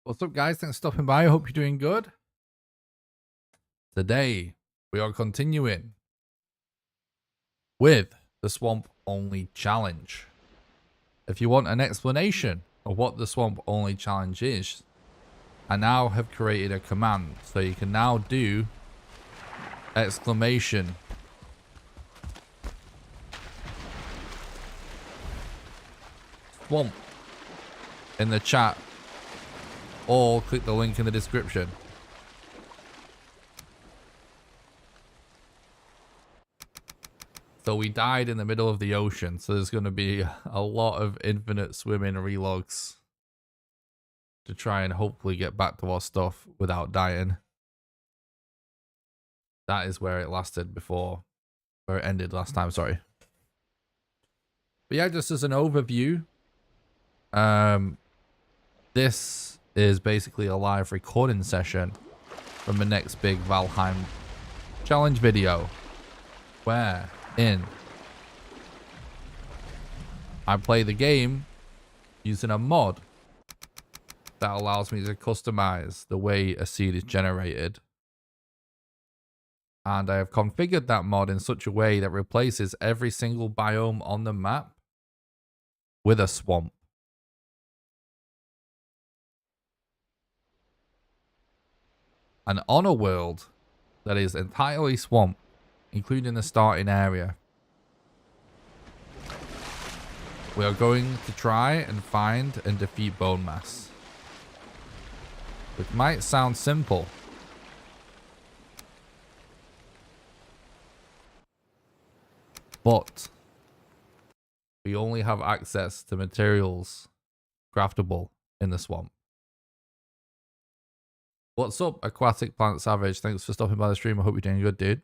What's up, guys? Thanks for stopping by. I hope you're doing good. Today, we are continuing with the Swamp Only Challenge. If you want an explanation of what the Swamp Only Challenge is, I now have created a command. So you can now do exclamation swamp in the chat, or click the link in the description. So we died in the middle of the ocean, so there's going to be a lot of infinite swimming relogs to try and hopefully get back to our stuff without dying. That is where it lasted before, where it ended last time, sorry. But yeah, just as an overview, this is basically a live recording session from the next big Valheim challenge video, wherein I play the game using a mod that allows me to customize the way a seed is generated. And I have configured that mod in such a way that replaces every single biome on the map with a swamp. And on a world that is entirely swamp, including the starting area, we are going to try and find and defeat BONEMASS. Which might sound simple, but we only have access to materials craftable in the swamp. What's up, Aquatic Plant Savage? Thanks for stopping by the stream. I hope you're doing good, dude.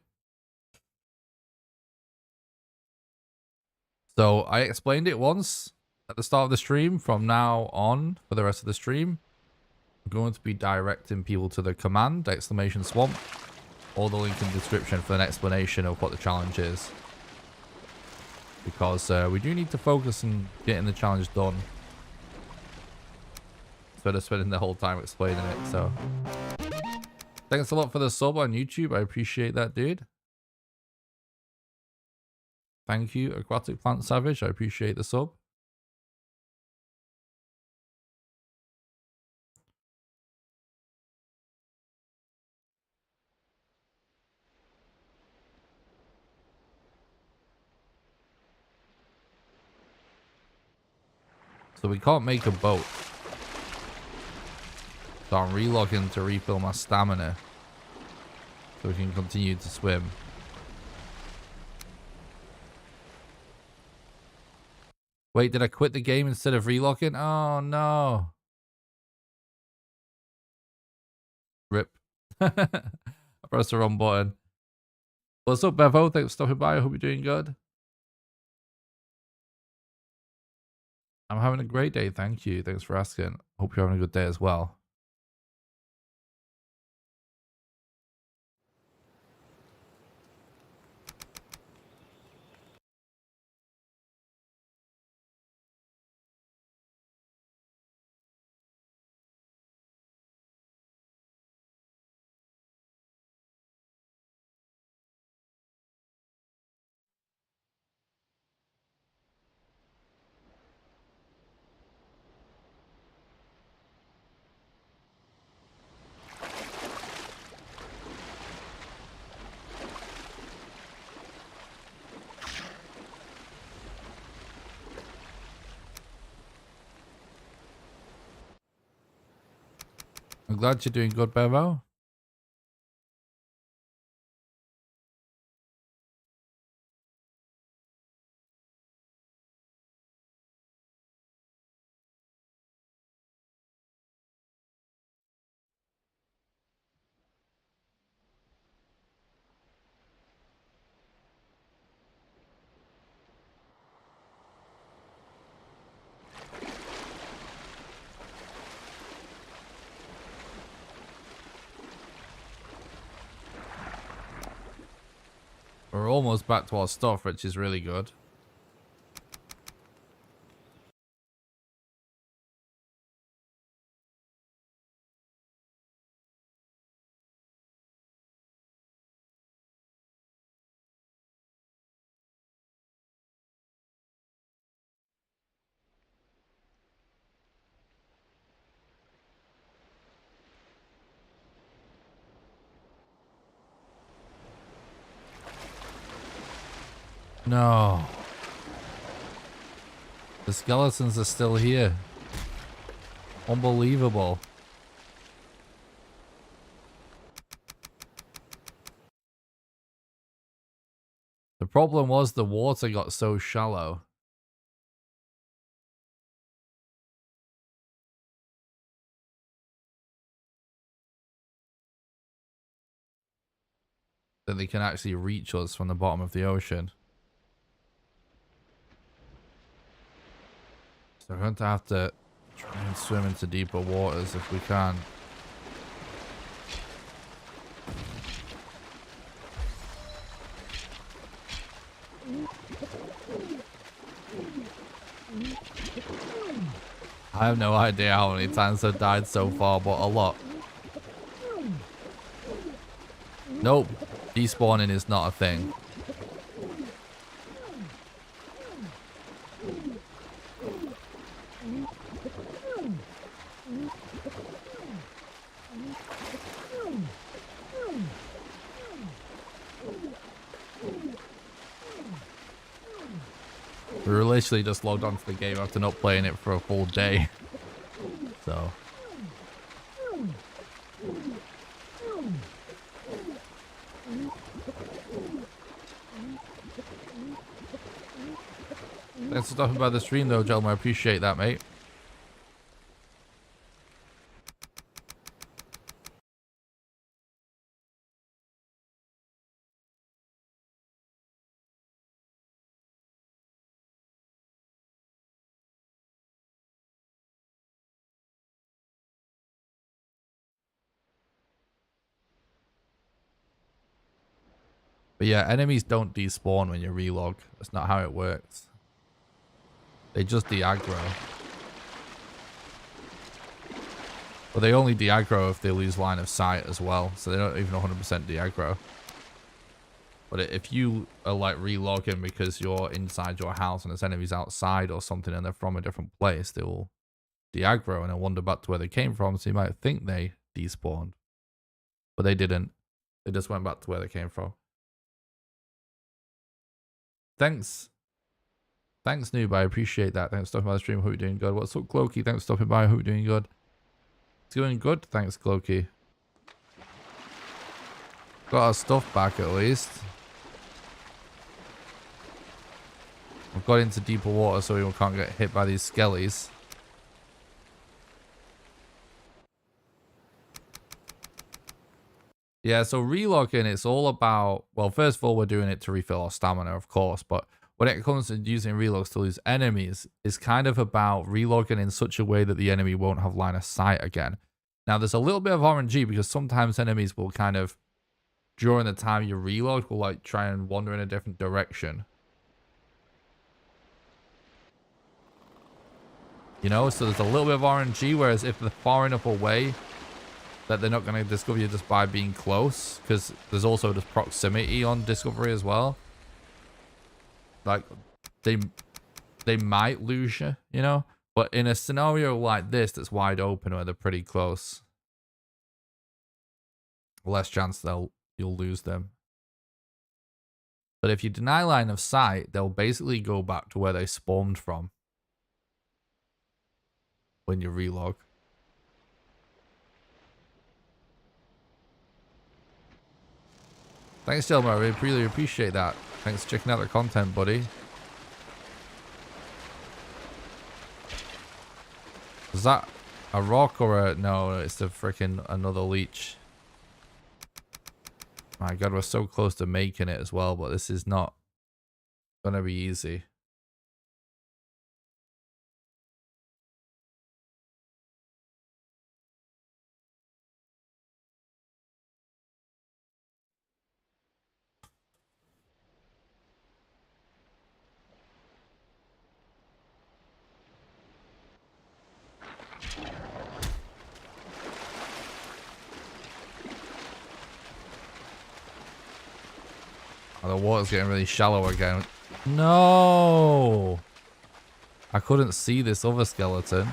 So I explained it once at the start of the stream. From now on, for the rest of the stream, I'm going to be directing people to the command, exclamation swamp, or the link in the description for an explanation of what the challenge is. Because we do need to focus on getting the challenge done, instead of spending the whole time explaining it. So thanks a lot for the sub on YouTube. I appreciate that, dude. Thank you, Aquatic Plant Savage. I appreciate the sub. So we can't make a boat. So I'm relogging to refill my stamina so we can continue to swim. Wait, did I quit the game instead of relogging? Oh no. Rip. I pressed the wrong button. What's up, Bevo? Thanks for stopping by. I hope you're doing good. I'm having a great day, thank you. Thanks for asking. Hope you're having a good day as well. I'm glad you're doing good, Bevo. We're almost back to our stuff, which is really good. No. The skeletons are still here. Unbelievable. The problem was the water got so shallow. That they can actually reach us from the bottom of the ocean. So we're going to have to try and swim into deeper waters if we can. I have no idea how many times I've died so far, but a lot. Nope. Despawning is not a thing. We were literally just logged onto the game after not playing it for a full day. So. Thanks for stopping by the stream though, gentlemen. I appreciate that, mate. But yeah, enemies don't despawn when you relog. That's not how it works. They just de-aggro. But they only de-aggro if they lose line of sight as well. So they don't even 100% de-aggro. But if you are like relogging because you're inside your house and there's enemies outside or something and they're from a different place, they will de-aggro and then wander back to where they came from. So you might think they despawned. But they didn't. They just went back to where they came from. Thanks. Thanks, noob. I appreciate that. Thanks for stopping by the stream. Hope you're doing good. What's up, Clokey? Thanks for stopping by. Hope you're doing good. It's going good. Thanks, Clokey. Got our stuff back at least. We've got into deeper water so we can't get hit by these skellies. Yeah, so relogging, it's all about, well, first of all, we're doing it to refill our stamina, of course, but when it comes to using relogs to lose enemies, it's kind of about relogging in such a way that the enemy won't have line of sight again. Now, there's a little bit of RNG because sometimes enemies will kind of, during the time you relog, will like try and wander in a different direction. You know, so there's a little bit of RNG, whereas if they're far enough away, that they're not going to discover you just by being close, because there's also just proximity on discovery as well. Like, they might lose you, you know? But in a scenario like this that's wide open where they're pretty close, less chance you'll lose them. But if you deny line of sight, they'll basically go back to where they spawned from when you relog. Thanks, Jelmer. I really appreciate that. Thanks for checking out the content, buddy. Is that a rock or a... No, it's the freaking another leech. My god, we're so close to making it as well, but this is not gonna be easy. Oh, the water's getting really shallow again. No! I couldn't see this other skeleton.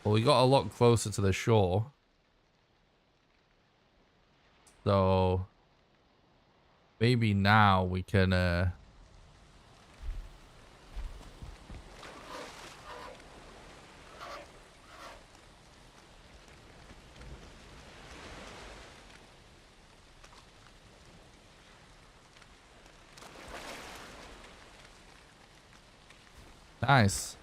Well, we got a lot closer to the shore. So... maybe now we can nice.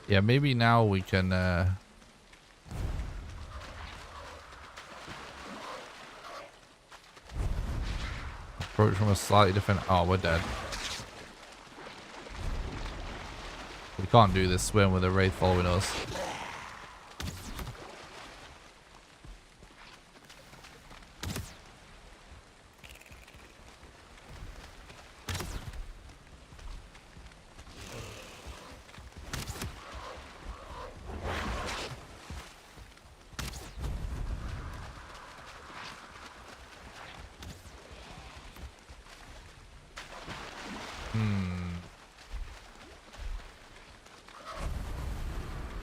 Yeah, maybe now we can approach from a slightly different... Oh, we're dead. We can't do this swim with a wraith following us.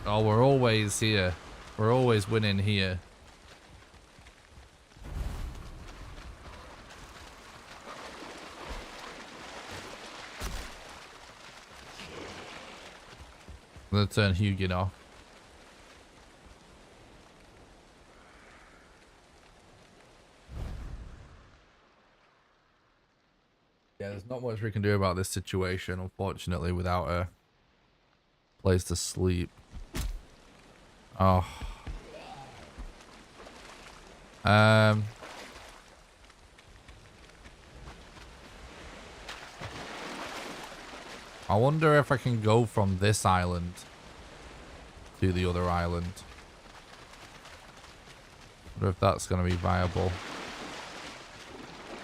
Oh, we're always here. We're always winning here. I'm gonna turn Hugin off. Yeah, there's not much we can do about this situation, unfortunately, without a place to sleep. Oh. I wonder if I can go from this island to the other island. I wonder if that's going to be viable.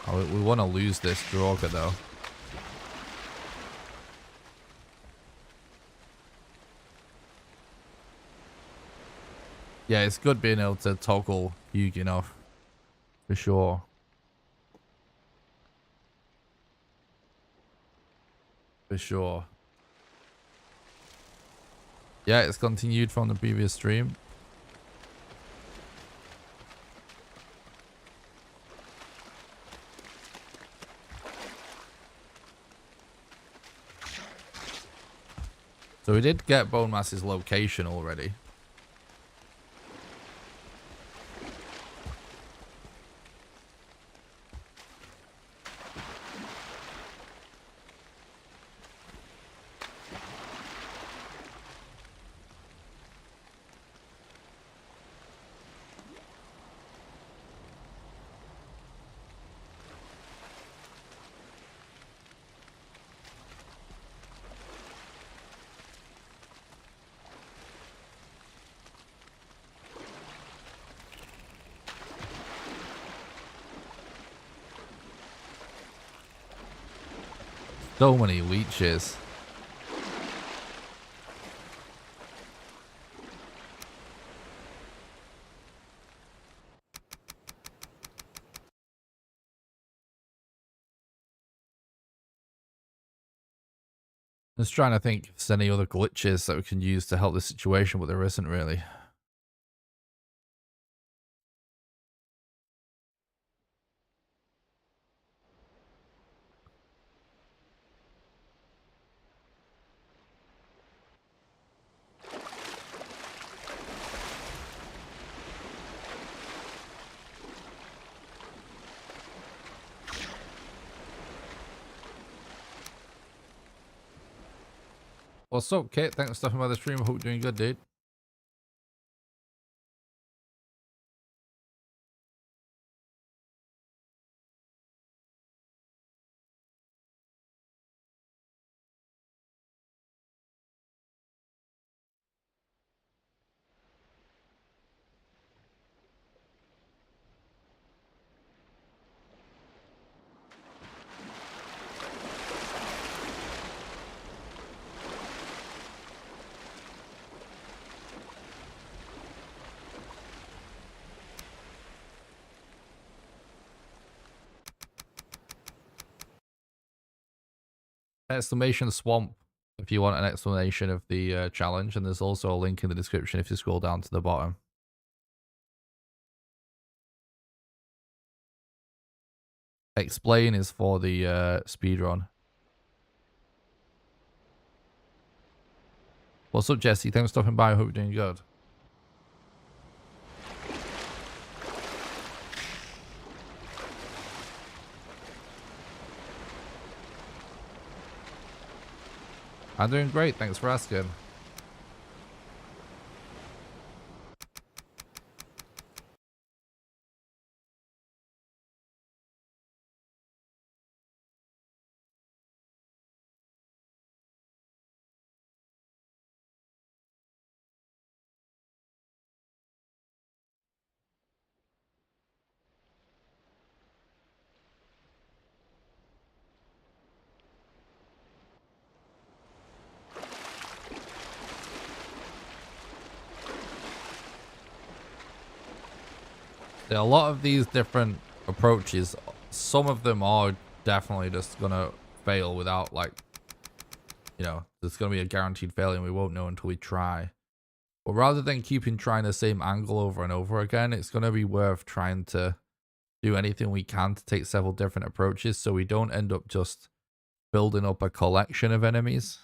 Oh, we want to lose this Draugr though. Yeah, it's good being able to toggle Hugin off. For sure. For sure. Yeah, it's continued from the previous stream. So we did get BONEMASS's location already. So many leeches. Just trying to think if there's any other glitches that we can use to help the situation, but there isn't really. What's up, Kit? Thanks for stopping by the stream. I hope you're doing good, dude. Exclamation swamp if you want an explanation of the challenge, and there's also a link in the description if you scroll down to the bottom. Explain is for the speedrun. What's up, Jesse? Thanks for stopping by. I hope you're doing good. I'm doing great. Thanks for asking. There are a lot of these different approaches. Some of them are definitely just gonna fail without, like, you know, there's gonna be a guaranteed failure and we won't know until we try. But rather than keeping trying the same angle over and over again, it's gonna be worth trying to do anything we can to take several different approaches so we don't end up just building up a collection of enemies.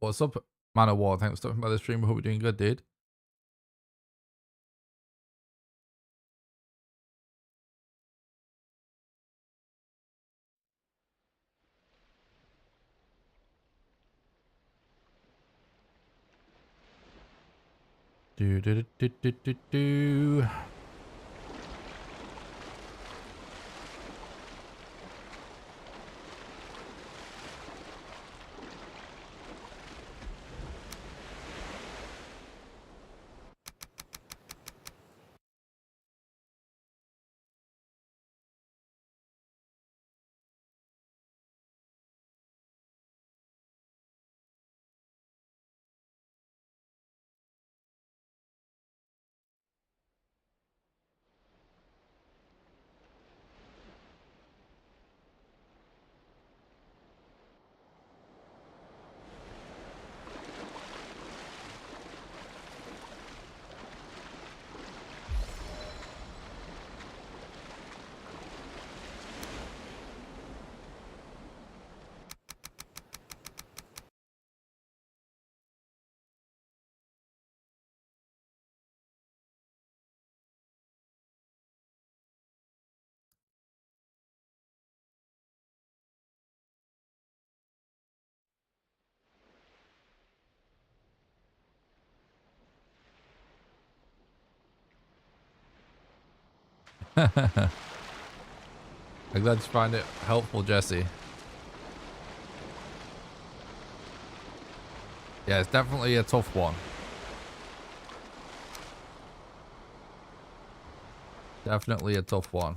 What's up, Man of War? Thanks for stopping by the stream. I hope you're doing good, dude. Do do do do do do. I'm glad you find it helpful, Jesse. Yeah, it's definitely a tough one. Definitely a tough one.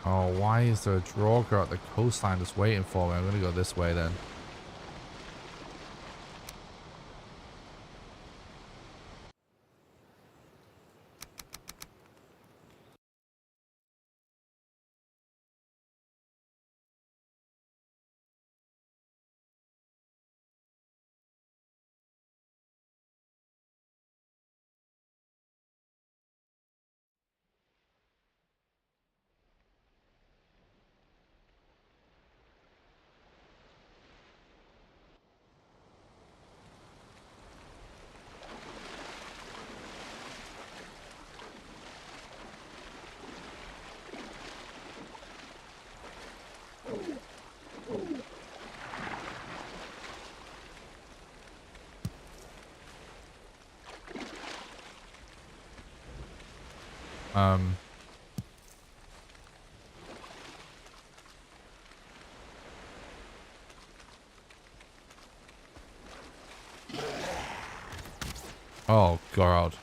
Oh, why is there a Draugr at the coastline just waiting for me? I'm gonna go this way then. Oh god.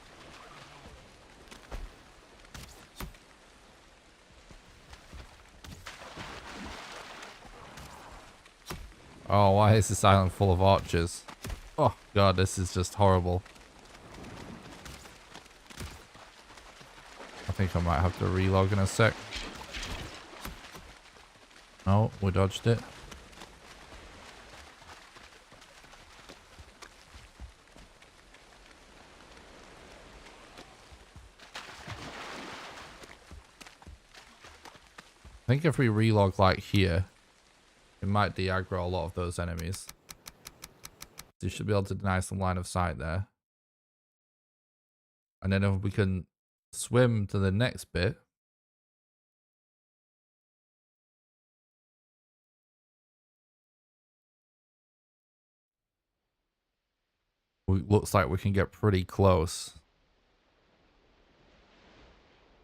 Oh, why is this island full of archers? Oh god, this is just horrible. I think I might have to relog in a sec. Oh, we dodged it. I think if we relog like here, it might de-aggro a lot of those enemies. So you should be able to deny some line of sight there. And then if we can swim to the next bit. Looks like we can get pretty close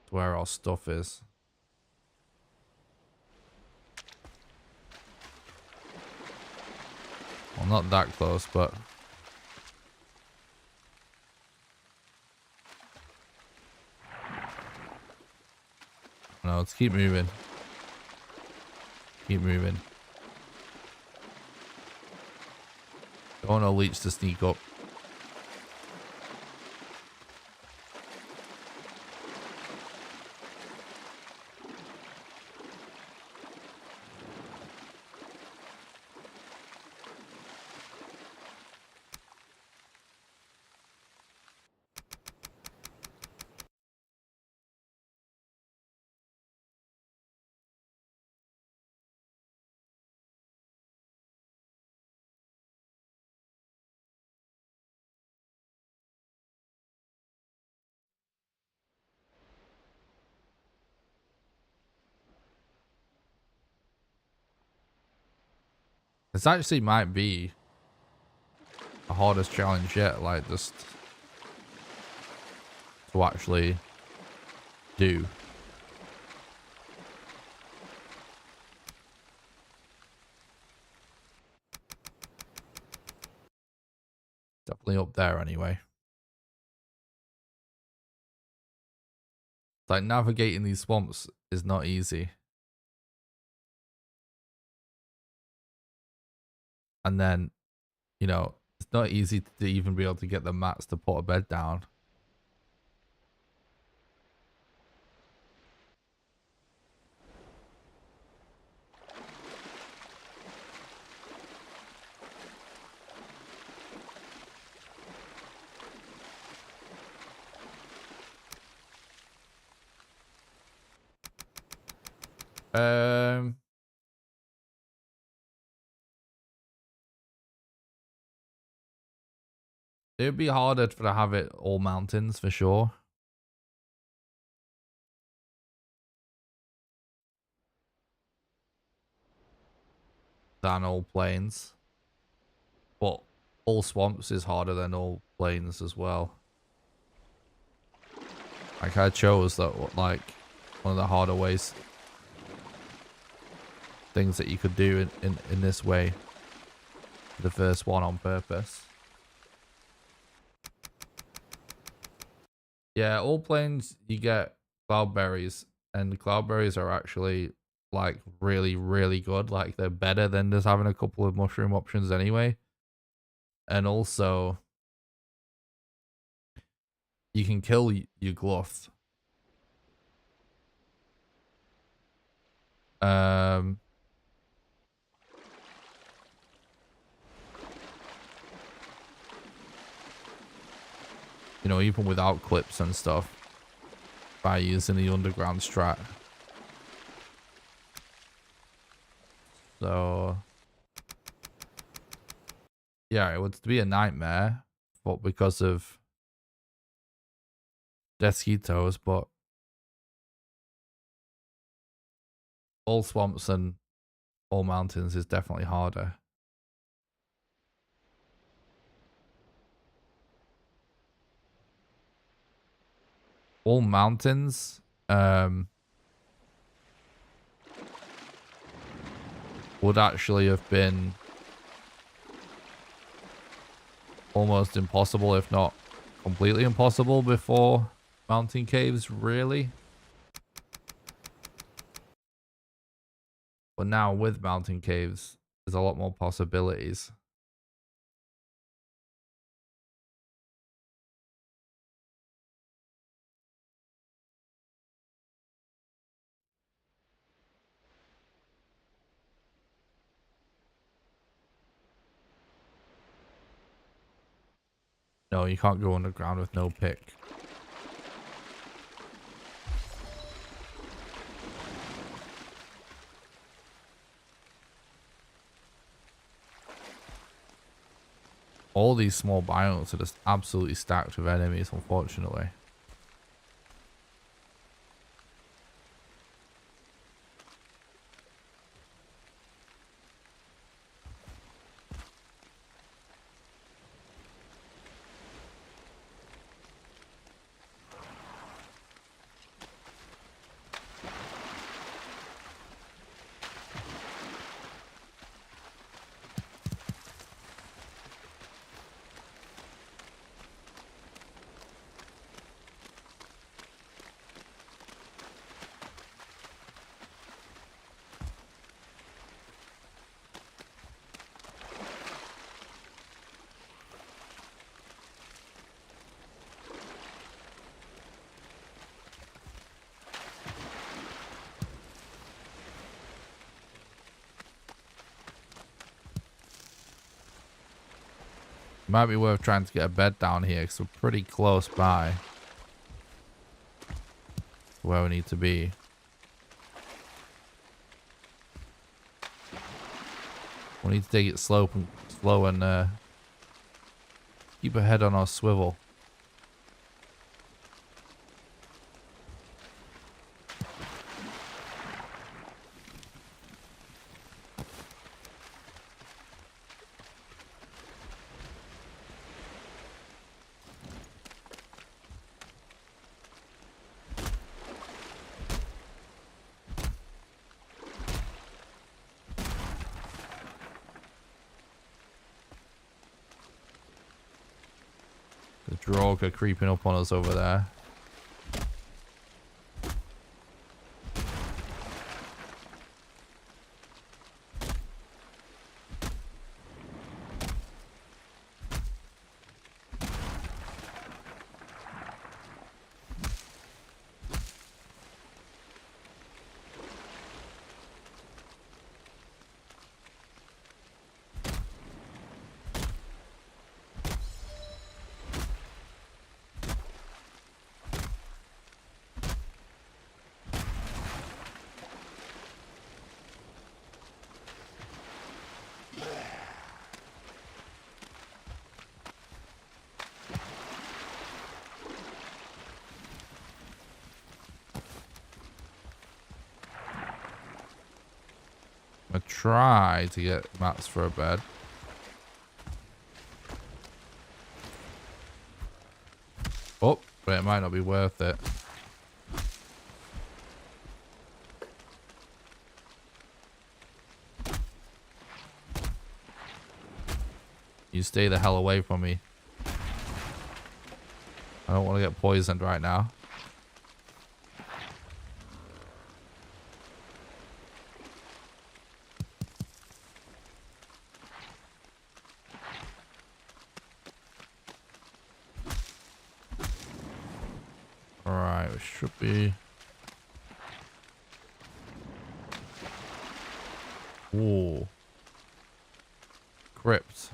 to where our stuff is. Well, not that close, but... No, let's keep moving. Keep moving. Don't want a leech to sneak up. This actually might be the hardest challenge yet, like just to actually do. Definitely up there anyway. Like navigating these swamps is not easy. And then, you know, it's not easy to even be able to get the mats to put a bed down. It would be harder to have it all mountains for sure. Than all plains. But all swamps is harder than all plains as well. Like I chose that, like one of the harder ways, things that you could do in this way. The first one on purpose. Yeah, all plains you get cloudberries, and cloudberries are actually like really, really good. Like they're better than just having a couple of mushroom options anyway. And also you can kill your gluth. You know, even without clips and stuff, by using the underground strat. So yeah, it would be a nightmare, but because of mosquitoes, but all swamps and all mountains is definitely harder. all mountains would actually have been almost impossible, if not completely impossible, before mountain caves, really. But now with mountain caves, there's a lot more possibilities. No, you can't go underground with no pick. All these small biomes are just absolutely stacked with enemies, unfortunately. Might be worth trying to get a bed down here because we're pretty close by where we need to be. We need to take it slow and keep our head on our swivel. The Droga creeping up on us over there. I'm gonna try to get mats for a bed. Oh, but it might not be worth it. You stay the hell away from me. I don't want to get poisoned right now. Alright, we should be... Ooh. Crypt.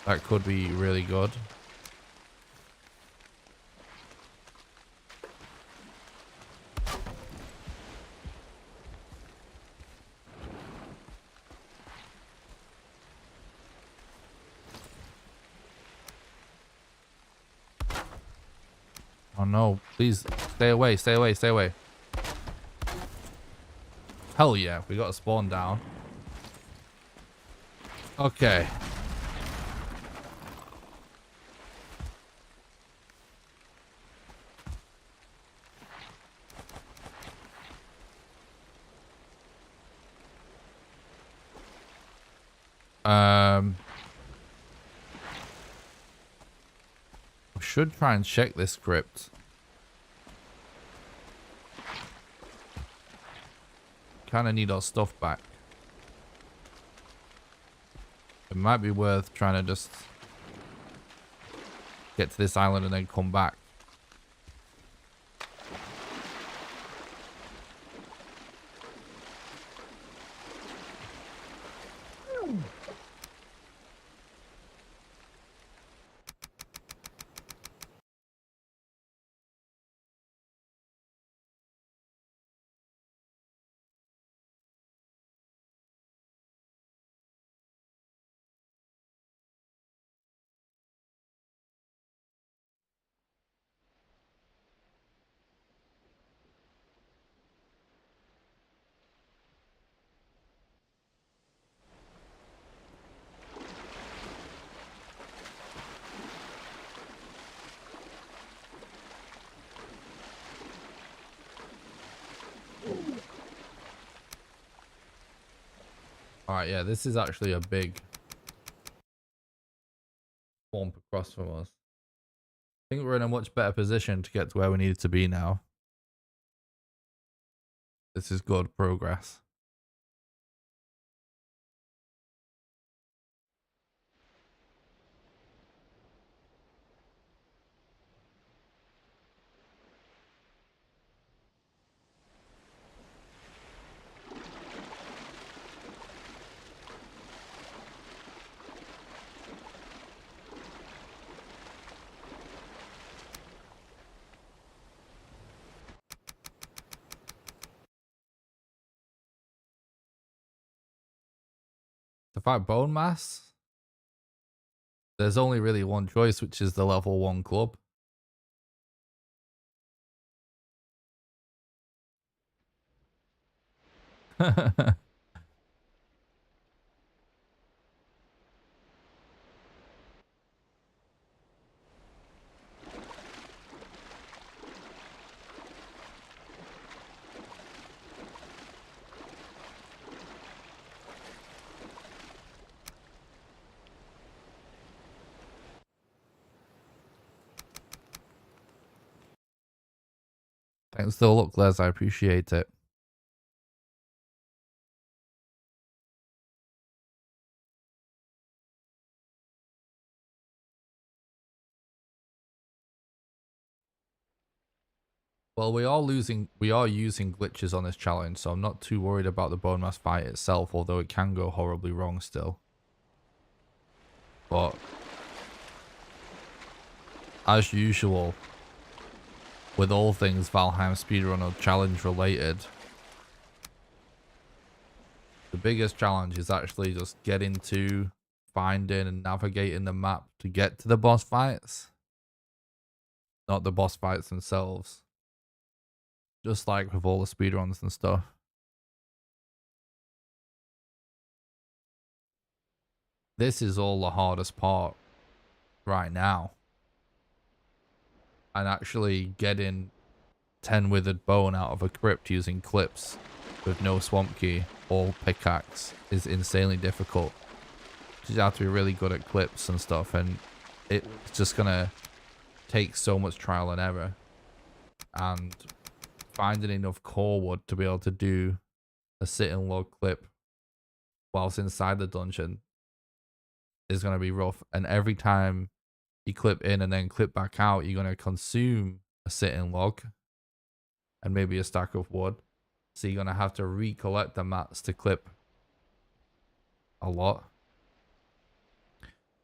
That could be really good. Oh no, please stay away, stay away, stay away. Hell yeah, we got a spawn down. Okay. I should try and check this script. Kind of need our stuff back. It might be worth trying to just get to this island and then come back. Alright, yeah, this is actually a big bump across from us. I think we're in a much better position to get to where we need to be now. This is good progress. To fight BONEMASS, there's only really one choice, which is the level 1 club. Thanks for the look, Les. I appreciate it. Well, we are using glitches on this challenge, so I'm not too worried about the BONEMASS fight itself, although it can go horribly wrong still. But as usual, with all things Valheim speedrun or challenge related, the biggest challenge is actually just getting to, finding and navigating the map to get to the boss fights, not the boss fights themselves. Just like with all the speedruns and stuff. This is all the hardest part right now. And actually getting 10 withered bone out of a crypt using clips with no swamp key or pickaxe is insanely difficult. You have to be really good at clips and stuff, and it's just gonna take so much trial and error. And finding enough core wood to be able to do a sitting log clip whilst inside the dungeon is going to be rough. And every time you clip in and then clip back out, you're going to consume a sitting log and maybe a stack of wood. So you're going to have to recollect the mats to clip a lot.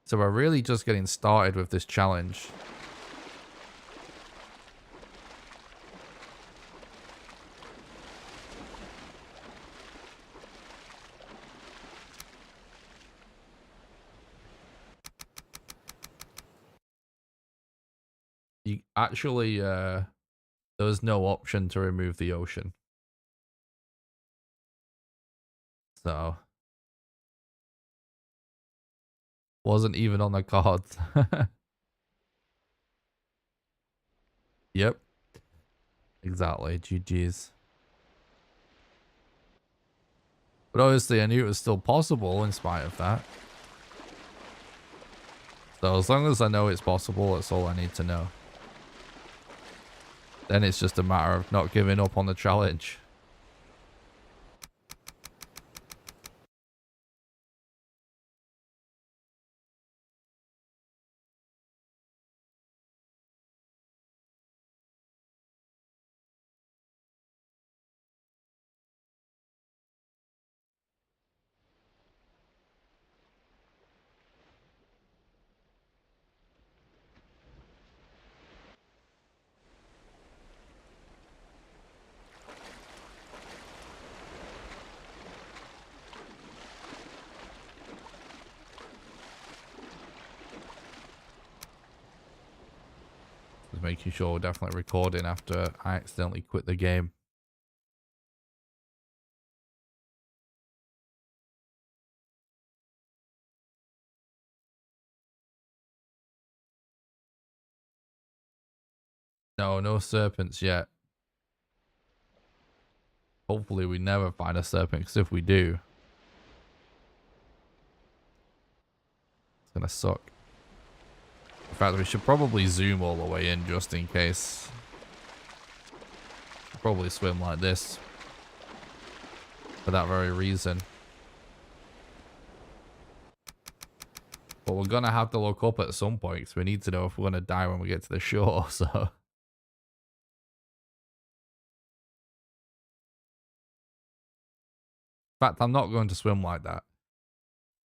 So we're really just getting started with this challenge. You actually, there was no option to remove the ocean. So, wasn't even on the cards. Yep. Exactly. GG's. But obviously I knew it was still possible in spite of that. So as long as I know it's possible, that's all I need to know. Then it's just a matter of not giving up on the challenge. Just making sure we're definitely recording after I accidentally quit the game. No, no serpents yet. Hopefully we never find a serpent, because if we do, it's gonna suck. In fact, we should probably zoom all the way in just in case. Probably swim like this for that very reason. But we're gonna have to look up at some point, because we need to know if we're gonna die when we get to the shore. So, in fact, I'm not going to swim like that.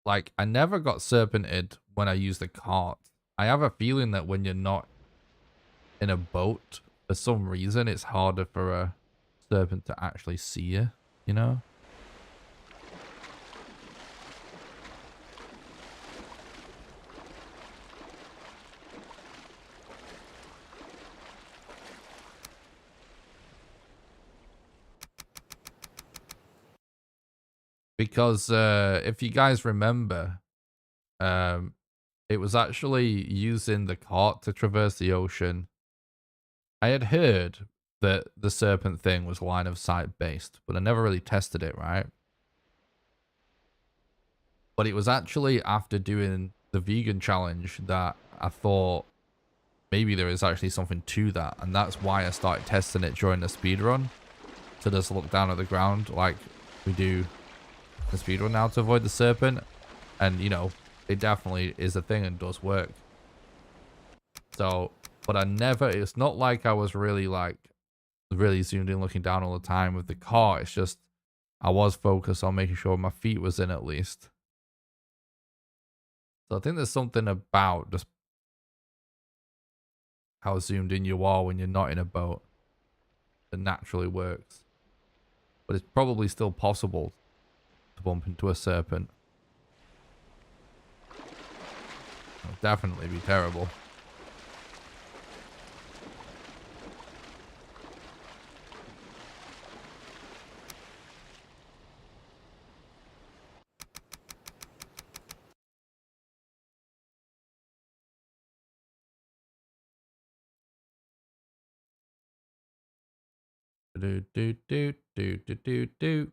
Like, I never got serpented when I used the cart. I have a feeling that when you're not in a boat, for some reason, it's harder for a serpent to actually see you, you know? Because if you guys remember, it was actually using the cart to traverse the ocean. I had heard that the serpent thing was line of sight based, but I never really tested it, right? But it was actually after doing the vegan challenge that I thought maybe there is actually something to that. And that's why I started testing it during the speedrun, to just look down at the ground like we do the speedrun now to avoid the serpent. And, you know, it definitely is a thing and does work. So, but I never, it's not like I was really zoomed in looking down all the time with the car. It's just I was focused on making sure my feet was in at least. So I think there's something about just how zoomed in you are when you're not in a boat that naturally works. But it's probably still possible to bump into a serpent. It'll definitely be terrible. Do do do do do do do.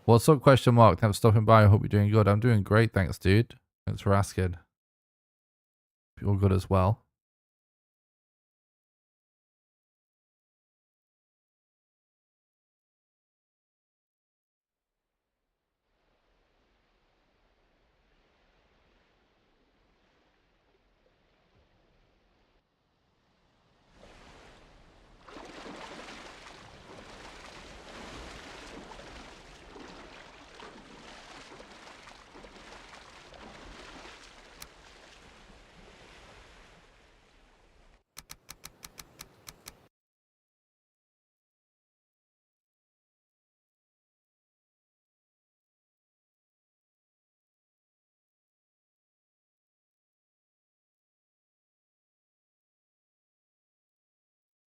What's up, question mark? Thanks for stopping by. I hope you're doing good. I'm doing great, thanks, dude. Thanks for asking. You're good as well.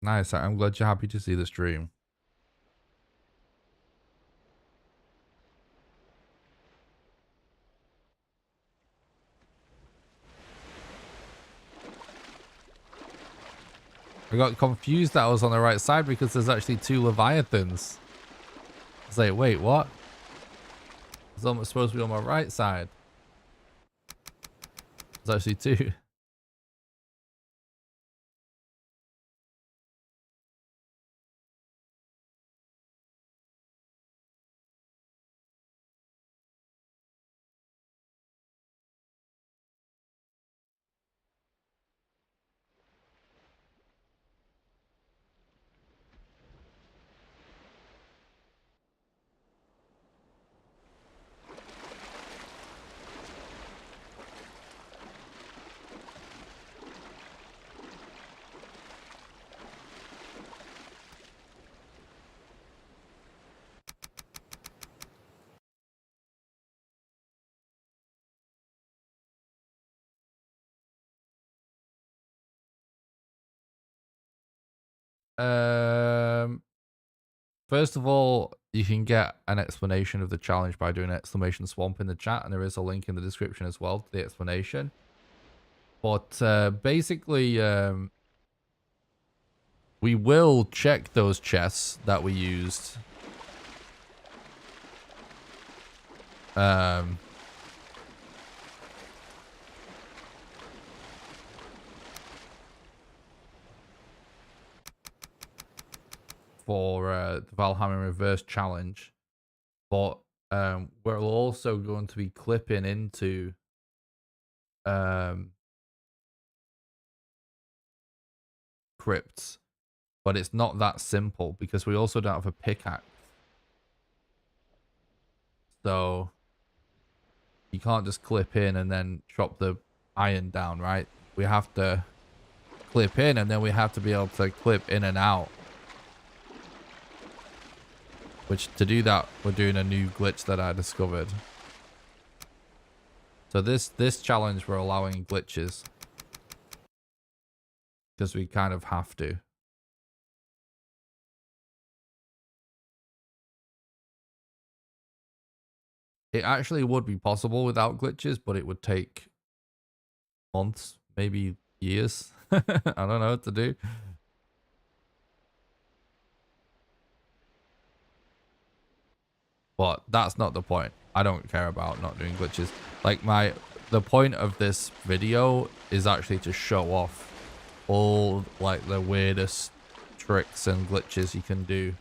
Nice. I'm glad you're happy to see the stream. I got confused that I was on the right side because there's actually 2 Leviathans. It's like, wait, what? It's almost supposed to be on my right side. There's actually 2. First of all, you can get an explanation of the challenge by doing exclamation swamp in the chat, and there is a link in the description as well to the explanation. But basically, we will check those chests that we used. For the Valheim in Reverse challenge, but we're also going to be clipping into crypts, but it's not that simple because we also don't have a pickaxe, so you can't just clip in and then chop the iron down, right? We have to clip in and then we have to be able to clip in and out. Which, to do that, we're doing a new glitch that I discovered. So this challenge, we're allowing glitches. Because we kind of have to. It actually would be possible without glitches, but it would take months, maybe years. I don't know what to do. But that's not the point. I don't care about not doing glitches. Like the point of this video is actually to show off all like the weirdest tricks and glitches you can do.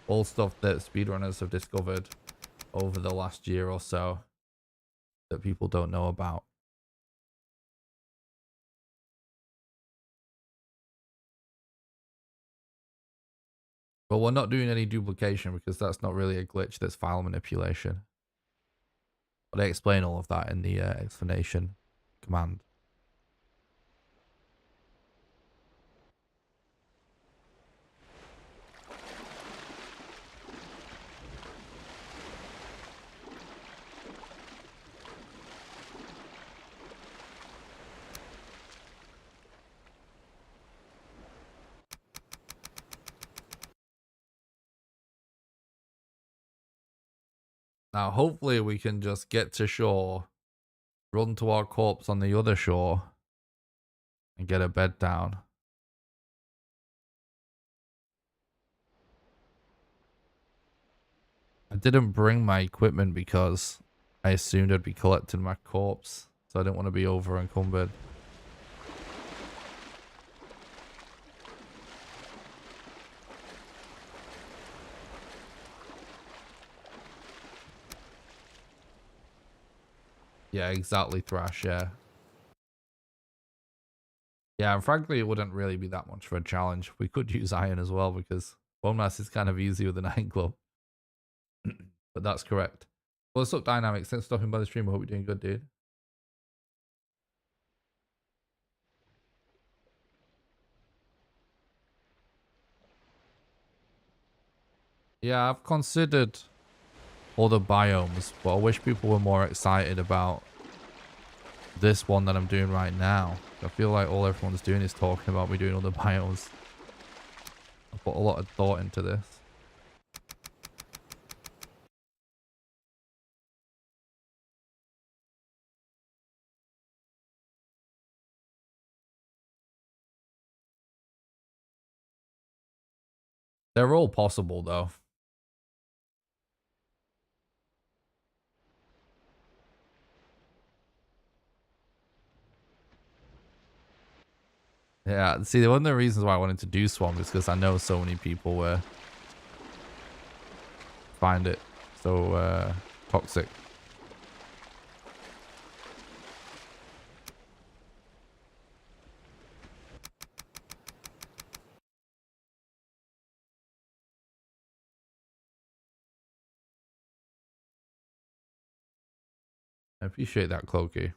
All stuff that speedrunners have discovered over the last year or so that people don't know about. But we're not doing any duplication because that's not really a glitch, that's file manipulation. But I explain all of that in the explanation command. Now, hopefully we can just get to shore, run to our corpse on the other shore, and get a bed down. I didn't bring my equipment because I assumed I'd be collecting my corpse, so I didn't want to be over encumbered. Yeah, exactly, Thrash, yeah. Yeah, and frankly, it wouldn't really be that much for a challenge. We could use iron as well, because BONEMASS is kind of easy with an iron club. But that's correct. Well, what's up, Dynamics? Thanks for stopping by the stream. I hope you're doing good, dude. Yeah, I've considered other biomes, but I wish people were more excited about this one that I'm doing right now. I feel like all everyone's doing is talking about me doing other biomes. put a lot of thought into this. They're all possible, though. Yeah, see, one of the reasons why I wanted to do Swamp is because I know so many people find it so toxic. I appreciate that, Cloaky.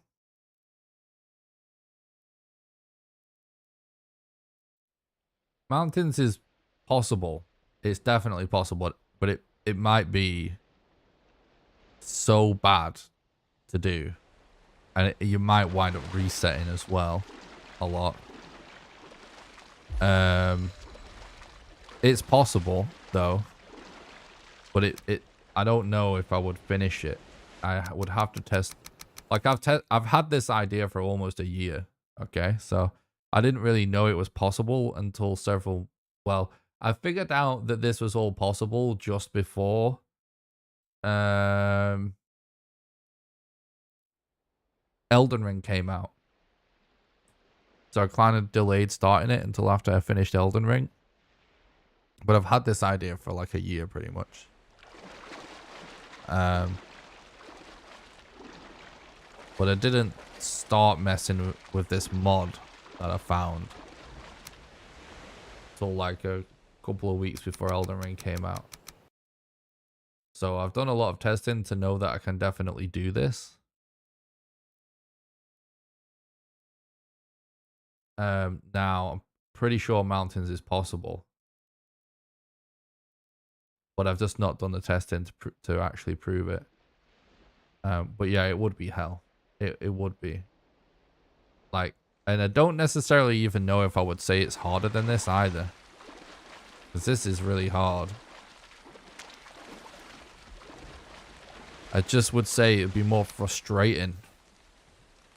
Mountains is possible. It's definitely possible, but it might be so bad to do. And you might wind up resetting as well a lot. It's possible though, but I don't know if I would finish it. I would have to test. Like I've had this idea for almost a year. Okay, so I didn't really know it was possible until well, I figured out that this was all possible just before Elden Ring came out. So I kind of delayed starting it until after I finished Elden Ring. But I've had this idea for like a year pretty much. But I didn't start messing with this mod that I found until like a couple of weeks before Elden Ring came out. So I've done a lot of testing to know that I can definitely do this. Now I'm pretty sure Mountains is possible, but I've just not done the testing to actually prove it. But yeah, it would be hell. It would be. Like, and I don't necessarily even know if I would say it's harder than this either. Because this is really hard. I just would say it'd be more frustrating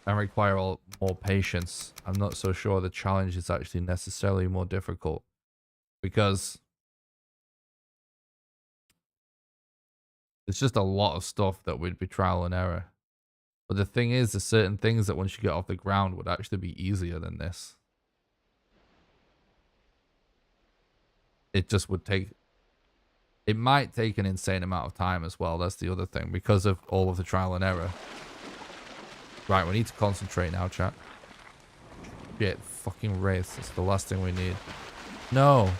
and require more patience. I'm not so sure the challenge is actually necessarily more difficult. Because it's just a lot of stuff that would be trial and error. But the thing is, there's certain things that once you get off the ground would actually be easier than this. It just would take... It might take an insane amount of time as well. That's the other thing. Because of all of the trial and error. Right, we need to concentrate now, chat. Shit, fucking wraiths. That's the last thing we need. No.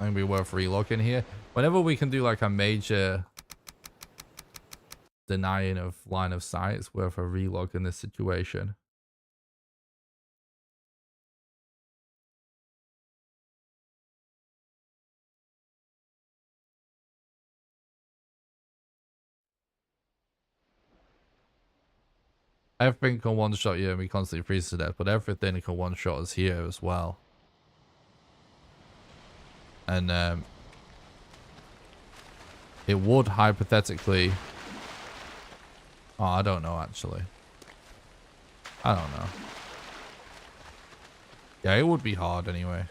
I think it'd be worth relooking here. Whenever we can do like a major denying of line of sight, it's worth a relook in this situation. Everything can one-shot you and we constantly freeze to death, but everything can one-shot us here as well. And it would hypothetically... Oh, I don't know, actually. I don't know. Yeah, it would be hard anyway.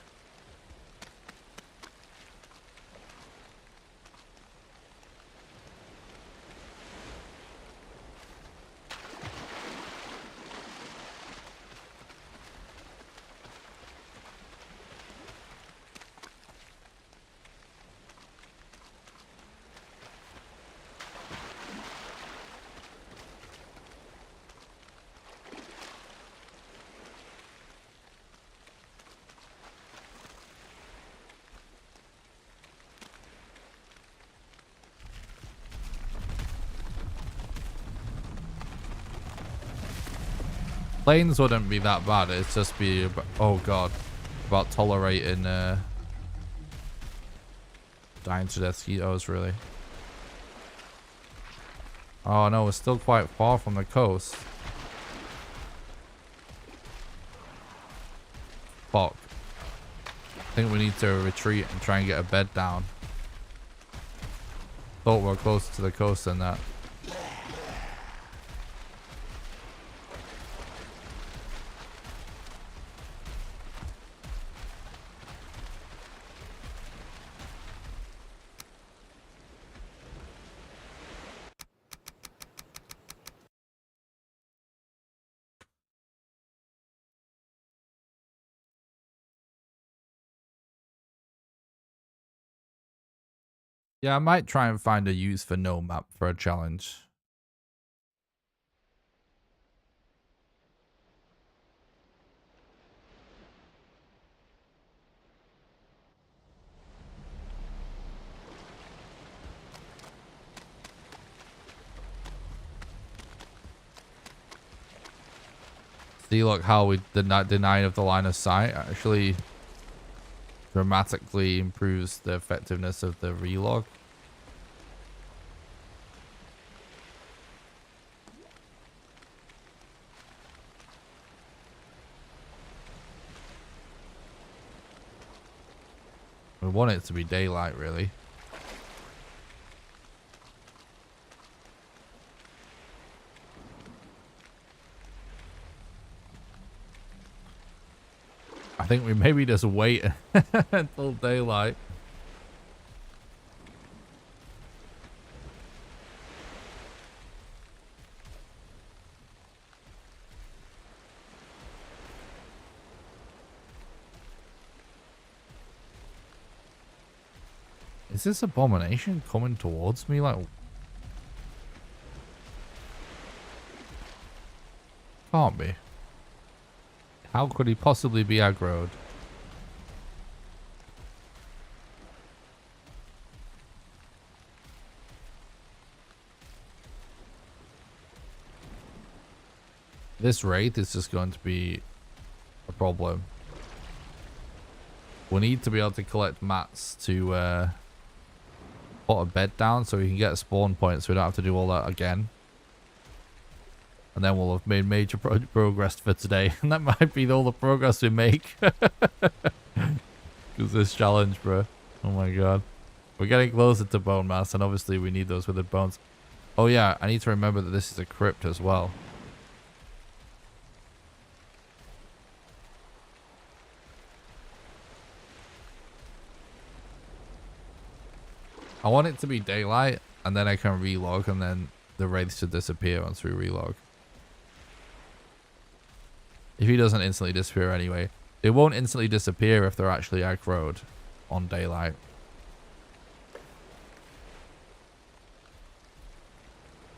Planes wouldn't be that bad. It's just be about, oh god, about tolerating dying to mosquitoes, really. Oh no, we're still quite far from the coast. Fuck. I think we need to retreat and try and get a bed down. Thought we're closer to the coast than that. Yeah, I might try and find a use for no map for a challenge. See, look how we denied of the line of sight actually dramatically improves the effectiveness of the relog. We want it to be daylight, really. I think we maybe just wait until daylight. Is this abomination coming towards me? Like, can't be. How could he possibly be aggroed? This wraith is just going to be a problem. We need to be able to collect mats to put a bed down so we can get spawn points so we don't have to do all that again. And then we'll have made major progress for today. And that might be all the progress we make. Because this challenge, bro. Oh my god. We're getting closer to bone mass, and obviously we need those withered bones. Oh yeah, I need to remember that this is a crypt as well. I want it to be daylight, and then I can relog, and then the wraiths should disappear once we relog. If he doesn't instantly disappear anyway. They won't instantly disappear if they're actually aggroed on daylight.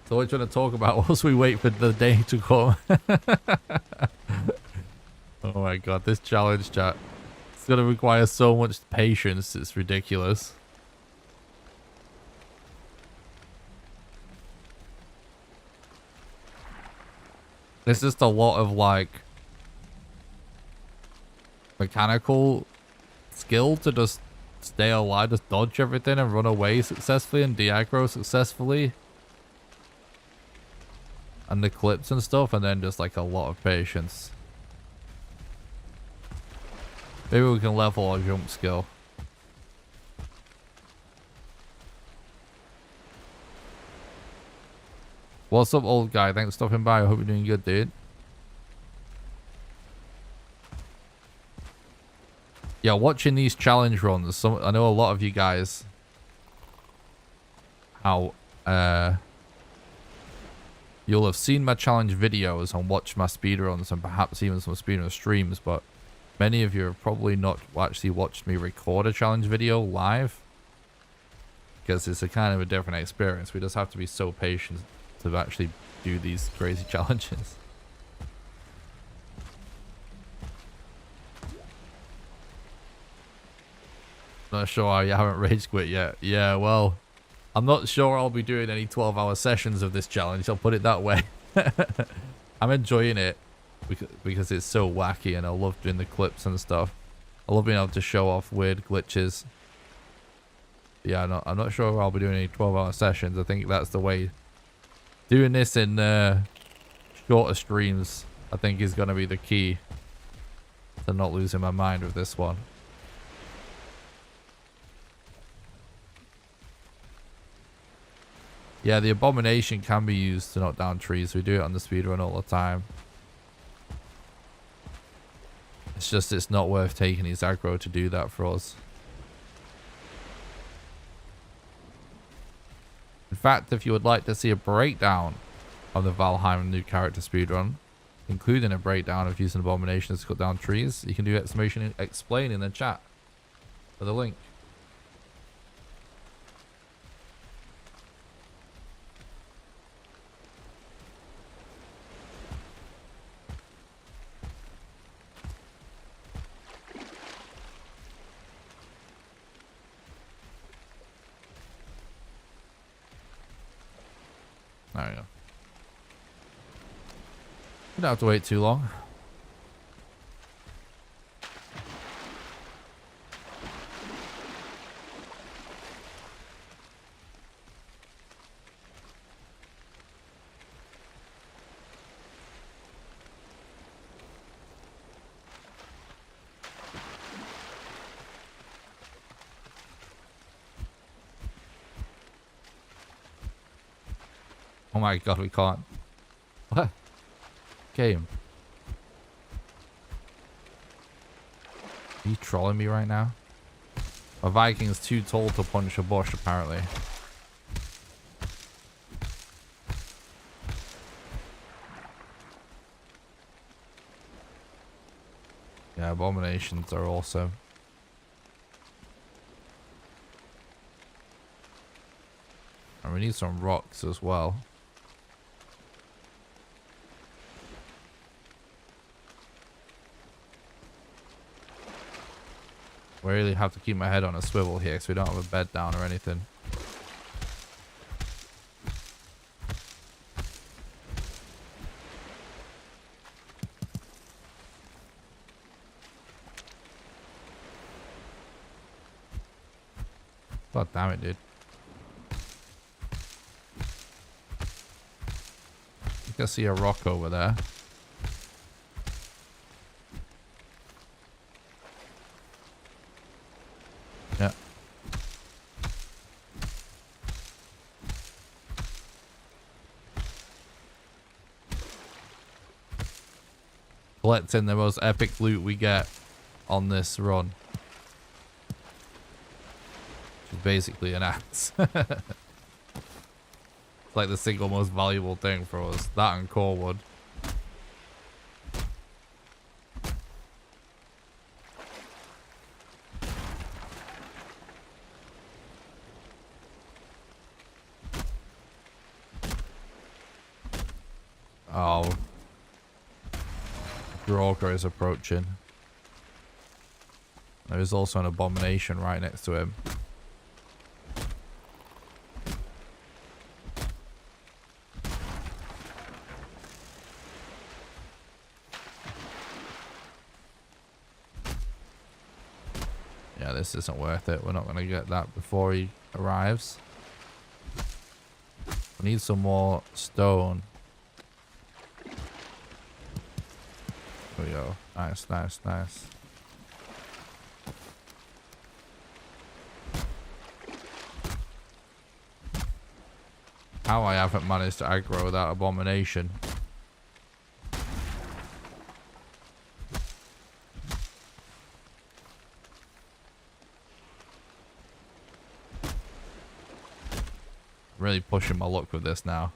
So what are you trying to talk about whilst we wait for the day to come? Oh my god, this challenge, chat. It's going to require so much patience, it's ridiculous. There's just a lot of, like, mechanical skill to just stay alive, just dodge everything and run away successfully and de-aggro successfully. And the clips and stuff, and then just like a lot of patience. Maybe we can level our jump skill. What's up, old guy? Thanks for stopping by. I hope you're doing good, dude. Yeah, watching these challenge runs, I know a lot of you guys how you'll have seen my challenge videos and watched my speedruns and perhaps even some speedrun streams, but many of you have probably not actually watched me record a challenge video live, because it's a kind of a different experience. We just have to be so patient to actually do these crazy challenges. Not sure how you haven't rage quit yet. Yeah, well, I'm not sure I'll be doing any 12-hour sessions of this challenge. I'll put it that way. I'm enjoying it. because it's so wacky, and I love doing the clips and stuff. I love being able to show off weird glitches. Yeah, I'm not sure if I'll be doing any 12-hour sessions. I think that's the way. Doing this in shorter streams, I think, is going to be the key to not losing my mind with this one. Yeah, the abomination can be used to knock down trees. We do it on the speedrun all the time. It's just it's not worth taking his aggro to do that for us. In fact, if you would like to see a breakdown of the Valheim new character speedrun, including a breakdown of using abominations to cut down trees, you can do exclamation explain in the chat for the link. There we go. You don't have to wait too long. Oh my god, we can't. What? Game. Are you trolling me right now? A Viking's too tall to punch a bush, apparently. Yeah, abominations are awesome. And we need some rocks as well. We really have to keep my head on a swivel here because we don't have a bed down or anything. God damn it, dude. I can see a rock over there. Yeah. Collecting the most epic loot we get on this run. Which is basically an axe. It's like the single most valuable thing for us. That and core wood. Oh. Groker is approaching. There is also an abomination right next to him. Yeah, this isn't worth it. We're not going to get that before he arrives. We need some more stone. There we go. Nice, nice, nice. How I haven't managed to aggro that abomination. Really pushing my luck with this now.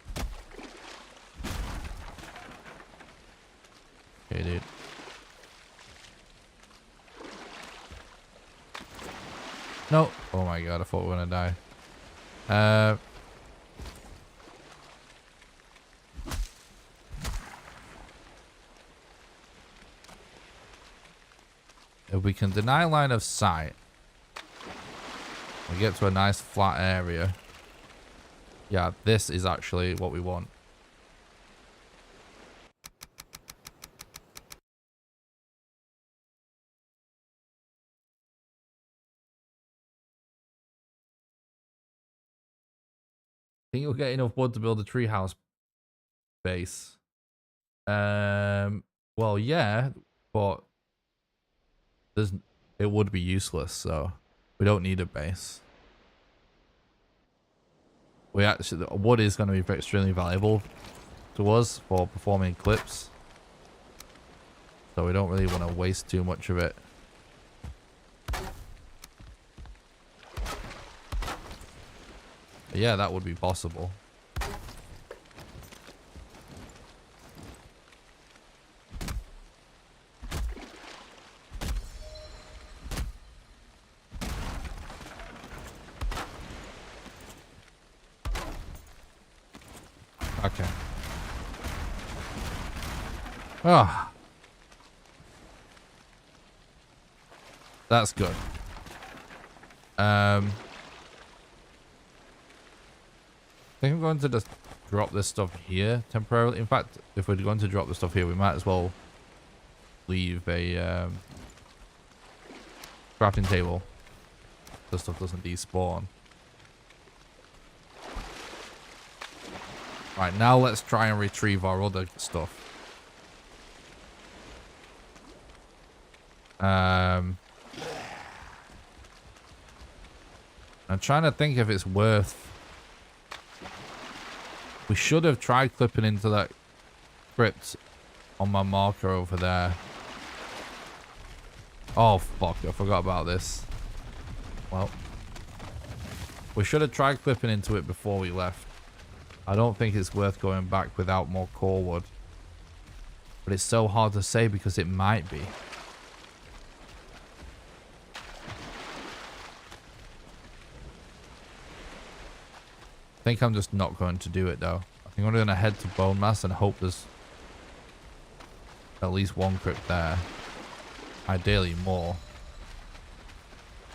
Okay, dude. No. Oh my god, I thought we were gonna die. If we can deny line of sight, we get to a nice flat area. Yeah, this is actually what we want. think you'll get enough wood to build a treehouse base. Well, yeah, but it would be useless, so we don't need a base. Wood is going to be extremely valuable to us for performing clips, so we don't really want to waste too much of it. But yeah, that would be possible. Okay. Ah. That's good. I think I'm going to just drop this stuff here temporarily. In fact, if we're going to drop the stuff here, we might as well leave a crafting table. The stuff doesn't despawn. Right, now let's try and retrieve our other stuff. I'm trying to think if it's worth... We should have tried clipping into that crypt on my marker over there. Oh, fuck. I forgot about this. Well. We should have tried clipping into it before we left. I don't think it's worth going back without more core wood. But it's so hard to say because it might be. I think I'm just not going to do it though. I think I'm going to head to BONEMASS and hope there's at least one crypt there. Ideally more.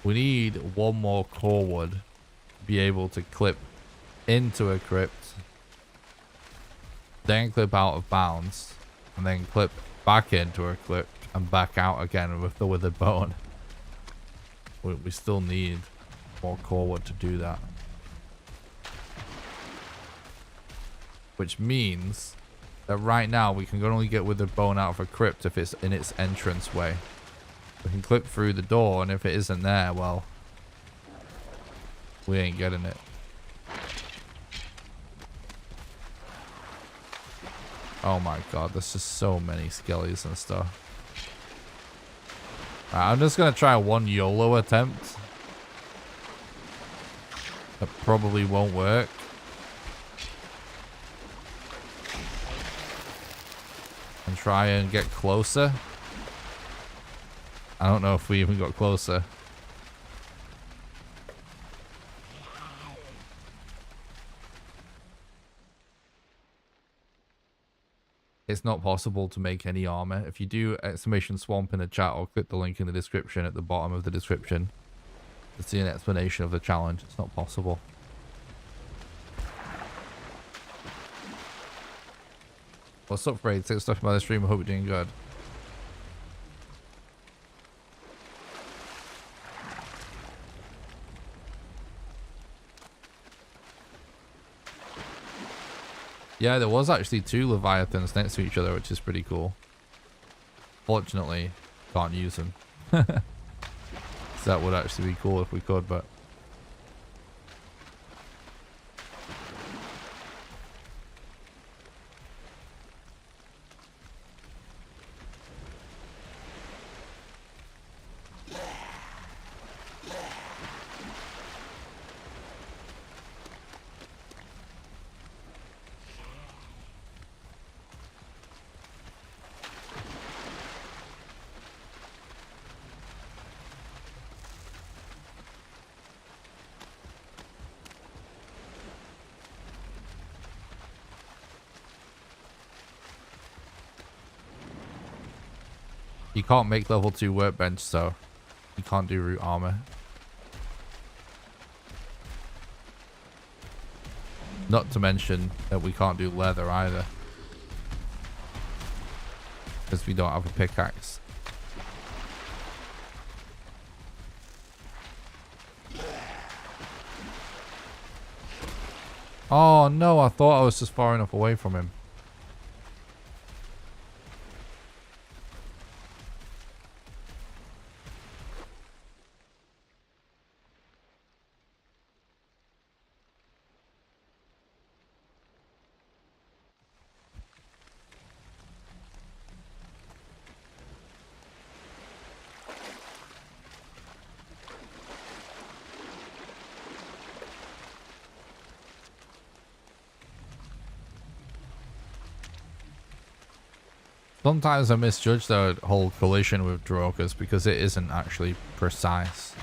We need one more core wood to be able to clip into a crypt, then clip out of bounds, and then clip back into a crypt and back out again with the withered bone. We still need more core wood to do that. Which means that right now we can only get withered bone out of a crypt if it's in its entrance way. We can clip through the door, and if it isn't there, well, we ain't getting it. Oh my god, there's just so many skellies and stuff. Right, I'm just gonna try one YOLO attempt. That probably won't work. And try and get closer. I don't know if we even got closer. It's not possible to make any armor. If you do !swamp in the chat or click the link in the description at the bottom of the description to see an explanation of the challenge, it's not possible. What's up, Braid? Thanks for stopping by the stream. I hope you're doing good. Yeah, there was actually 2 Leviathans next to each other, which is pretty cool. Fortunately, can't use them. So that would actually be cool if we could, but... You can't make level 2 workbench, so you can't do root armor. Not to mention that we can't do leather either. Because we don't have a pickaxe. Oh no, I thought I was just far enough away from him. Sometimes I misjudge the whole collision with Drokas because it isn't actually precise.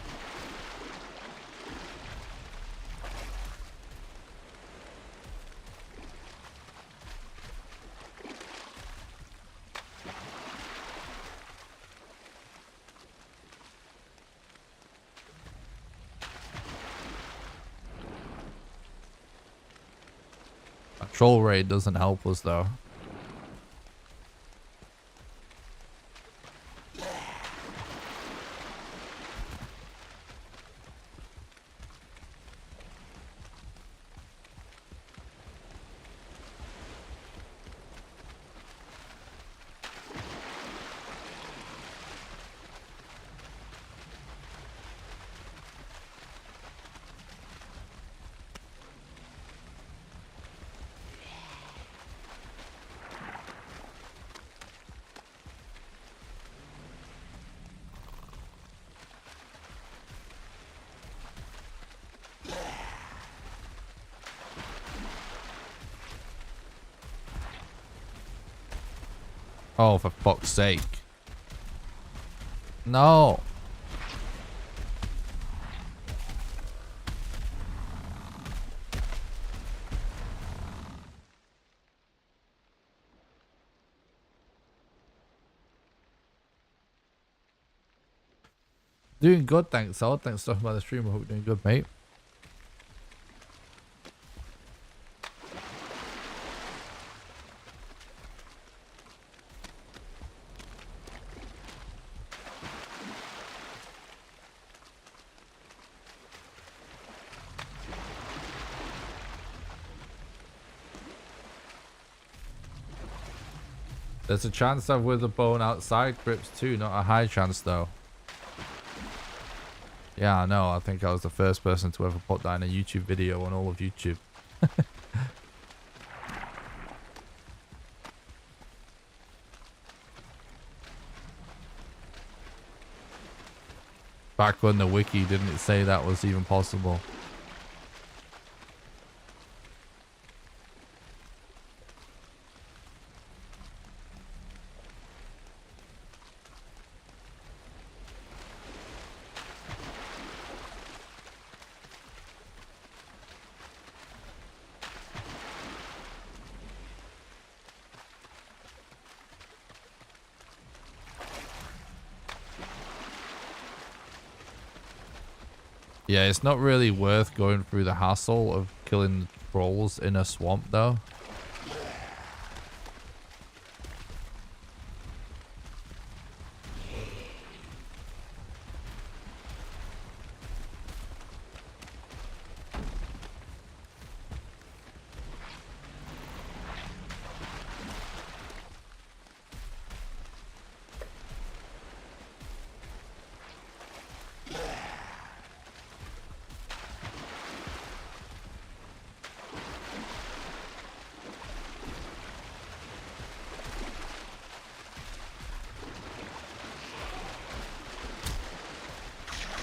A troll raid doesn't help us though. Oh, for fuck's sake. No. Doing good, thanks, Sol. Thanks for talking about the stream. I hope you're doing good, mate. There's a chance that with the bone outside grips too, not a high chance though. Yeah, I know. I think I was the first person to ever put that in a YouTube video on all of YouTube. Back when the wiki didn't say that was even possible. Yeah, it's not really worth going through the hassle of killing trolls in a swamp though.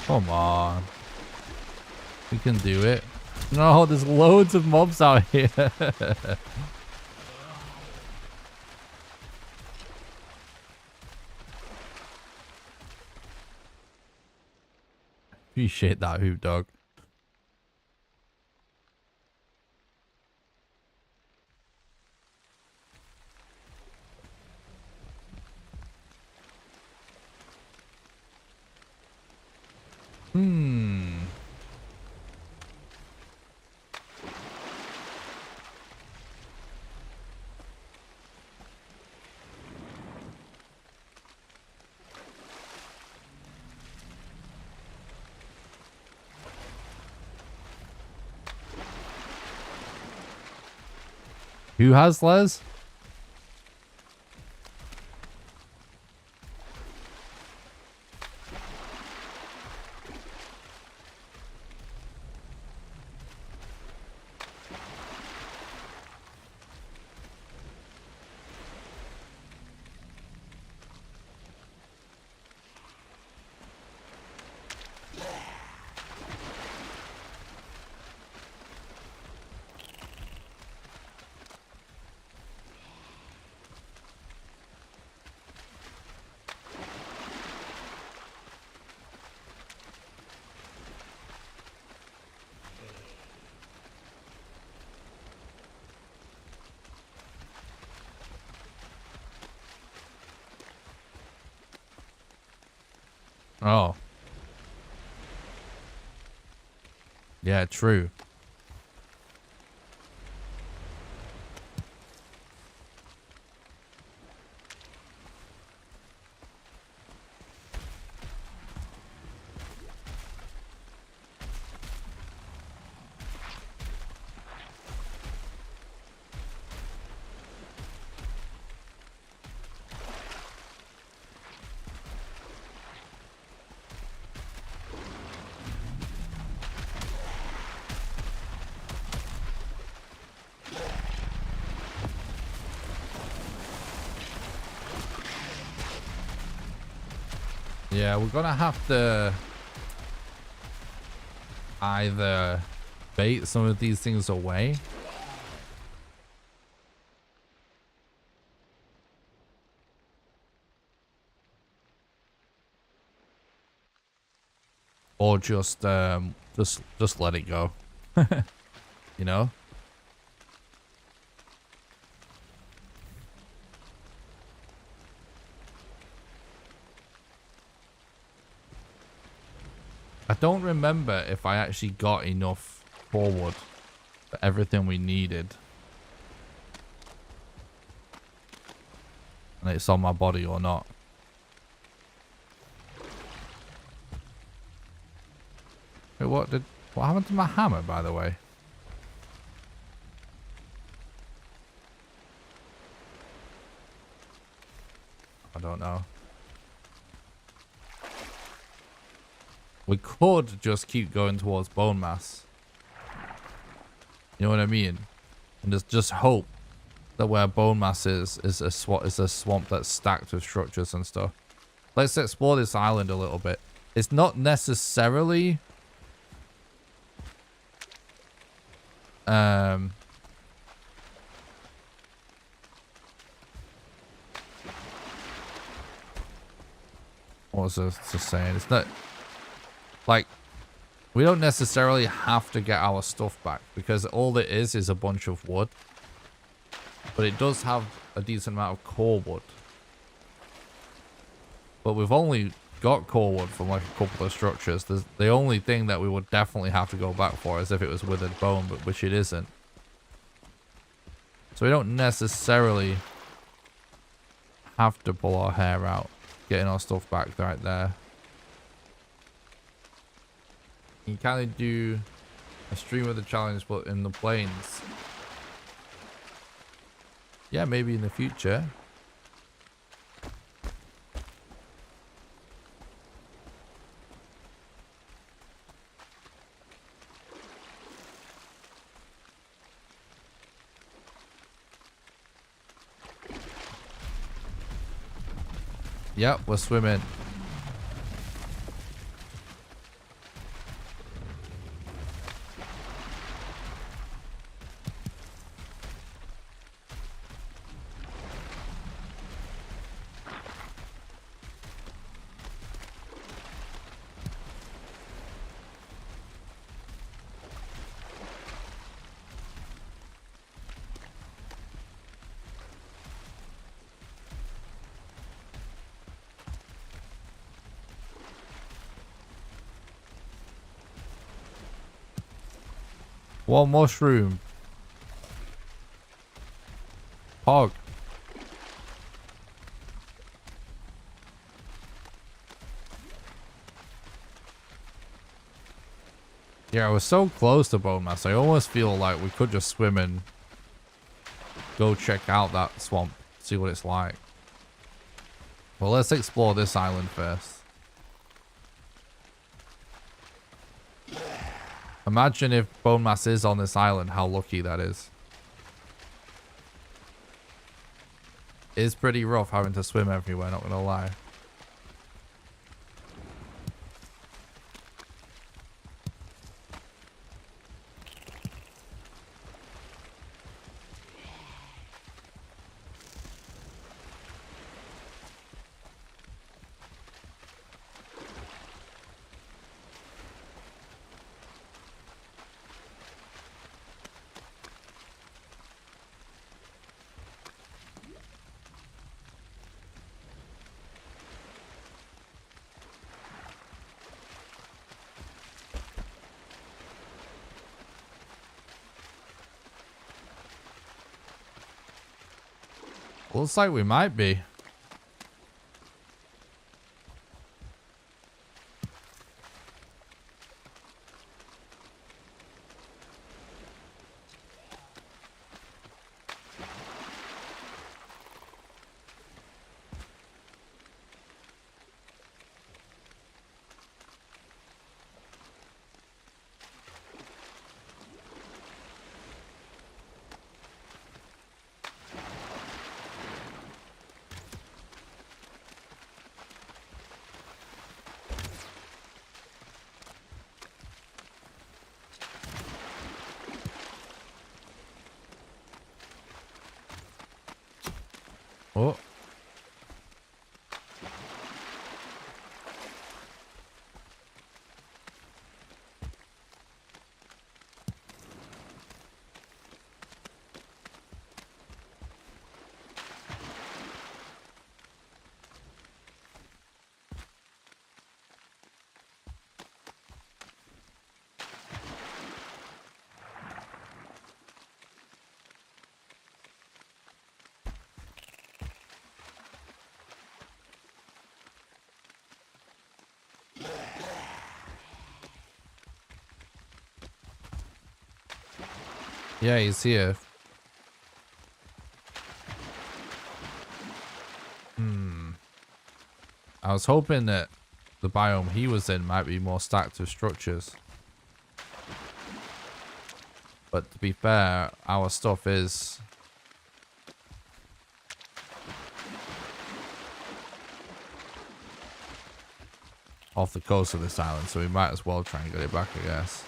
Come on. We can do it. No, there's loads of mobs out here. Appreciate that, Hoop Dog. Who has Les? Oh. Yeah, true. Yeah, we're gonna have to either bait some of these things away. Or just let it go. You know? I don't remember if I actually got enough forward for everything we needed. And it's on my body or not. Wait, what happened to my hammer, by the way? I don't know. We could just keep going towards bone mass. You know what I mean? And just hope that where bone mass is a swamp that's stacked with structures and stuff. Let's explore this island a little bit. It's not necessarily what was I just saying? It's not like we don't necessarily have to get our stuff back because all it is a bunch of wood. But it does have a decent amount of core wood. But we've only got core wood from like a couple of structures. The only thing that we would definitely have to go back for is if it was withered bone, but which it isn't. So we don't necessarily have to pull our hair out, getting our stuff back right there. You can kind of do a stream of the challenge, but in the plains. Yeah, maybe in the future. Yep, we're swimming. One mushroom. Hog. Yeah, we're so close to bone mass. I almost feel like we could just swim in go check out that swamp, see what it's like. Well, let's explore this island first. Imagine if BONEMASS is on this island, how lucky that is. It's pretty rough having to swim everywhere, not gonna lie. Looks like we might be. Oh. Yeah, he's here. I was hoping that the biome he was in might be more stacked with structures. But to be fair, our stuff is off the coast of this island, so we might as well try and get it back, I guess.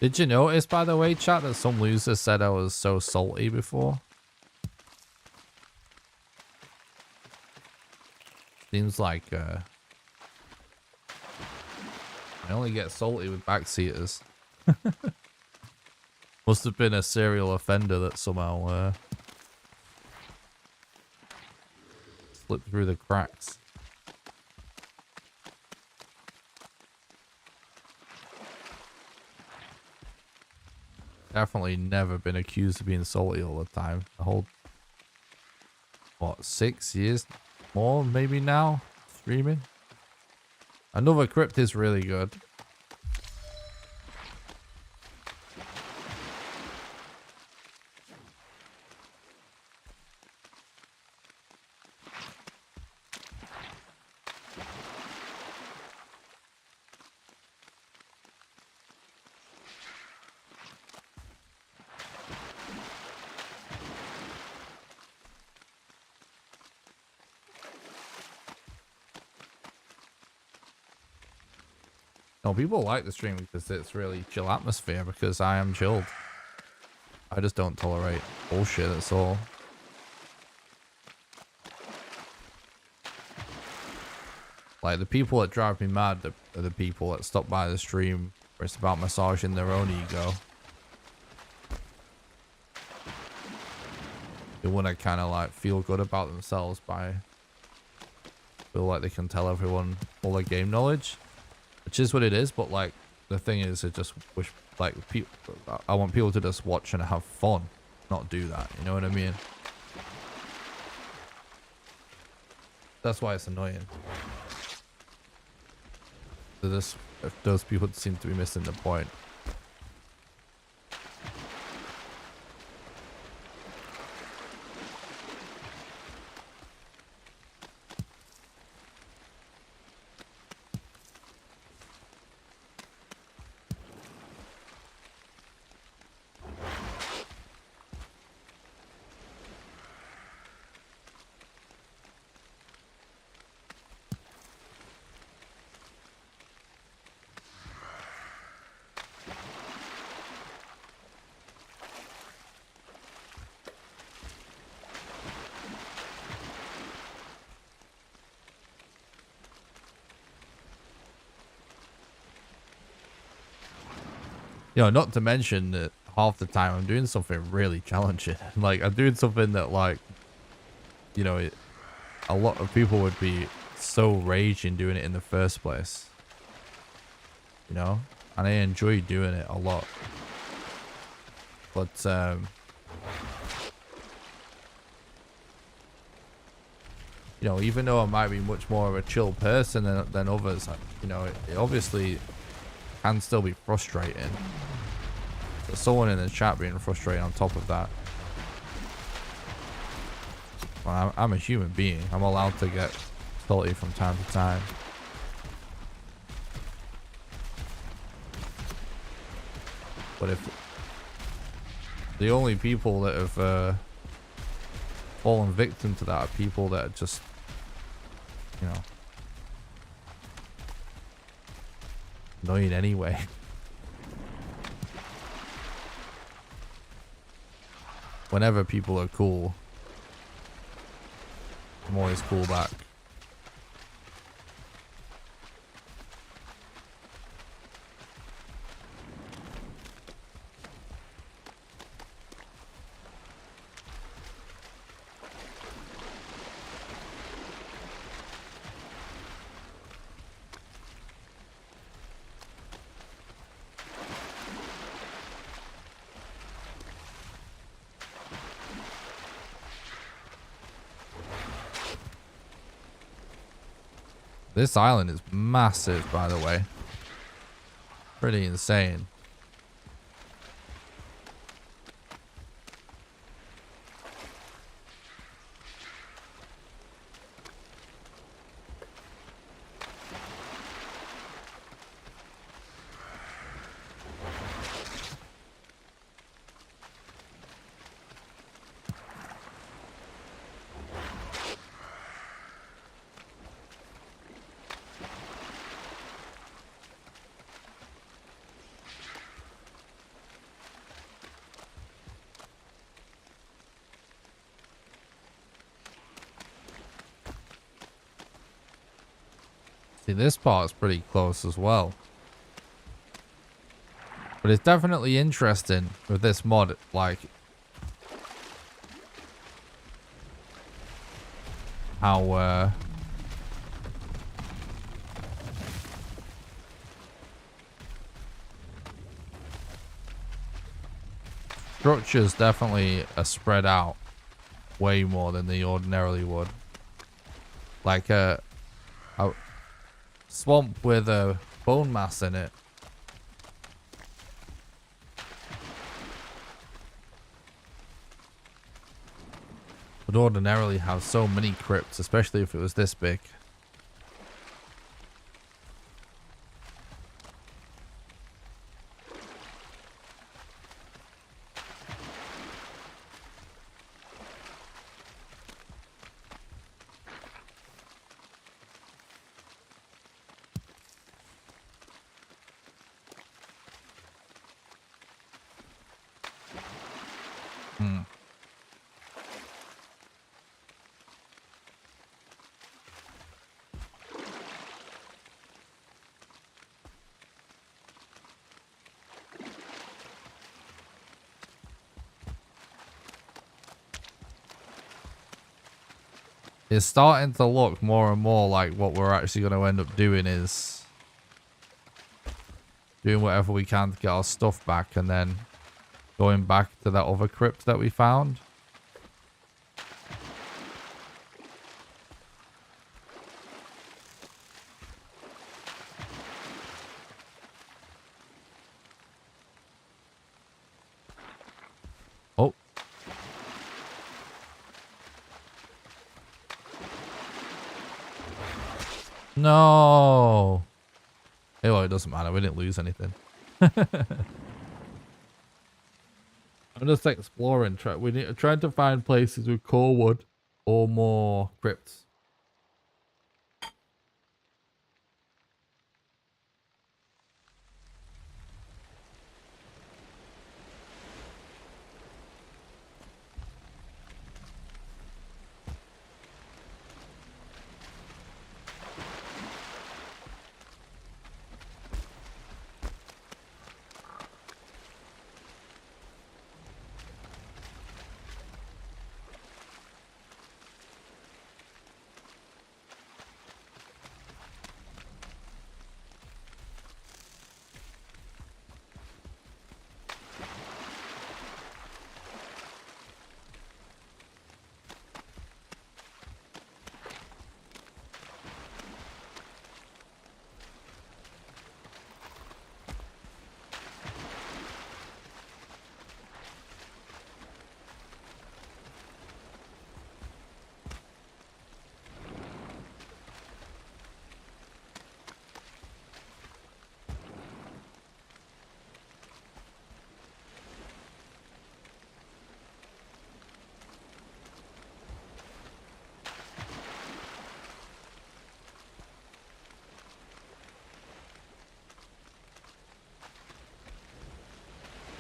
Did you notice, by the way, chat, that some loser said I was so salty before? Seems like I only get salty with backseaters. Must have been a serial offender that somehow slipped through the cracks. Definitely never been accused of being salty all the time. The whole, what, 6 years more maybe now streaming. Another crypt is really good. No, people like the stream because it's really chill atmosphere because I am chilled. I just don't tolerate bullshit, that's all. Like, the people that drive me mad are the people that stop by the stream where it's about massaging their own ego. They want to kind of like feel good about themselves by feel like they can tell everyone all their game knowledge, which is what it is. But like, the thing is, I just wish like I want people to just watch and have fun, not do that. You know what I mean? That's why it's annoying. Those people seem to be missing the point. You know, not to mention that half the time I'm doing something really challenging. Like, I'm doing something that, like, you know, a lot of people would be so raging doing it in the first place. You know? And I enjoy doing it a lot. But, you know, even though I might be much more of a chill person than others, you know, it obviously can still be frustrating. There's someone in the chat being frustrated on top of that. Well, I'm a human being. I'm allowed to get salty from time to time. But if the only people that have fallen victim to that are people that are just, you know, annoying anyway. Whenever people are cool, I'm always cool back. This island is massive, by the way. Pretty insane. See, this part's pretty close as well. But it's definitely interesting with this mod, like how structures definitely are spread out way more than they ordinarily would. Like a swamp with a bone mass in it would ordinarily have so many crypts, especially if it was this big. Hmm. It's starting to look more and more like what we're actually going to end up doing is doing whatever we can to get our stuff back and then going back to that other crypt that we found. Oh. No. Hey, well, it doesn't matter. We didn't lose anything. I'm just exploring. Trying to find places with core wood or more crypts.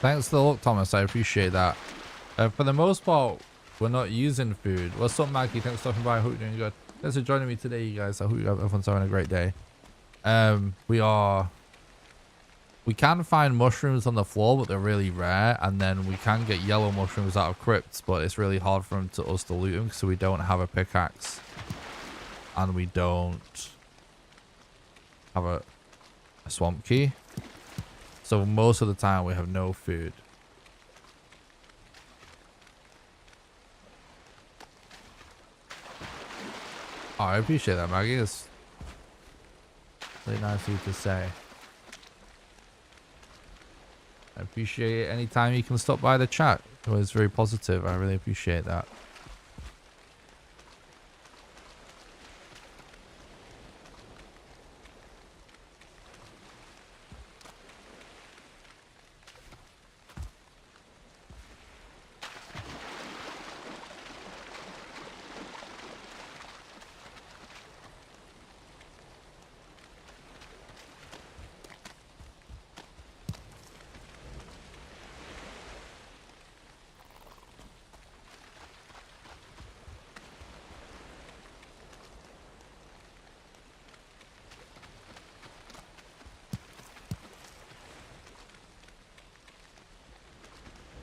Thanks for the look, Thomas. I appreciate that. For the most part, we're not using food. What's up, Maggie? Thanks for stopping by. I hope you're doing good. Thanks for joining me today, you guys. I hope everyone's having a great day. We can find mushrooms on the floor, but they're really rare. And then we can get yellow mushrooms out of crypts, but it's really hard for us to loot them because we don't have a pickaxe. And we don't have a swamp key. So most of the time we have no food. Oh, I appreciate that, Maggie. It's really nice of you to say. I appreciate it anytime you can stop by the chat. It was very positive. I really appreciate that.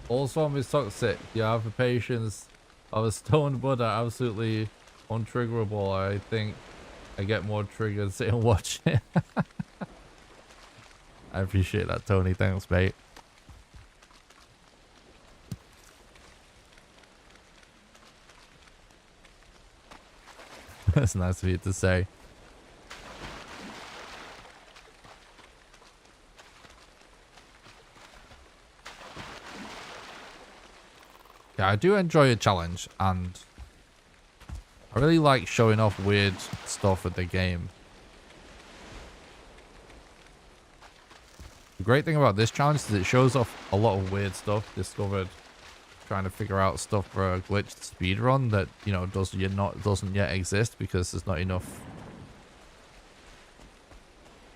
All swamp is toxic. You have the patience of a stone Buddha, absolutely untriggerable. I think I get more triggered sitting and watch it. I appreciate that, Tony. Thanks, mate. That's nice of you to say. Yeah, I do enjoy a challenge, and I really like showing off weird stuff with the game. The great thing about this challenge is it shows off a lot of weird stuff discovered trying to figure out stuff for a glitched speedrun that, you know, doesn't yet exist because there's not enough,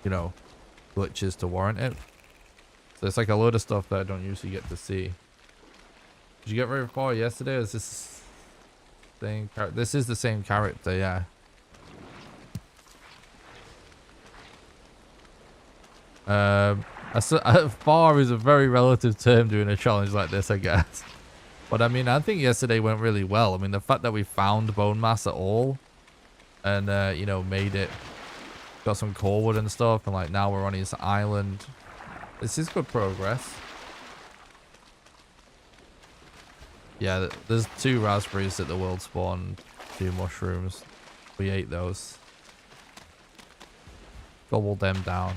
you know, glitches to warrant it. So it's like a load of stuff that I don't usually get to see. Did you get very far yesterday? Or is this the same character? This is the same character, yeah. Far is a very relative term doing a challenge like this, I guess. But I mean, I think yesterday went really well. I mean, the fact that we found bone mass at all and, you know, made it, got some core wood and stuff, and like now we're on his island. This is good progress. Yeah, there's 2 raspberries at the world spawn, 2 mushrooms. We ate those. Gobbled them down.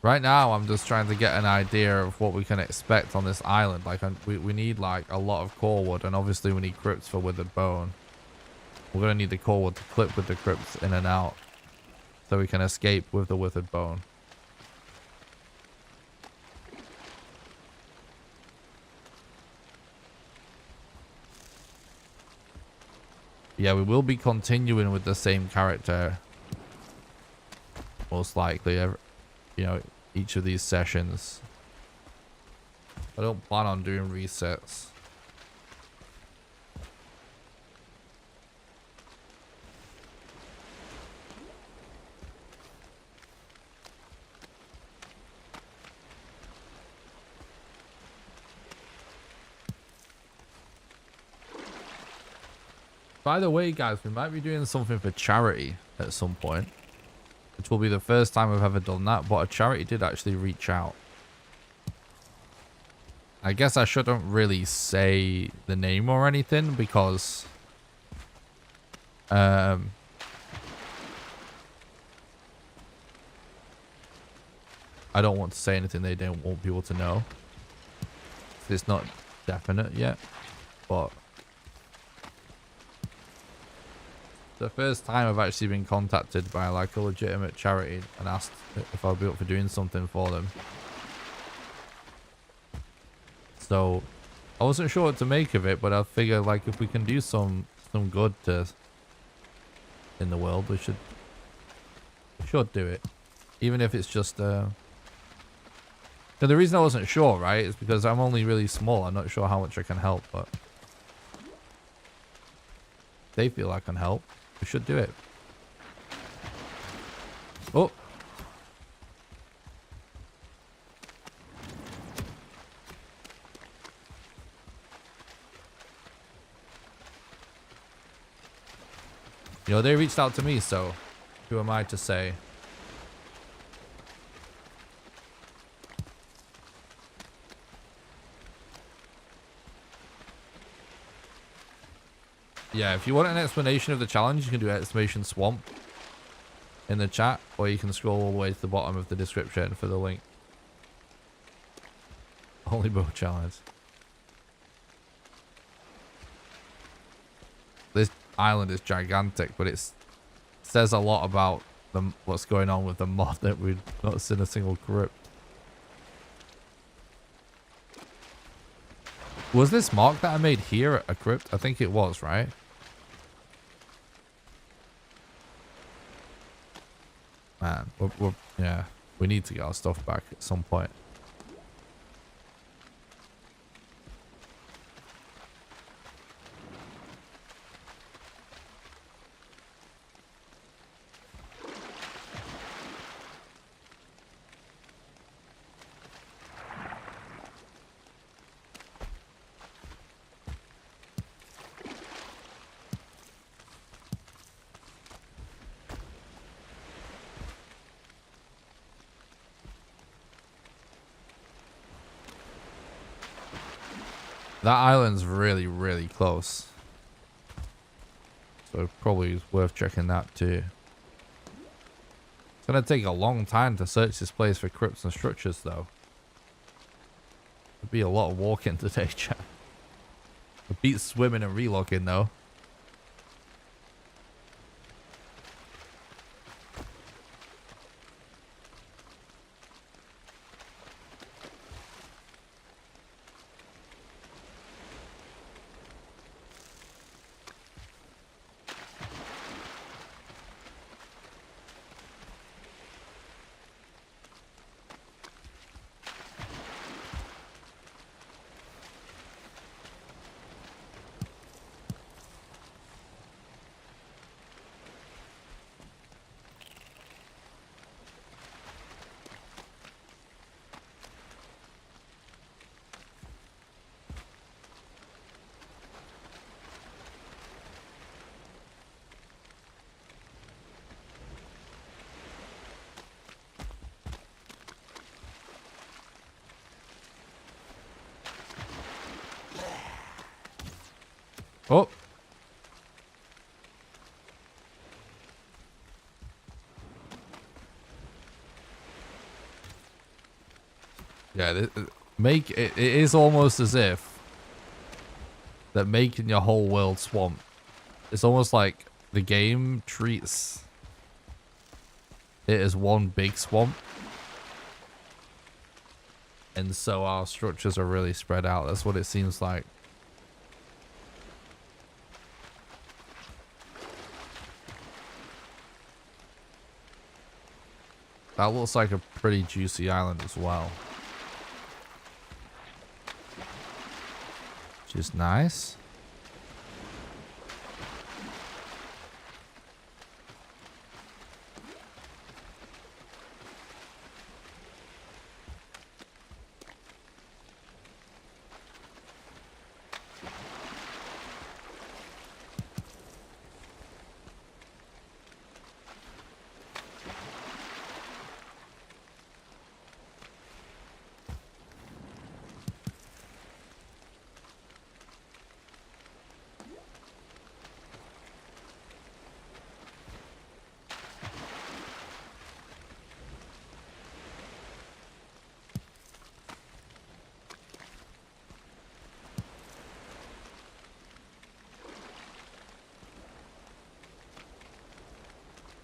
Right now, I'm just trying to get an idea of what we can expect on this island. Like, we need, like, a lot of core wood, and obviously we need crypts for withered bone. We're going to need the core wood to clip with the crypts in and out, so we can escape with the withered bone. Yeah, we will be continuing with the same character. Most likely, you know, each of these sessions. I don't plan on doing resets. By the way, guys, we might be doing something for charity at some point, which will be the first time we've ever done that, but a charity did actually reach out. I guess I shouldn't really say the name or anything because I don't want to say anything they don't want people to know. It's not definite yet, but the first time I've actually been contacted by like a legitimate charity and asked if I'll be up for doing something for them. So I wasn't sure what to make of it, but I figured like if we can do some good in the world, we should do it, even if it's just so the reason I wasn't sure, right, is because I'm only really small. I'm not sure how much I can help, but they feel I can help. We should do it. Oh. You know, they reached out to me, so who am I to say? Yeah, if you want an explanation of the challenge, you can do exclamation swamp in the chat, or you can scroll all the way to the bottom of the description for the link. Only bow challenge. This island is gigantic, but it says a lot about what's going on with the mod that we've not seen a single crypt. Was this mark that I made here a crypt? I think it was, right? Man, yeah, we need to get our stuff back at some point. That island's really, really close. So probably it's worth checking that too. It's going to take a long time to search this place for crypts and structures though. It'd be a lot of walking today, chat. It beats swimming and relogging though. Oh. Yeah, it is almost as if that making your whole world swamp, it's almost like the game treats it as one big swamp. And so our structures are really spread out. That's what it seems like. That looks like a pretty juicy island as well. Which is nice.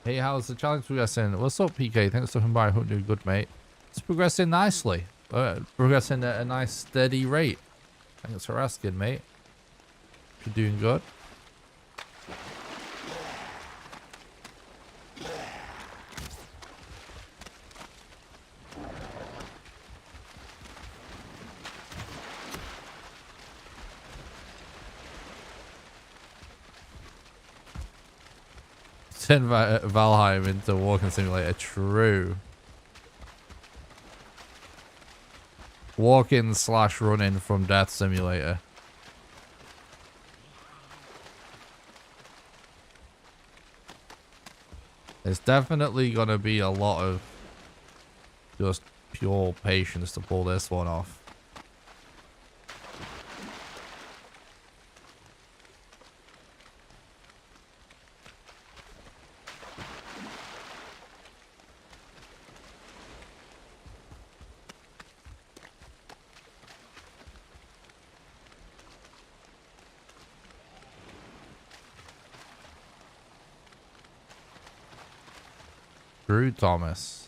Hey, how's the challenge progressing? What's up, PK? Thanks for coming by. I hope you're good, mate. It's progressing nicely. Progressing at a nice, steady rate. Thanks for asking, mate. You're doing good. Turn Valheim into a walking simulator. True. Walking / running from death simulator. It's definitely gonna be a lot of just pure patience to pull this one off. Drew Thomas.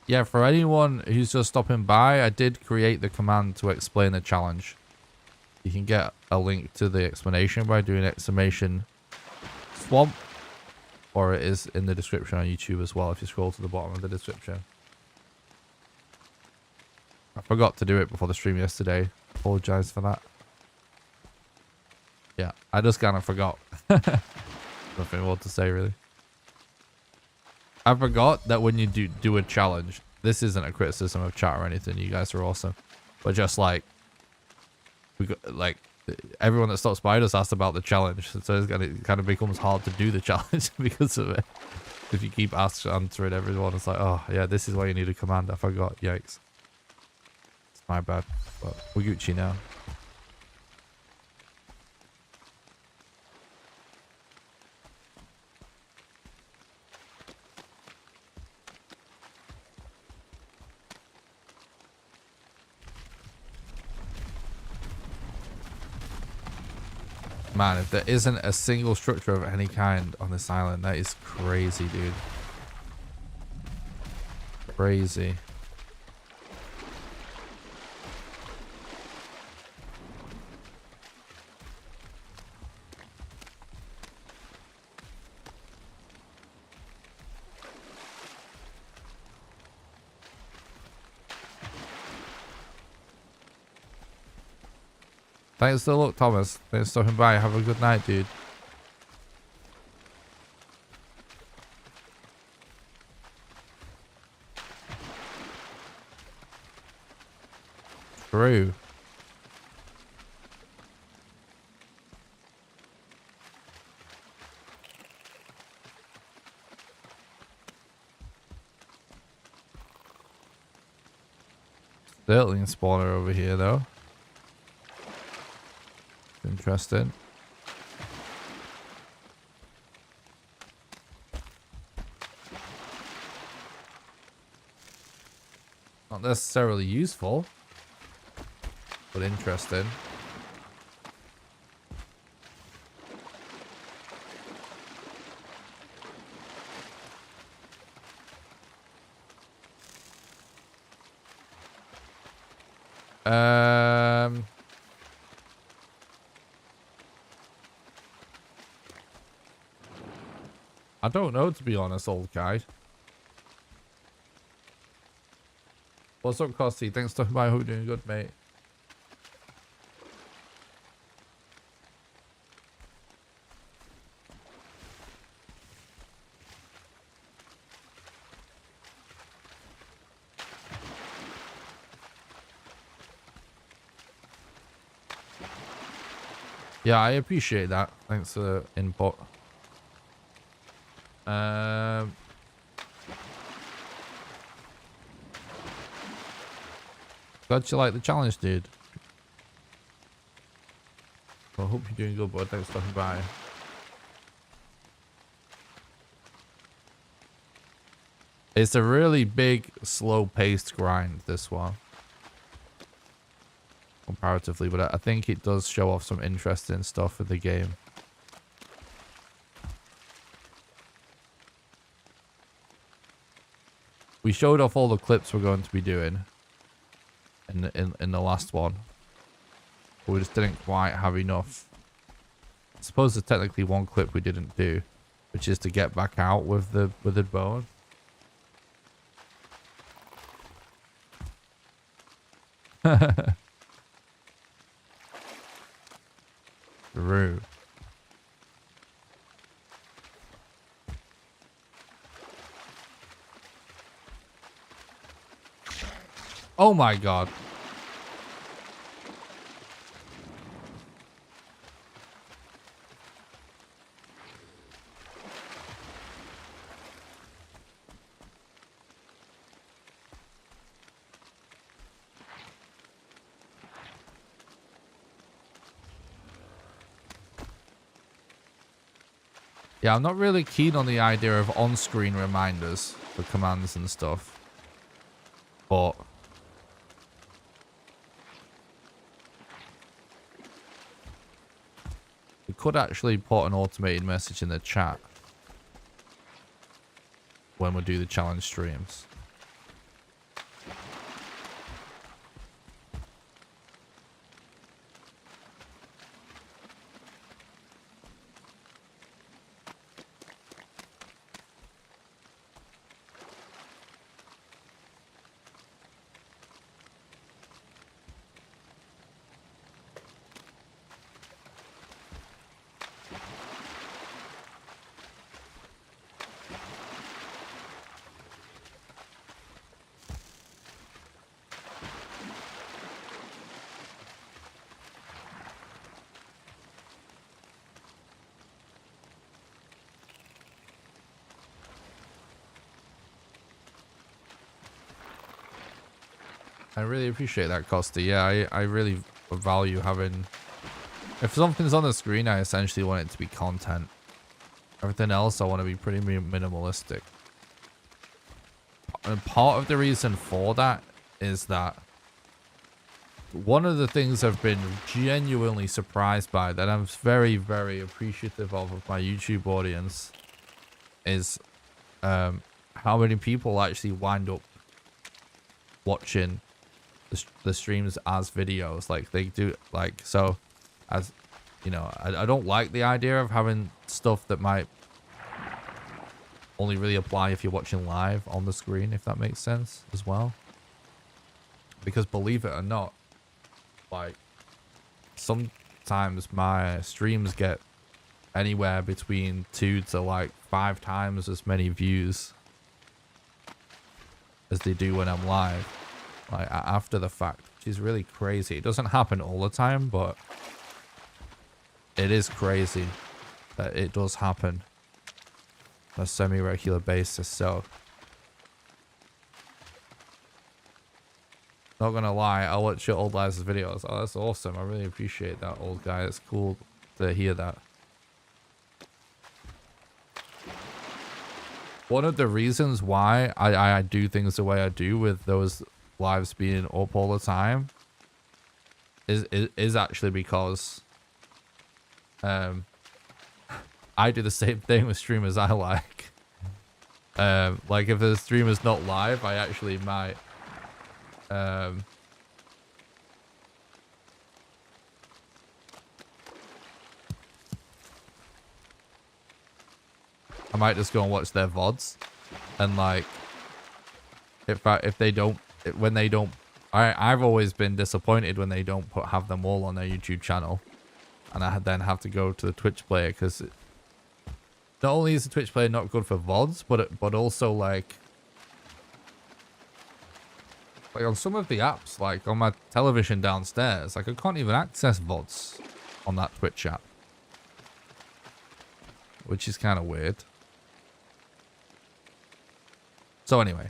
Yeah, for anyone who's just stopping by, I did create the command to explain the challenge. You can get a link to the explanation by doing exclamation swamp, or it is in the description on YouTube as well if you scroll to the bottom of the description. I forgot to do it before the stream yesterday. Apologize for that. Yeah, I just kind of forgot. Nothing more to say, really. I forgot that when you do a challenge, this isn't a criticism of chat or anything. You guys are awesome, but just like everyone that stops by just asked about the challenge, so it kind of becomes hard to do the challenge because of it. If you keep answering everyone, it's like, oh yeah, this is why you need a command. I forgot. Yikes. It's my bad. But we're Gucci now. Man, if there isn't a single structure of any kind on this island, that is crazy, dude. Crazy. Thanks for the look, Thomas. Thanks for stopping by. Have a good night, dude. True. Dirtling spawner over here, though. Interesting. Not necessarily useful, but interesting. I don't know, to be honest, old guy. What's up, Costy? Thanks for stopping by. Hope you're doing good, mate. Yeah, I appreciate that. Thanks for the input. Glad you like the challenge, dude. Well, I hope you're doing good, bud. Thanks for stopping by. It's a really big, slow-paced grind, this one. Comparatively, but I think it does show off some interesting stuff in the game. We showed off all the clips we're going to be doing in the last one, but we just didn't quite have enough. I suppose there's technically one clip we didn't do, which is to get back out with the bone. True. Oh my god. Yeah, I'm not really keen on the idea of on-screen reminders for commands and stuff. But we could actually put an automated message in the chat when we do the challenge streams. I really appreciate that, Costa. Yeah, I really value having... If something's on the screen, I essentially want it to be content. Everything else, I want to be pretty minimalistic. And part of the reason for that is that one of the things I've been genuinely surprised by, that I'm very, very appreciative of my YouTube audience, is how many people actually wind up watching the streams as videos. Like they do, like, so as you know, I don't like the idea of having stuff that might only really apply if you're watching live on the screen, if that makes sense as well. Because believe it or not, like sometimes my streams get anywhere between 2 to like 5 times as many views as they do when I'm live, like after the fact, which is really crazy. It doesn't happen all the time, but it is crazy that it does happen on a semi-regular basis. So Not gonna lie, I'll watch your old guys' videos. Oh, that's awesome. I really appreciate that, old guy. It's cool to hear that. One of the reasons why I do things the way I do with those lives being up all the time is actually because I do the same thing with streamers I like. Like if the streamer's not live, I actually might I might just go and watch their VODs, and like if they don't, when they don't, I've always been disappointed when they don't have them all on their YouTube channel, and I then have to go to the Twitch player, because not only is the Twitch player not good for VODs, but also like on some of the apps, like on my television downstairs, like I can't even access VODs on that Twitch app, which is kind of weird. So anyway.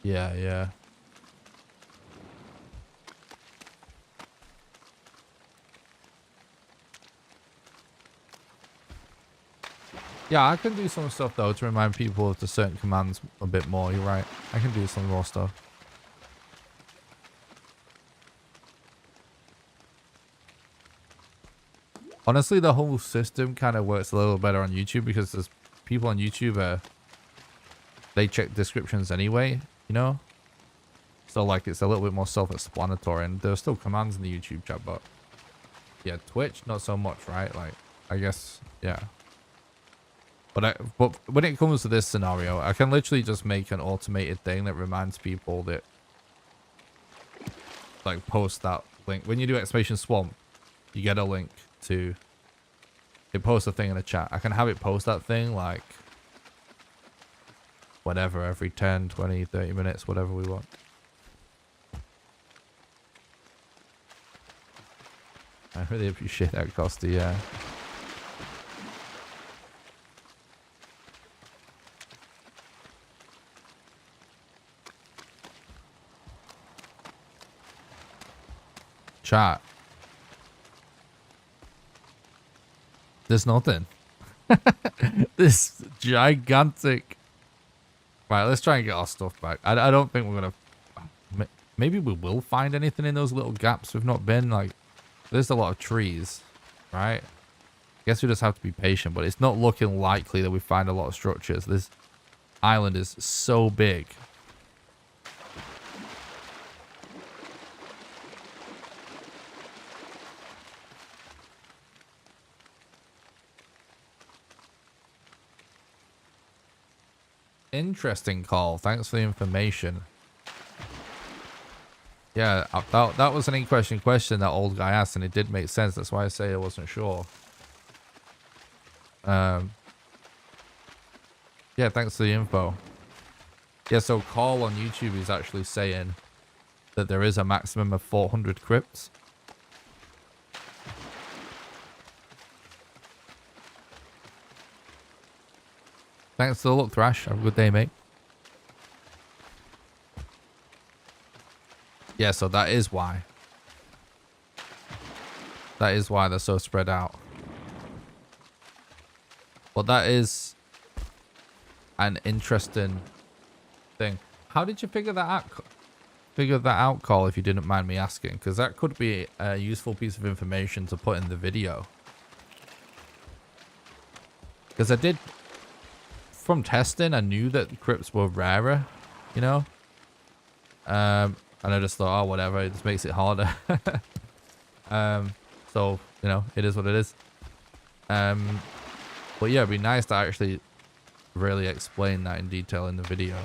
Yeah, yeah. Yeah, I can do some stuff though to remind people of the certain commands a bit more. You're right. I can do some more stuff. Honestly, the whole system kind of works a little better on YouTube, because there's people on YouTube, they check descriptions anyway, you know? So like it's a little bit more self-explanatory, and there's still commands in the YouTube chat, but yeah, Twitch, not so much, right? Like, I guess, yeah. But when it comes to this scenario, I can literally just make an automated thing that reminds people that, like, post that link. When you do exclamation swamp, you get a link to, it posts a thing in the chat. I can have it post that thing, like, whatever, every 10, 20, 30 minutes, whatever we want. I really appreciate that, Costa, yeah. Chat. There's nothing. This gigantic... Right, let's try and get our stuff back. I don't think we're gonna... Maybe we will find anything in those little gaps we've not been. Like, there's a lot of trees, right? I guess we just have to be patient, but it's not looking likely that we find a lot of structures. This island is so big. Interesting call. Thanks for the information. Yeah, that was an interesting question that old guy asked, and it did make sense. That's why I say I wasn't sure. Yeah, thanks for the info. Yeah, so Carl on YouTube is actually saying that there is a maximum of 400 crypts. Thanks for the look, Thrash. Have a good day, mate. Yeah, so that is why. That is why they're so spread out. But that is an interesting thing. How did you figure that out? Figure that out, Carl, if you didn't mind me asking, because that could be a useful piece of information to put in the video. Because I did, from testing, I knew that crypts were rarer, you know? And I just thought, oh, whatever, it just makes it harder. So, you know, it is what it is. But yeah, it'd be nice to actually really explain that in detail in the video.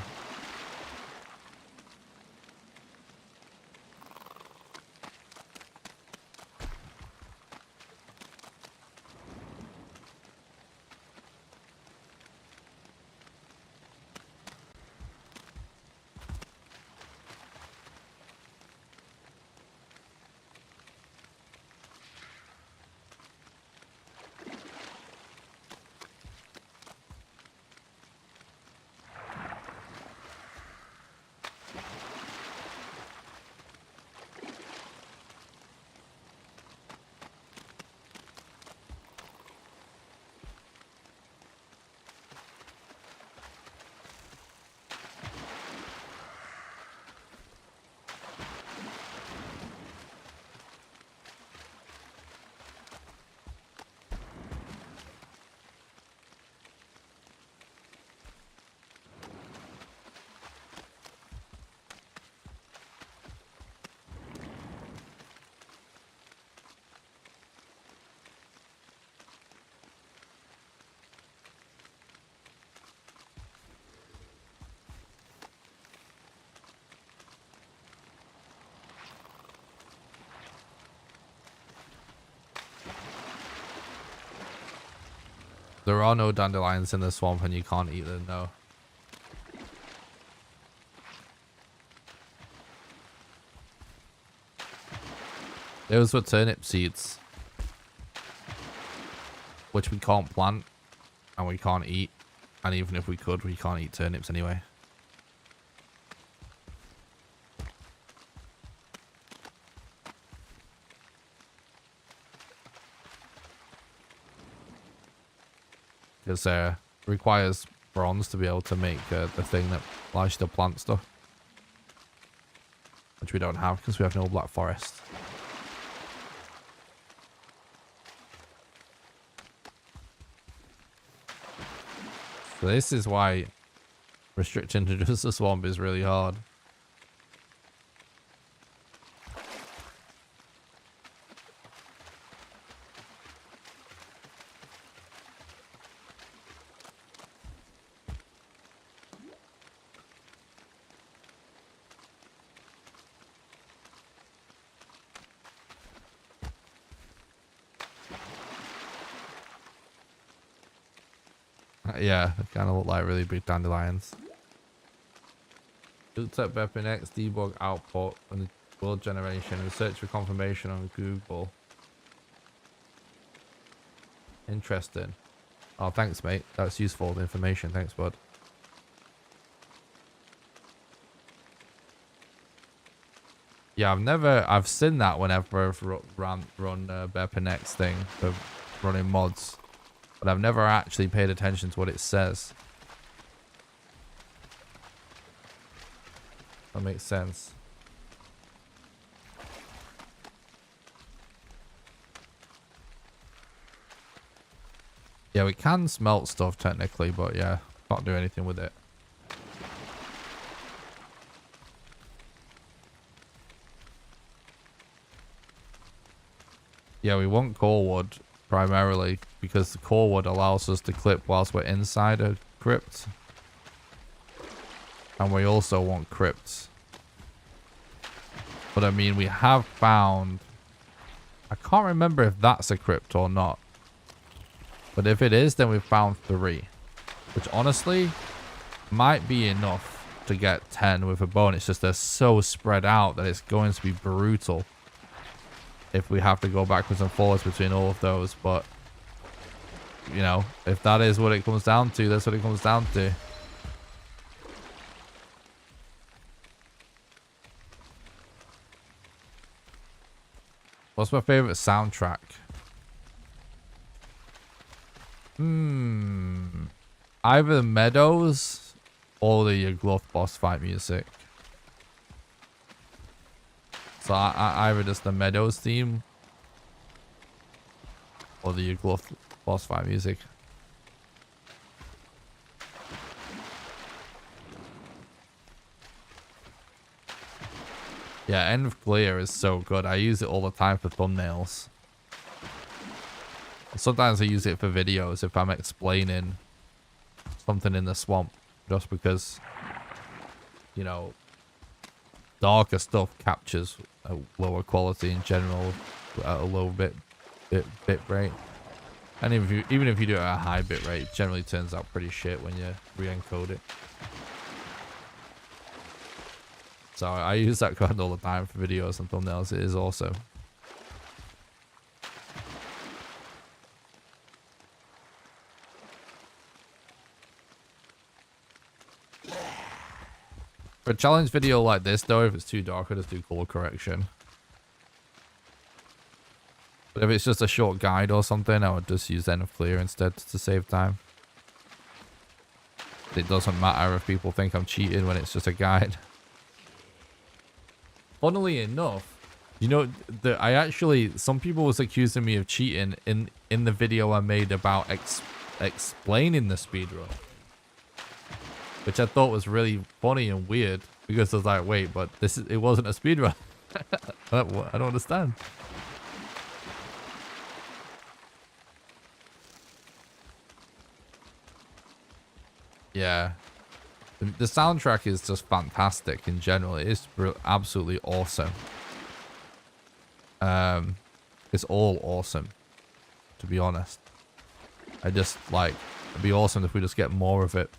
There are no dandelions in the swamp and you can't eat them, no. Those were turnip seeds, which we can't plant and we can't eat. And even if we could, we can't eat turnips anyway. Because it requires bronze to be able to make the thing that allows you to plant stuff. Which we don't have because we have no black forest. So this is why restricting to just the swamp is really hard. Yeah, they kind of look like really big dandelions. Looked at Beppin X debug output and the world generation and search for confirmation on Google. Interesting. Oh, thanks, mate. That's useful information. Thanks, bud. Yeah, I've seen that whenever I've run Beppin X thing for running mods. But I've never actually paid attention to what it says. That makes sense. Yeah, we can smelt stuff technically, but yeah, can't do anything with it. Yeah, we want core wood. Primarily because the core wood allows us to clip whilst we're inside a crypt, and we also want crypts. But I mean, we have found, I can't remember if that's a crypt or not, but if it is, then we've found 3, which honestly might be enough to get 10 with a bone. It's just they're so spread out that it's going to be brutal if we have to go backwards and forwards between all of those. But you know, if that is what it comes down to, that's what it comes down to. What's my favorite soundtrack? Either the Meadows or the Gluff boss fight music. So either just the Meadows theme or the Gluff boss fight music. Yeah, End of Clear is so good. I use it all the time for thumbnails. Sometimes I use it for videos if I'm explaining something in the swamp, just because, you know, darker stuff captures a lower quality in general at a low bit rate. And even if you do it at a high bit rate, it generally turns out pretty shit when you re-encode it. So I use that code all the time for videos and thumbnails. It is awesome. For a challenge video like this, though, if it's too dark, I just do color correction. But if it's just a short guide or something, I would just use End of Clear instead to save time. It doesn't matter if people think I'm cheating when it's just a guide. Funnily enough, you know, some people was accusing me of cheating in the video I made about explaining the speedrun. Which I thought was really funny and weird, because I was like, wait, but it wasn't a speedrun. I don't understand. Yeah. The soundtrack is just fantastic in general. It is absolutely awesome. It's all awesome, to be honest. I just like, it'd be awesome if we just get more of it.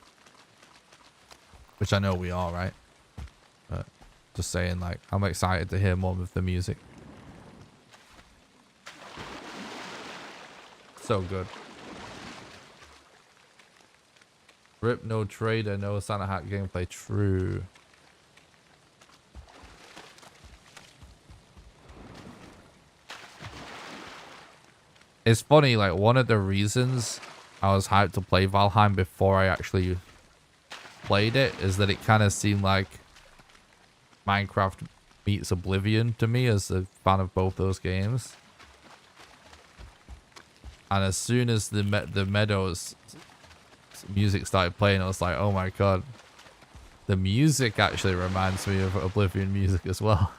Which I know we are, right? But just saying, like, I'm excited to hear more of the music. So good. Rip, no trader, no Santa Hat gameplay. True. It's funny, like, one of the reasons I was hyped to play Valheim before I actually played it is that it kind of seemed like Minecraft meets Oblivion to me as a fan of both those games. And as soon as the Meadows music started playing, I was like, oh my god. The music actually reminds me of Oblivion music as well.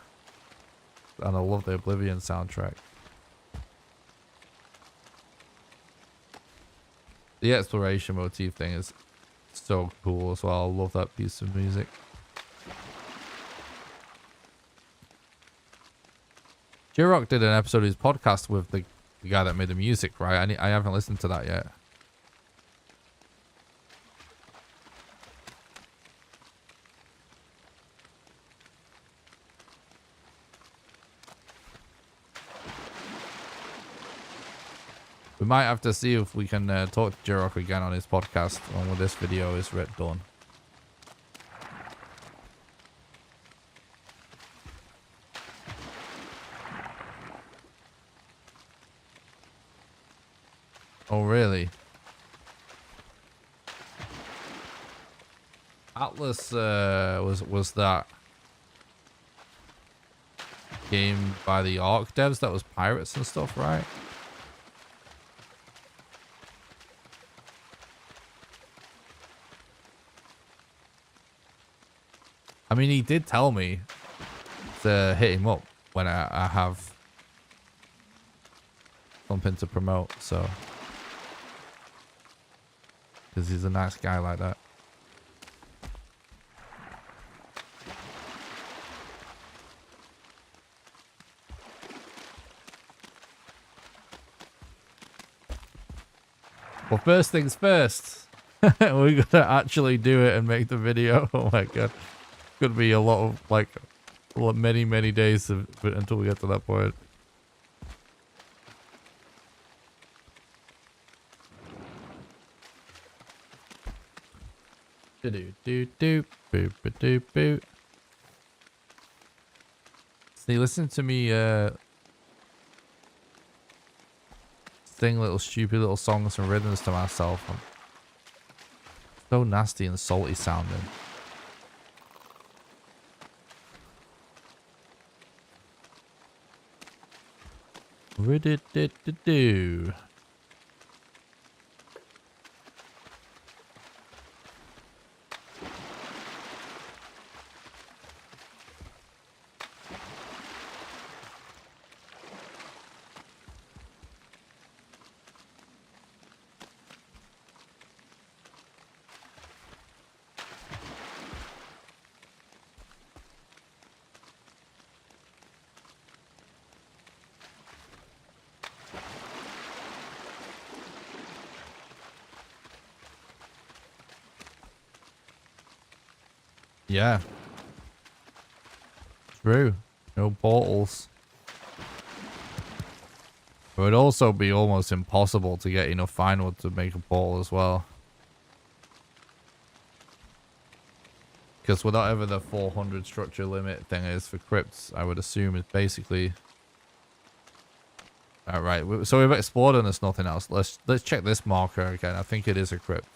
And I love the Oblivion soundtrack. The exploration motif thing is so cool as well. I love that piece of music. J-Rock did an episode of his podcast with the guy that made the music, right? I haven't listened to that yet. We might have to see if we can talk to J-Rock again on his podcast when this video is done. Oh, really? Atlas was that game by the Ark devs that was pirates and stuff, right? I mean, he did tell me to hit him up when I have something to promote, so. Because he's a nice guy like that. Well, first things first. We gotta actually do it and make the video. Oh my god. Could be a lot of, like, many days until we get to that point. See, listen to me sing little stupid little songs and rhythms to myself. I'm so nasty and salty sounding. Do. Yeah. True. No portals. It would also be almost impossible to get enough fine wood to make a portal as well. Because whatever the 400 structure limit thing is for crypts, I would assume is basically... Alright, so we've explored and there's nothing else. Let's check this marker again. I think it is a crypt.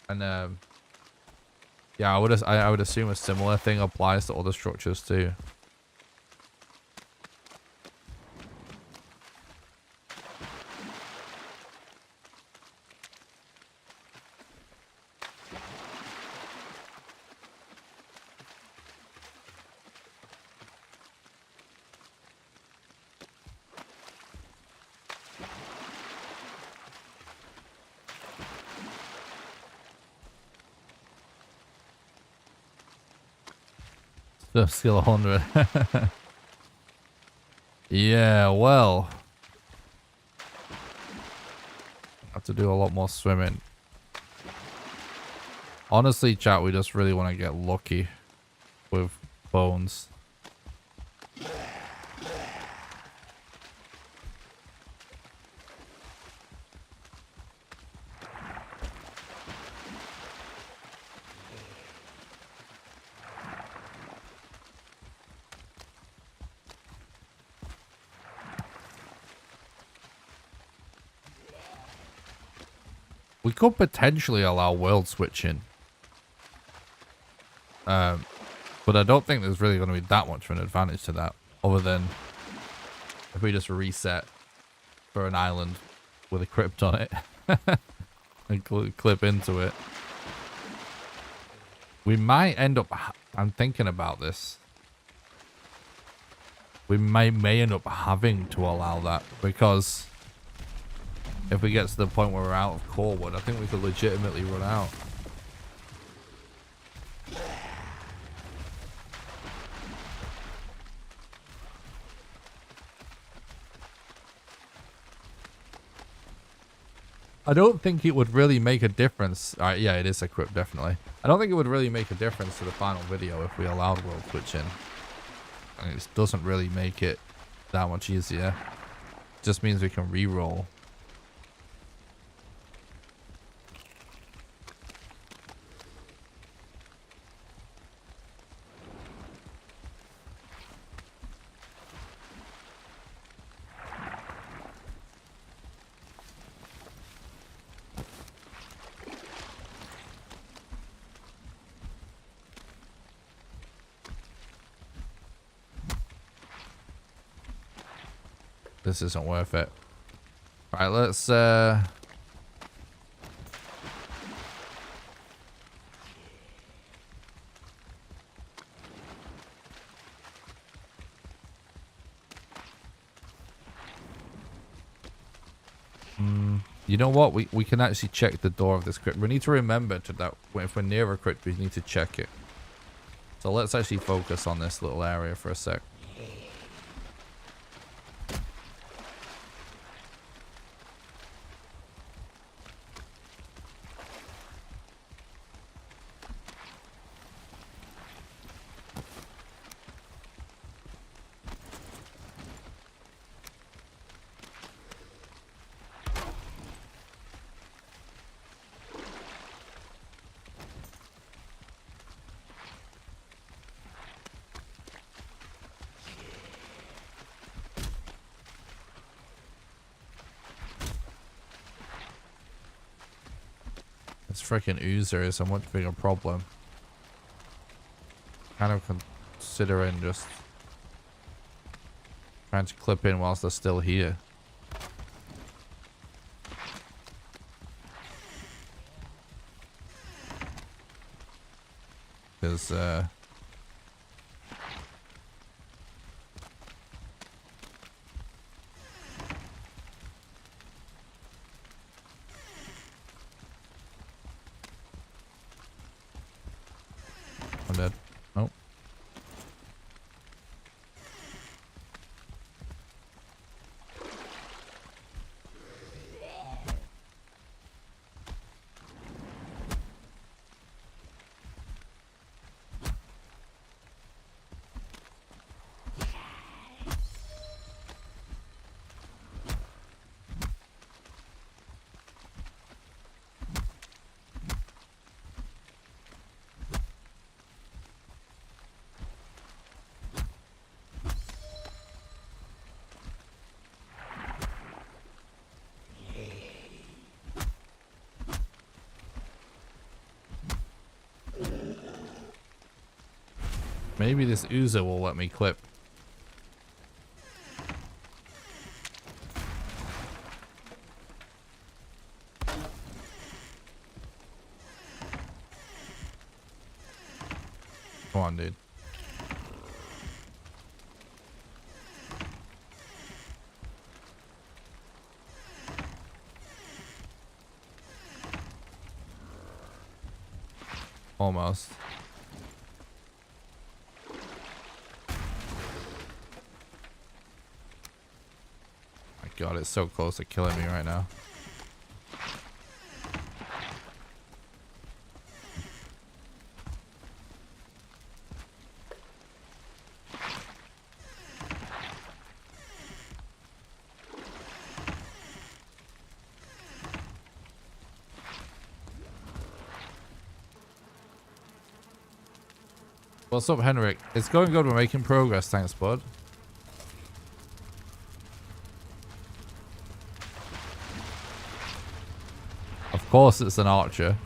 And yeah, I would assume a similar thing applies to other structures too. Skill 100. Yeah, well. to do a lot more swimming. Honestly, chat, we just really want to get lucky with bones. We could potentially allow world switching. But I don't think there's really going to be that much of an advantage to that, other than if we just reset for an island with a crypt on it and clip into it. We might end up, I'm thinking about this. We may end up having to allow that, because if we get to the point where we're out of core wood, I think we could legitimately run out. I don't think it would really make a difference. Yeah, it is a crypt, definitely. I don't think it would really make a difference to the final video if we allowed world switching. I mean, it doesn't really make it that much easier. It just means we can re-roll. This isn't worth it. Alright, let's you know what? We can actually check the door of this crypt. We need to remember that if we're near a crypt, we need to check it. So let's actually focus on this little area for a sec. This freaking oozer is a much bigger problem. Kind of considering just trying to clip in whilst they're still here. Because I'm dead. Nope. Maybe this oozer will let me clip. Come on, dude. Almost. God, it's so close to killing me right now. What's up, Henrik? It's going good. We're making progress. Thanks, bud. Of course it's an archer.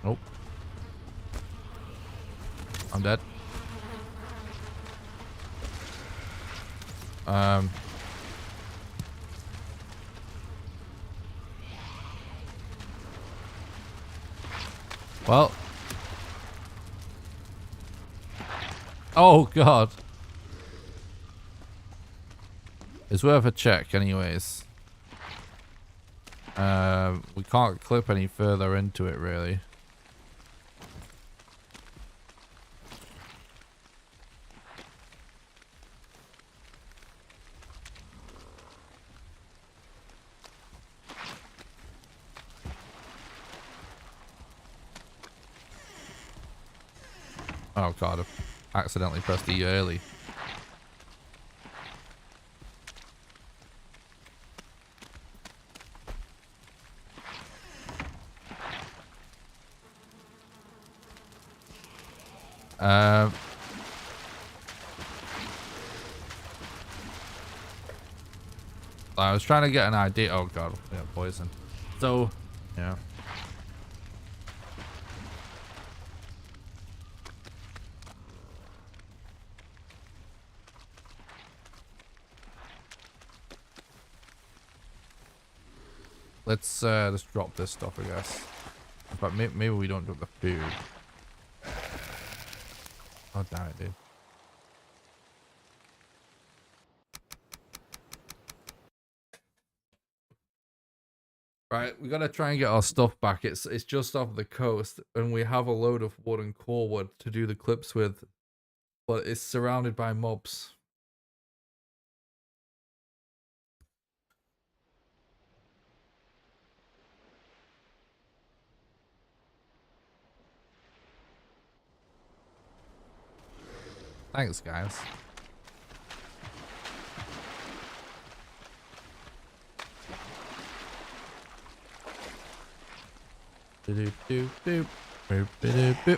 Nope. I'm dead. Well. Oh, God. It's worth a check anyways. We can't clip any further into it, really. Oh, God. I accidentally pressed E early. I was trying to get an idea. Oh, God. Yeah, poison. So, yeah. Let's drop this stuff, I guess. But maybe we don't drop the food. Oh, damn it, dude. Right, we gotta try and get our stuff back. It's just off the coast, and we have a load of wood and core wood to do the clips with, but it's surrounded by mobs. Thanks, guys.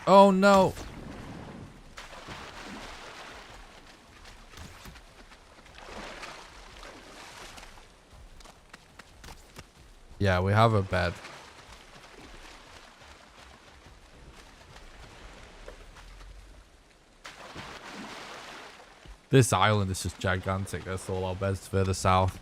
Oh no! Yeah, we have a bed. This island is just gigantic. That's all our beds further south.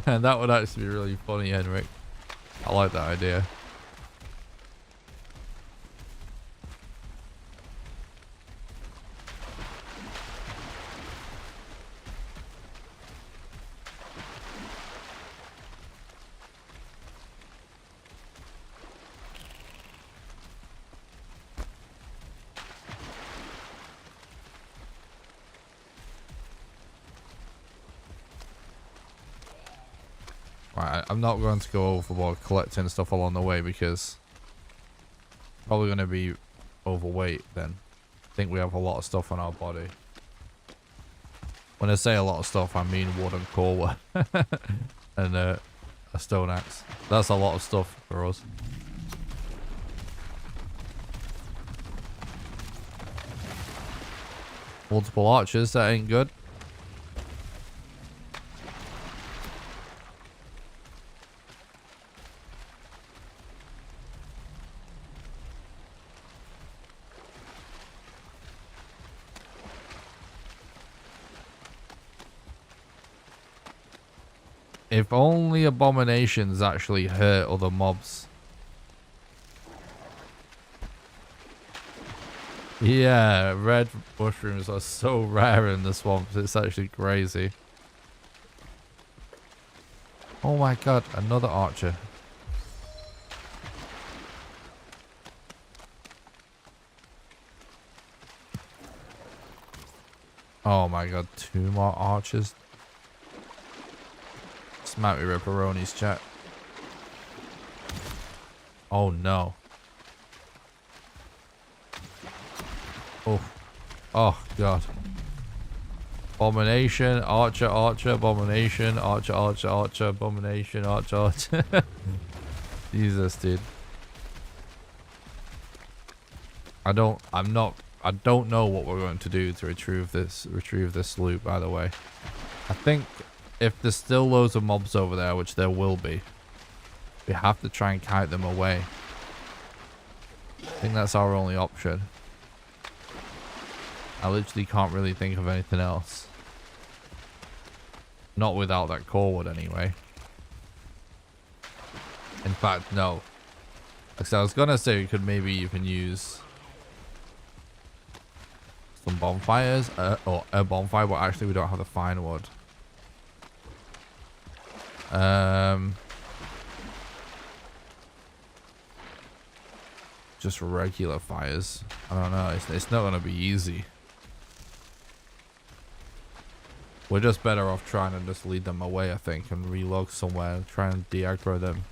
That would actually be really funny, Henrik. I like that idea. Right, I'm not going to go overboard collecting stuff along the way because probably going to be overweight then. I think we have a lot of stuff on our body. When I say a lot of stuff, I mean wood and core wood. And a stone axe. That's a lot of stuff for us. Multiple archers, that ain't good. If only abominations actually hurt other mobs. Yeah, red mushrooms are so rare in the swamps. It's actually crazy. Oh my god, another archer. Oh my god, 2 more archers. Smack me ripperonis, chat. Oh no. Oh. Oh god. Abomination, archer, archer, abomination, archer, archer, archer, abomination, archer, archer. Jesus, dude. I don't know what we're going to do to retrieve this loot, by the way. I think if there's still loads of mobs over there, which there will be, we have to try and kite them away. I think that's our only option. I literally can't really think of anything else. Not without that core wood, anyway. In fact, no. Like I was gonna say we could maybe even use some bonfires, or a bonfire, but actually we don't have the fine wood. Just regular fires. I don't know. It's not gonna be easy. We're just better off trying to just lead them away, I think, and relog somewhere and try and de-aggro them.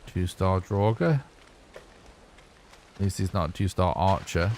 Two-star Draugr. At least he's not a two-star archer.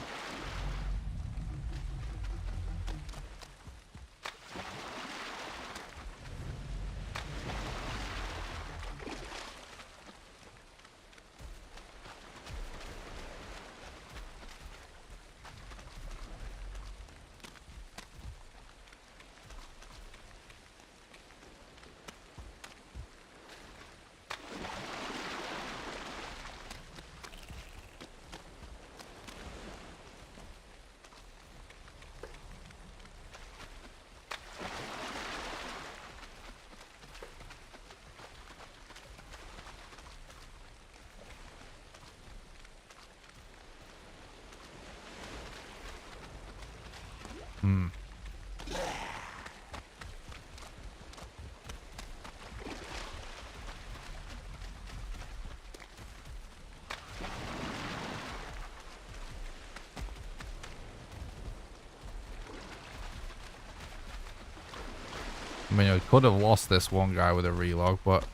I mean, I could have lost this one guy with a relog, but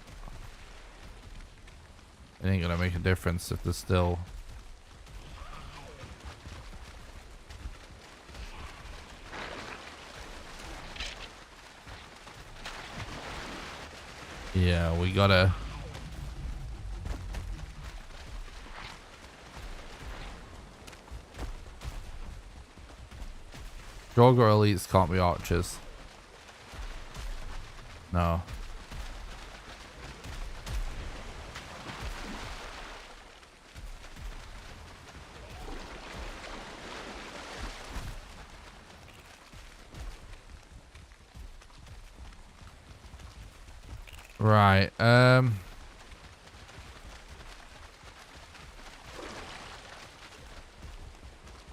it ain't gonna make a difference if there's still... Yeah, we gotta... Draugr elites can't be archers. No. Right,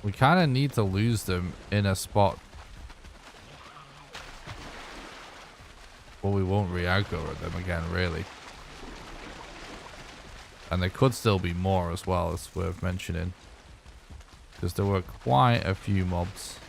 we kind of need to lose them in a spot Well, we won't re-aggro at them again, really. And there could still be more as well, it's worth mentioning. Because there were quite a few mobs.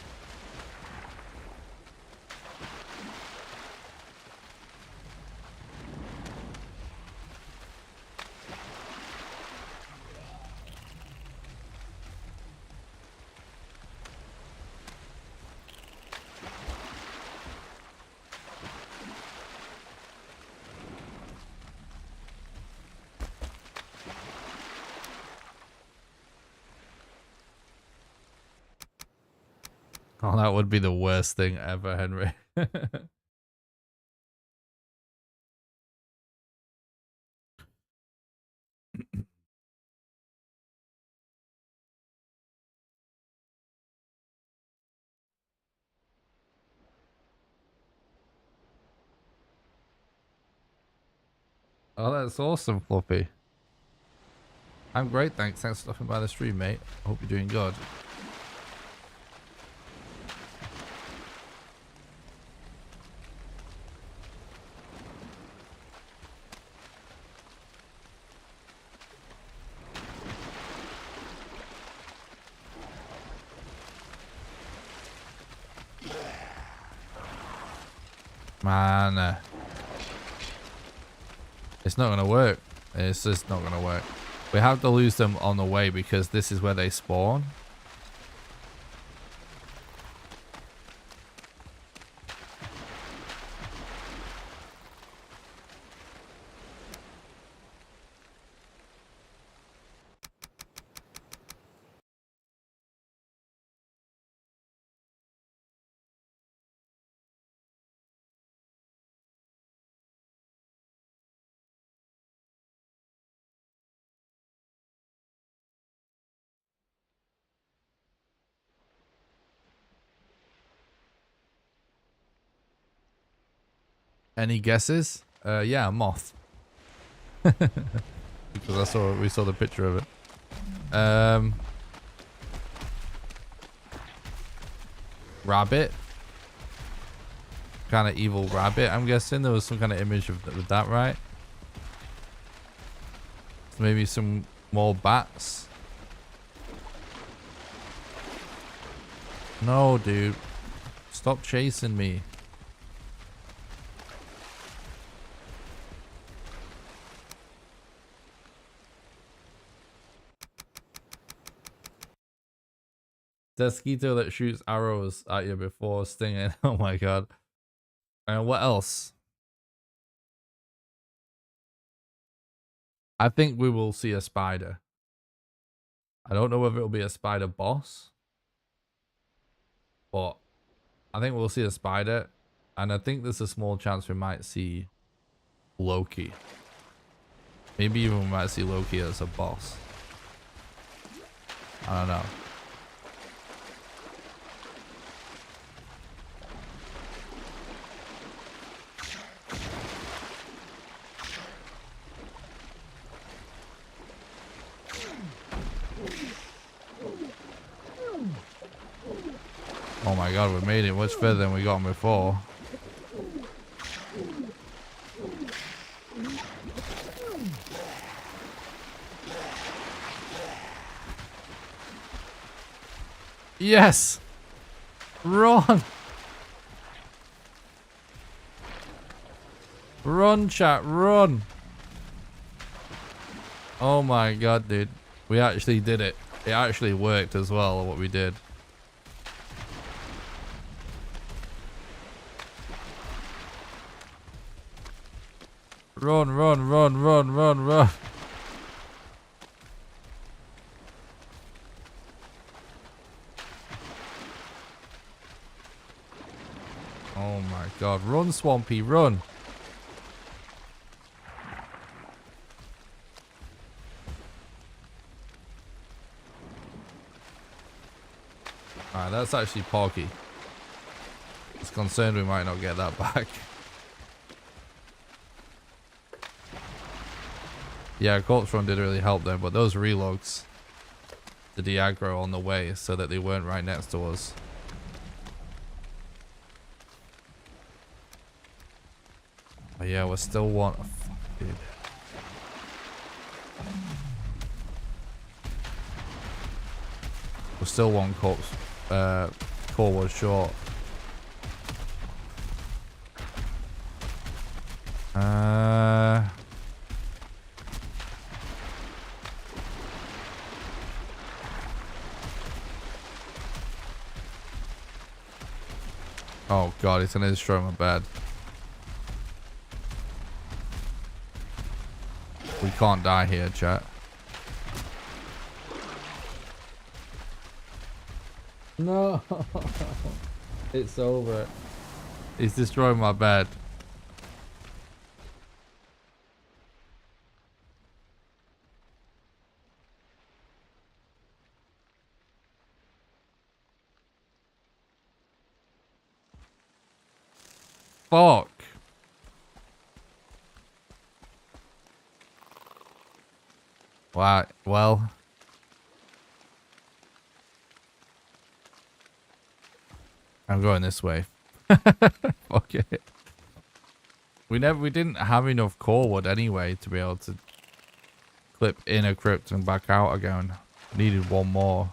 Oh, that would be the worst thing ever, Henry. Oh, that's awesome, Fluffy. I'm great, thanks. Thanks for stopping by the stream, mate. I hope you're doing good. Man, it's not gonna work. It's just not gonna work. We have to lose them on the way because this is where they spawn. Any guesses? Yeah, a moth. Because we saw the picture of it. Rabbit. Kind of evil rabbit, I'm guessing. There was some kind of image with that, right? So maybe some more bats. No, dude. Stop chasing me. Mosquito that shoots arrows at you before stinging. Oh my god. And what else? I think we will see a spider. I don't know whether it'll be a spider boss, but I think we'll see a spider, and I think there's a small chance we might see Loki. Maybe even we might see Loki as a boss. I don't know. Oh my god, we made it much further than we got before. Yes! Run! Run, chat, run! Oh my god, dude. We actually did it. It actually worked as well, what we did. Run, run, run, run, run, run. Oh my god. Run, Swampy, run. Alright, that's actually Porky. I was concerned we might not get that back. Yeah, Corpse Run did really help them, but those relogs to de-aggro on the way so that they weren't right next to us. Oh yeah, we're still one. Oh, fuck, dude. We're still one corpse. Core was short. Oh god, it's gonna destroy my bed. We can't die here, chat. No, it's over. He's destroying my bed. Fuck. Wow. Well. I'm going this way. Fuck it. We didn't have enough core wood anyway to be able to clip in a crypt and back out again. Needed one more.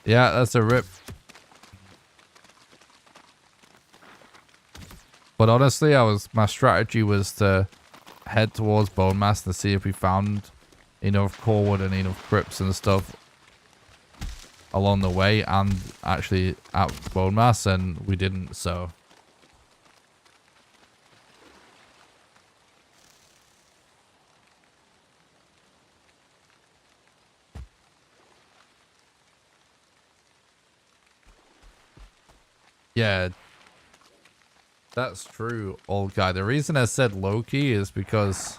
Yeah, that's a rip. But honestly, my strategy was to head towards BONEMASS to see if we found enough core wood and enough crypts and stuff along the way and actually at BONEMASS, and we didn't, so. Yeah, that's true, old guy. The reason I said Loki is because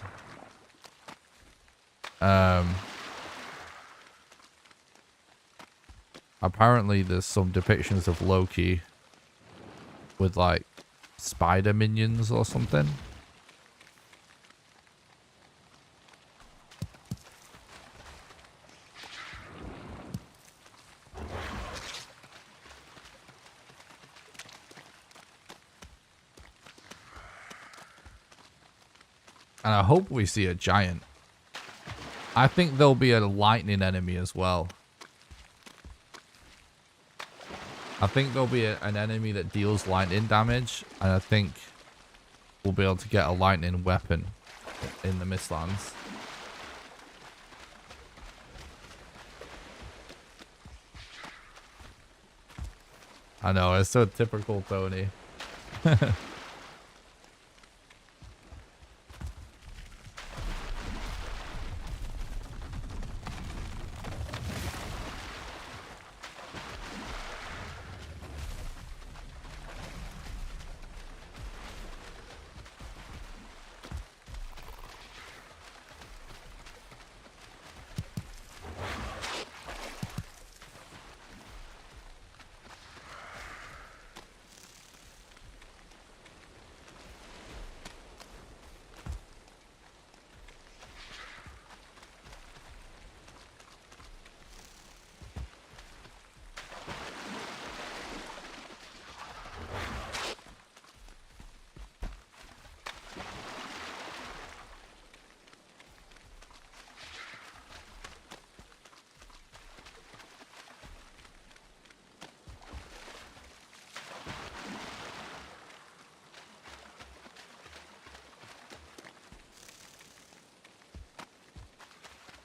apparently there's some depictions of Loki with like spider minions or something. And I hope we see a giant. I think there'll be a lightning enemy as well. I think there'll be an enemy that deals lightning damage, and I think we'll be able to get a lightning weapon in the Mistlands. I know, it's so typical Tony.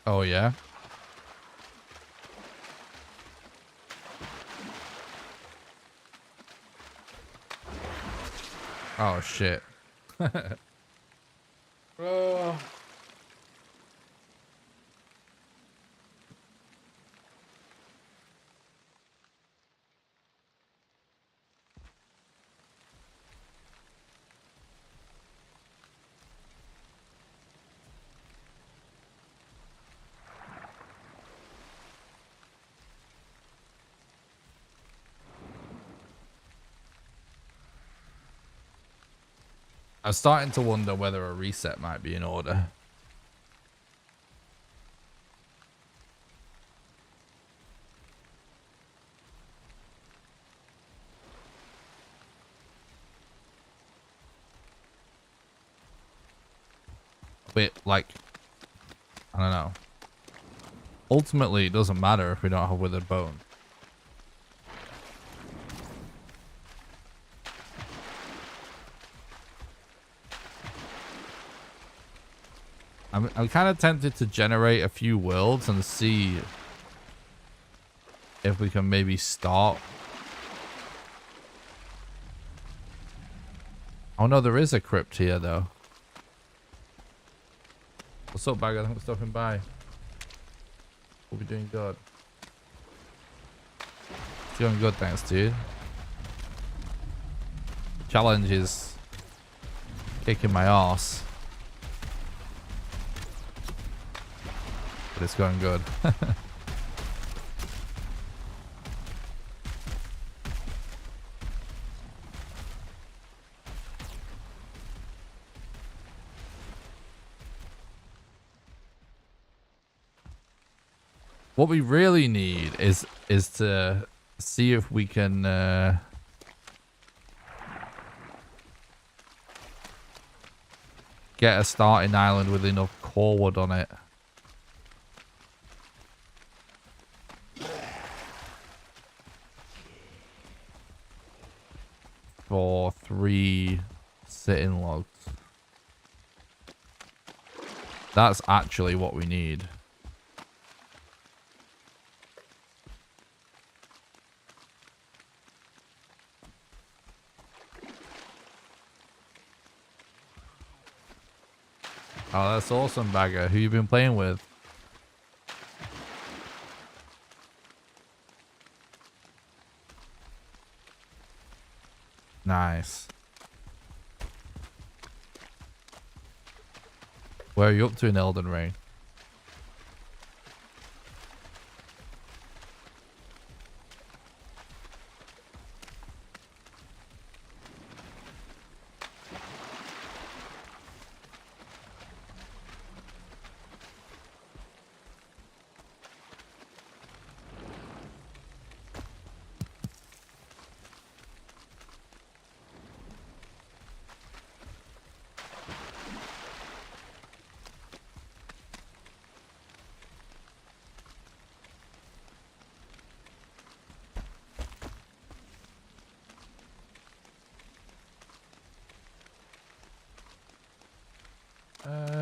Oh, yeah? Oh, shit. Oh. I'm starting to wonder whether a reset might be in order. A bit like, I don't know. Ultimately, it doesn't matter if we don't have withered bone. I'm kind of tempted to generate a few worlds and see if we can maybe start. Oh no, there is a crypt here though. What's up, Bagger? Thanks for stopping by. We'll be doing good. It's going good, thanks, dude. Challenge is kicking my ass. But it's going good. What we really need is to see if we can get a starting island with enough core wood on it. For 3 sitting logs. That's actually what we need. Oh, that's awesome, Bagger. Who you been playing with? Nice. Where are you up to in Elden Ring?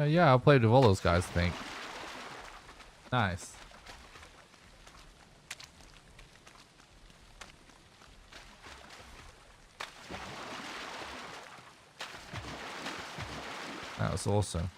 Yeah, I played with all those guys, I think. Nice. That was awesome.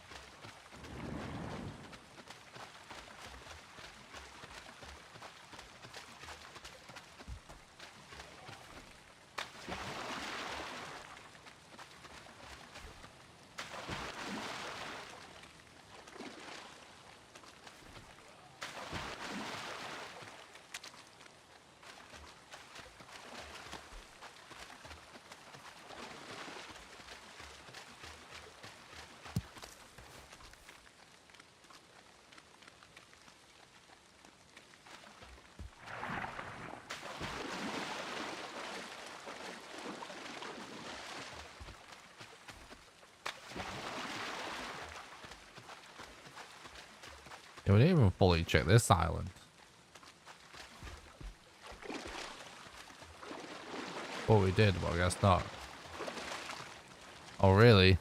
Yeah, we didn't even fully check this island. Oh, we did, but I guess not. Oh, really?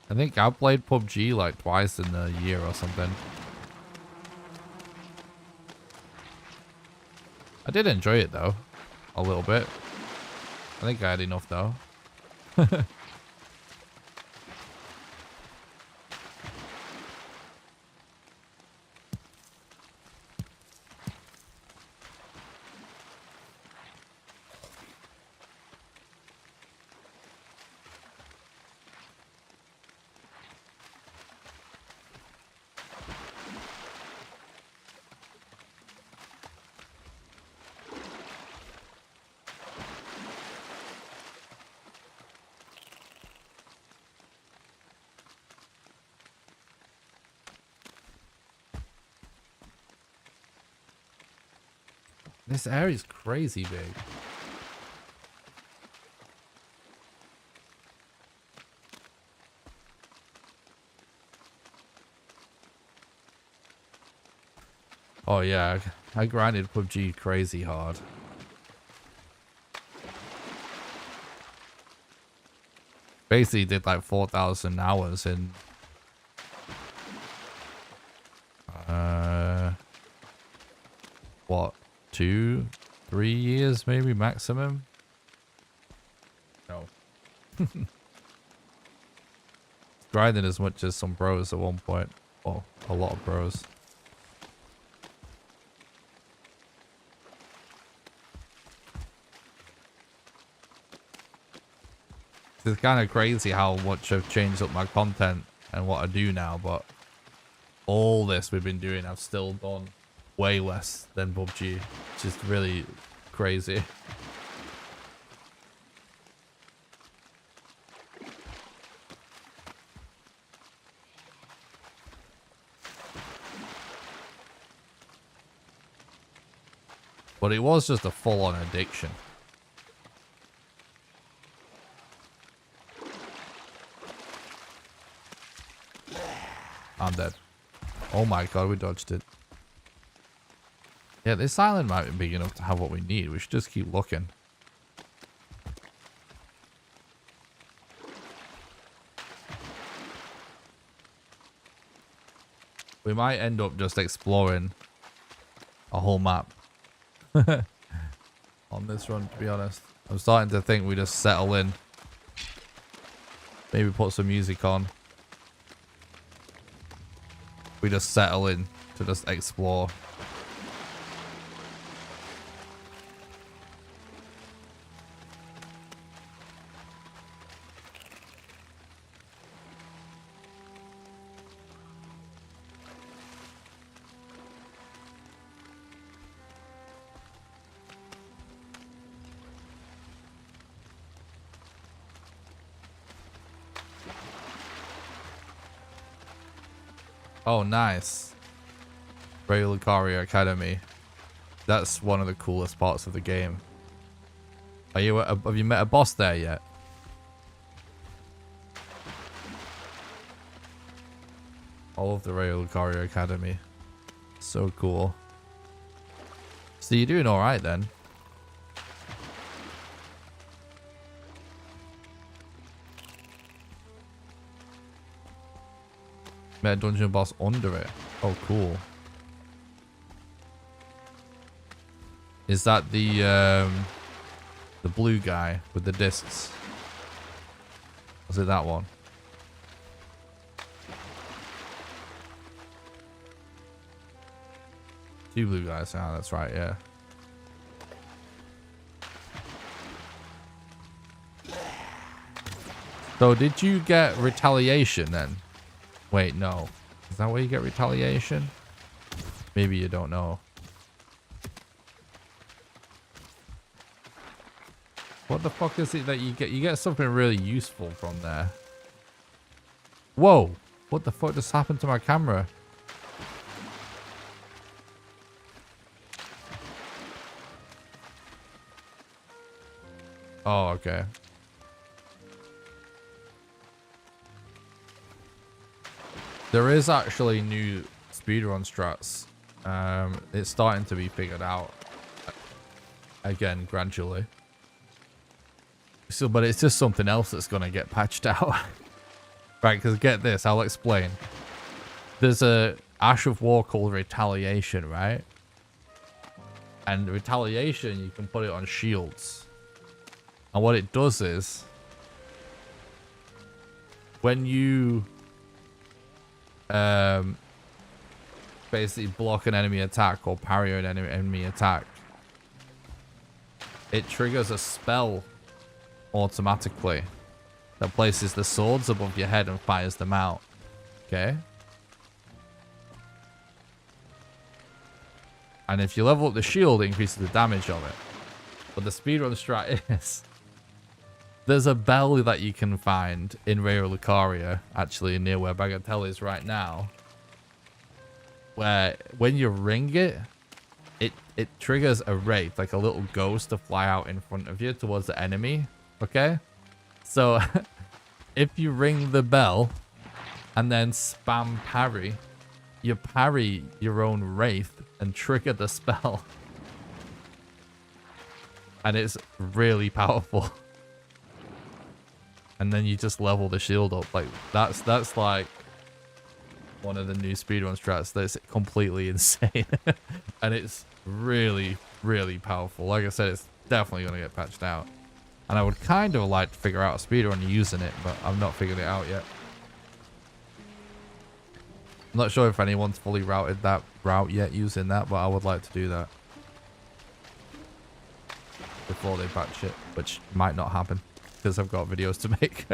I think I played PUBG like twice in a year or something. I did enjoy it though. A little bit. I think I had enough though. This area is crazy big. Oh yeah, I grinded PUBG crazy hard. Basically did like 4,000 hours in what, 2-3 years maybe maximum? No. Grinding as much as some bros at one point. Well, a lot of bros. It's kind of crazy how much I've changed up my content and what I do now, but all this we've been doing, I've still done way less than PUBG. It's just really crazy. But it was just a full-on addiction. I'm dead. Oh my god, we dodged it. Yeah, this island might be big enough to have what we need. We should just keep looking. We might end up just exploring a whole map on this run, to be honest. I'm starting to think we just settle in. Maybe put some music on. We just settle in to just explore. Oh, nice. Ray Lucario Academy. That's one of the coolest parts of the game. Are you? Have you met a boss there yet? I love the Ray Lucario Academy. So cool. So you're doing all right then. Met a dungeon boss under it. Oh, cool. Is that the blue guy with the discs? Was it that one? Two blue guys. Ah, that's right. Yeah. So did you get retaliation then? Wait, no. Is that where you get retaliation? Maybe you don't know. What the fuck is it that you get? You get something really useful from there. Whoa. What the fuck just happened to my camera? Oh, okay. There is actually new speedrun strats. It's starting to be figured out. Again, gradually. So, but it's just something else that's going to get patched out. Right, because get this, I'll explain. There's a Ash of War called Retaliation, right? And Retaliation, you can put it on shields. And what it does is, when you basically block an enemy attack or parry an enemy attack, it triggers a spell automatically that places the swords above your head and fires them out. Okay? And if you level up the shield, it increases the damage of it. But the speedrun strat is, there's a bell that you can find in Ray Lucario, actually near where Bagatelle is right now, where when you ring it, it triggers a wraith, like a little ghost to fly out in front of you towards the enemy. Okay? So if you ring the bell and then spam parry, you parry your own wraith and trigger the spell. And it's really powerful. And then you just level the shield up. Like that's like one of the new speedrun strats that's completely insane. And it's really, really powerful. Like I said, it's definitely going to get patched out. And I would kind of like to figure out a speedrun using it, but I've not figured it out yet. I'm not sure if anyone's fully routed that route yet using that, but I would like to do that before they patch it, which might not happen because I've got videos to make.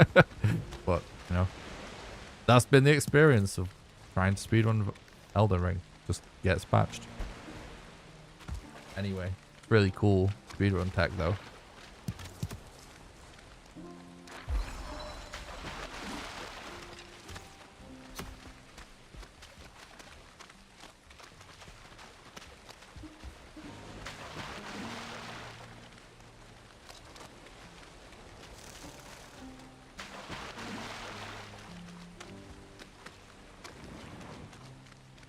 But, you know, that's been the experience of trying to speedrun Elden Ring. Just gets patched. Anyway, really cool speedrun tech though.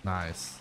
Nice.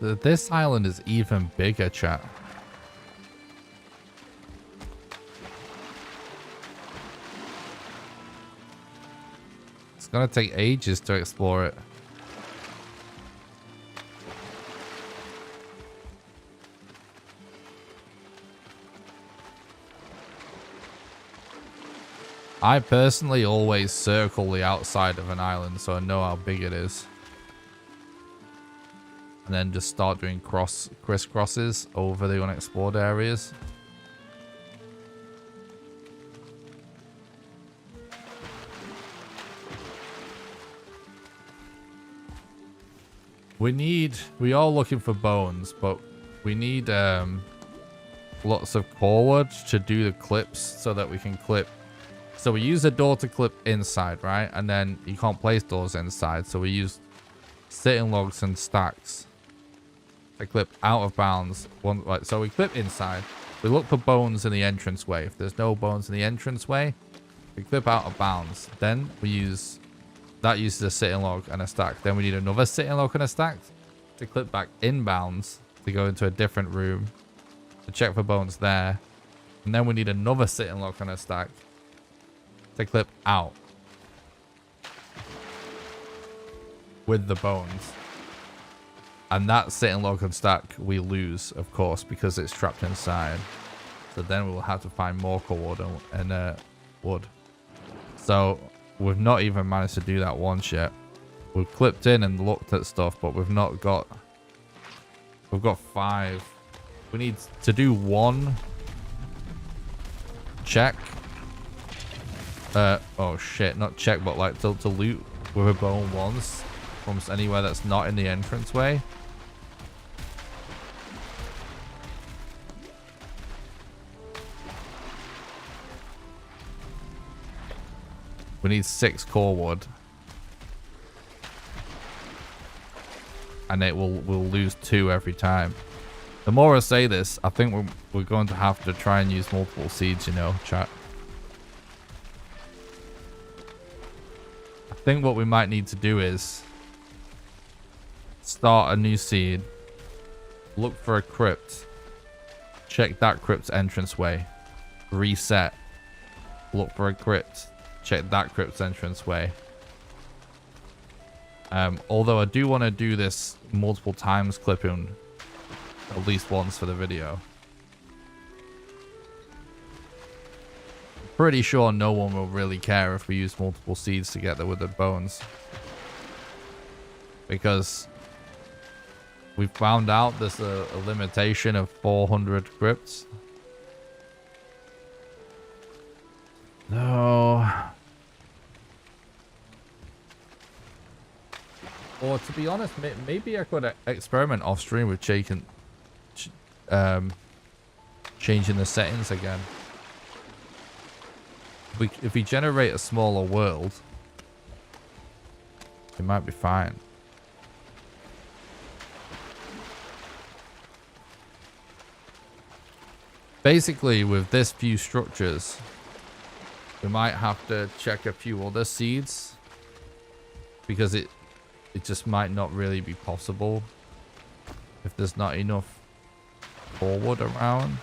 This island is even bigger, chat. It's gonna take ages to explore it. I personally always circle the outside of an island so I know how big it is. And then just start doing crisscrosses over the unexplored areas. We are looking for bones, but we need lots of core wood to do the clips so that we can clip. So we use a door to clip inside, right? And then you can't place doors inside, so we use sitting logs and stacks. I clip out of bounds. So we clip inside. We look for bones in the entranceway. If there's no bones in the entranceway, we clip out of bounds. Then we use... That uses a sitting log and a stack. Then we need another sitting log and a stack to clip back in bounds to go into a different room to check for bones there. And then we need another sitting log and a stack to clip out with the bones. And that sitting log and stack we lose, of course, because it's trapped inside. So then we will have to find more core wood and wood. So we've not even managed to do that once yet. We've clipped in and looked at stuff, but we've not got... We've got 5. We need to do 1 check. Oh shit, not check, but like to loot with a bone once from anywhere that's not in the entranceway. We need 6 core wood. And we'll lose 2 every time. The more I say this, I think we're going to have to try and use multiple seeds, you know, chat. I think what we might need to do is start a new seed, look for a crypt, check that crypt's entranceway, reset, look for a crypt, check that crypt's entranceway. Although I do want to do this multiple times, clipping at least once for the video. Pretty sure no one will really care if we use multiple seeds to get there with the bones. because we found out there's a limitation of 400 crypts. No. Or to be honest, maybe I could experiment off stream with changing the settings again. If we generate a smaller world, it might be fine. Basically, with this few structures, we might have to check a few other seeds because it just might not really be possible if there's not enough forward around.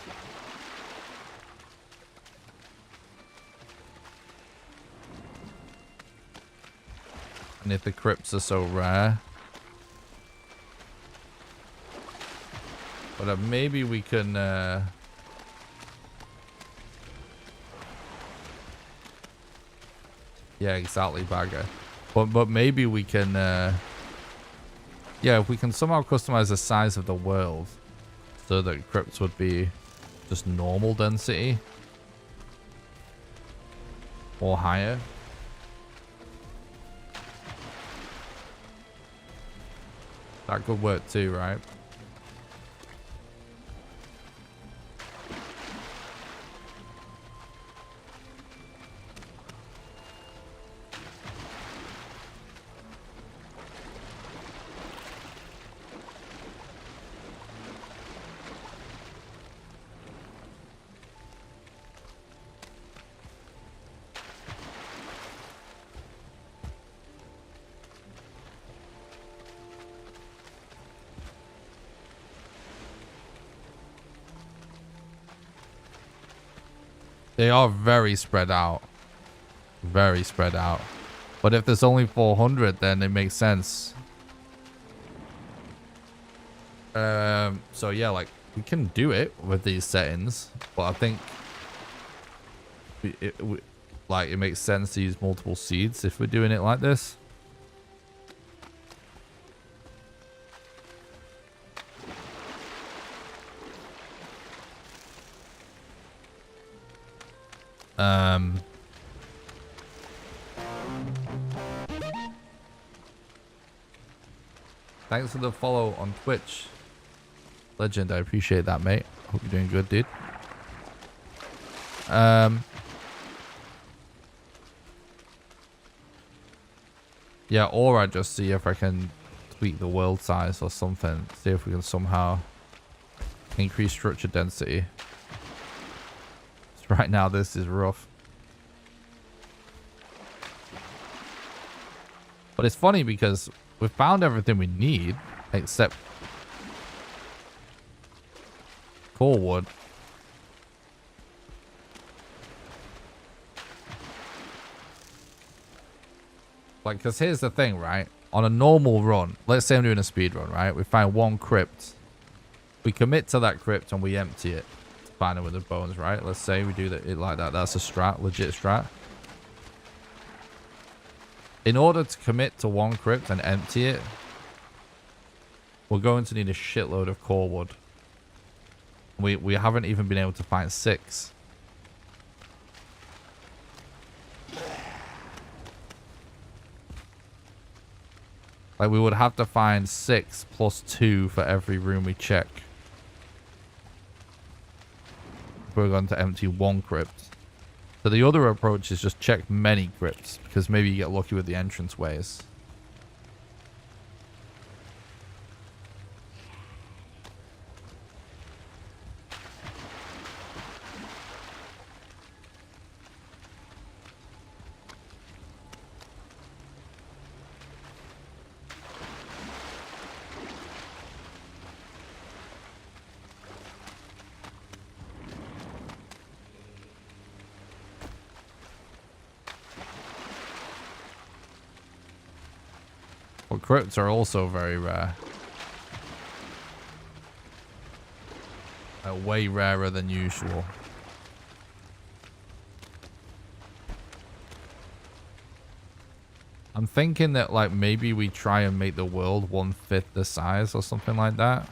And if the crypts are so rare. But maybe we can yeah, exactly, Bagger. But maybe we can yeah, if we can somehow customize the size of the world so that crypts would be just normal density or higher. That could work too, right? They are very spread out. Very spread out. But if there's only 400, then it makes sense. So yeah, like, we can do it with these settings. But I think it makes sense to use multiple seeds if we're doing it like this. Thanks for the follow on Twitch. Legend, I appreciate that, mate. Hope you're doing good, dude. Yeah, or I just see if I can tweak the world size or something. See if we can somehow increase structure density. Right now, this is rough. But it's funny because we've found everything we need except core wood. Like, because here's the thing, right? On a normal run, let's say I'm doing a speed run, right? We find one crypt. We commit to that crypt and we empty it. Find it with the bones, right? Let's say we do it like that. That's a strat, legit strat. In order to commit to one crypt and empty it, we're going to need a shitload of core wood. We haven't even been able to find 6. Like, we would have to find 6 plus 2 for every room we check. If we're going to empty one crypt. So the other approach is just check many crypts, because maybe you get lucky with the entrance ways. But crypts are also very rare. Way rarer than usual. I'm thinking that like maybe we try and make the world 1/5 the size or something like that.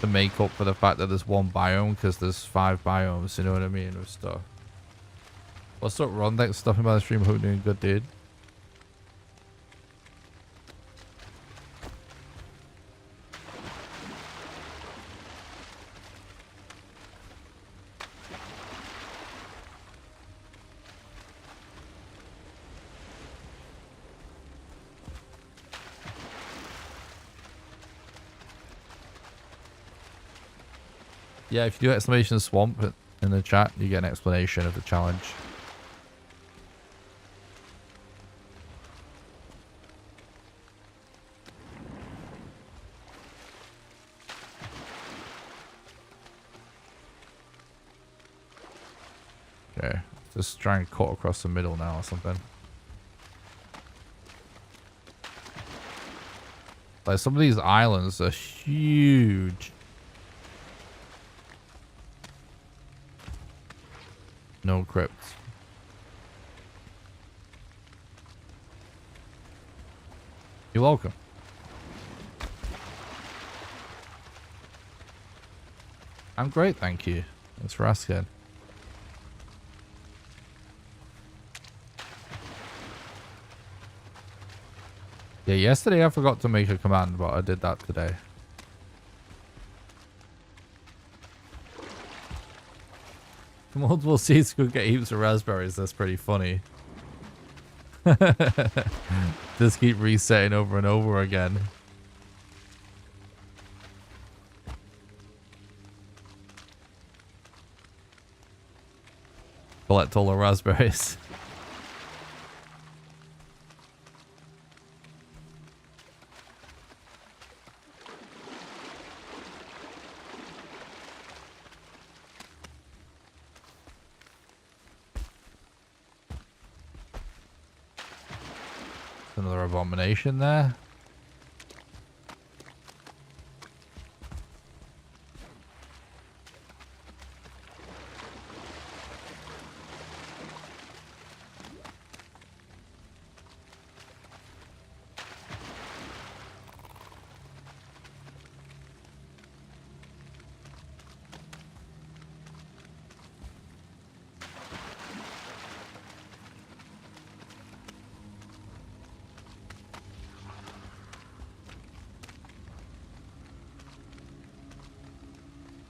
To make up for the fact that there's one biome because there's 5 biomes, you know what I mean, with stuff. What's up, Ron? Thanks for stopping by the stream. Hope you're doing good, dude. Yeah, if you do exclamation swamp in the chat, you get an explanation of the challenge. Okay, just try and cut across the middle now or something. Like some of these islands are huge. No crypts. You're welcome. I'm great, thank you. Thanks for asking. Yeah, yesterday I forgot to make a command, but I did that today. Multiple seeds could get heaps of raspberries. That's pretty funny. Just keep resetting over and over again. Collect all the raspberries. Another abomination there.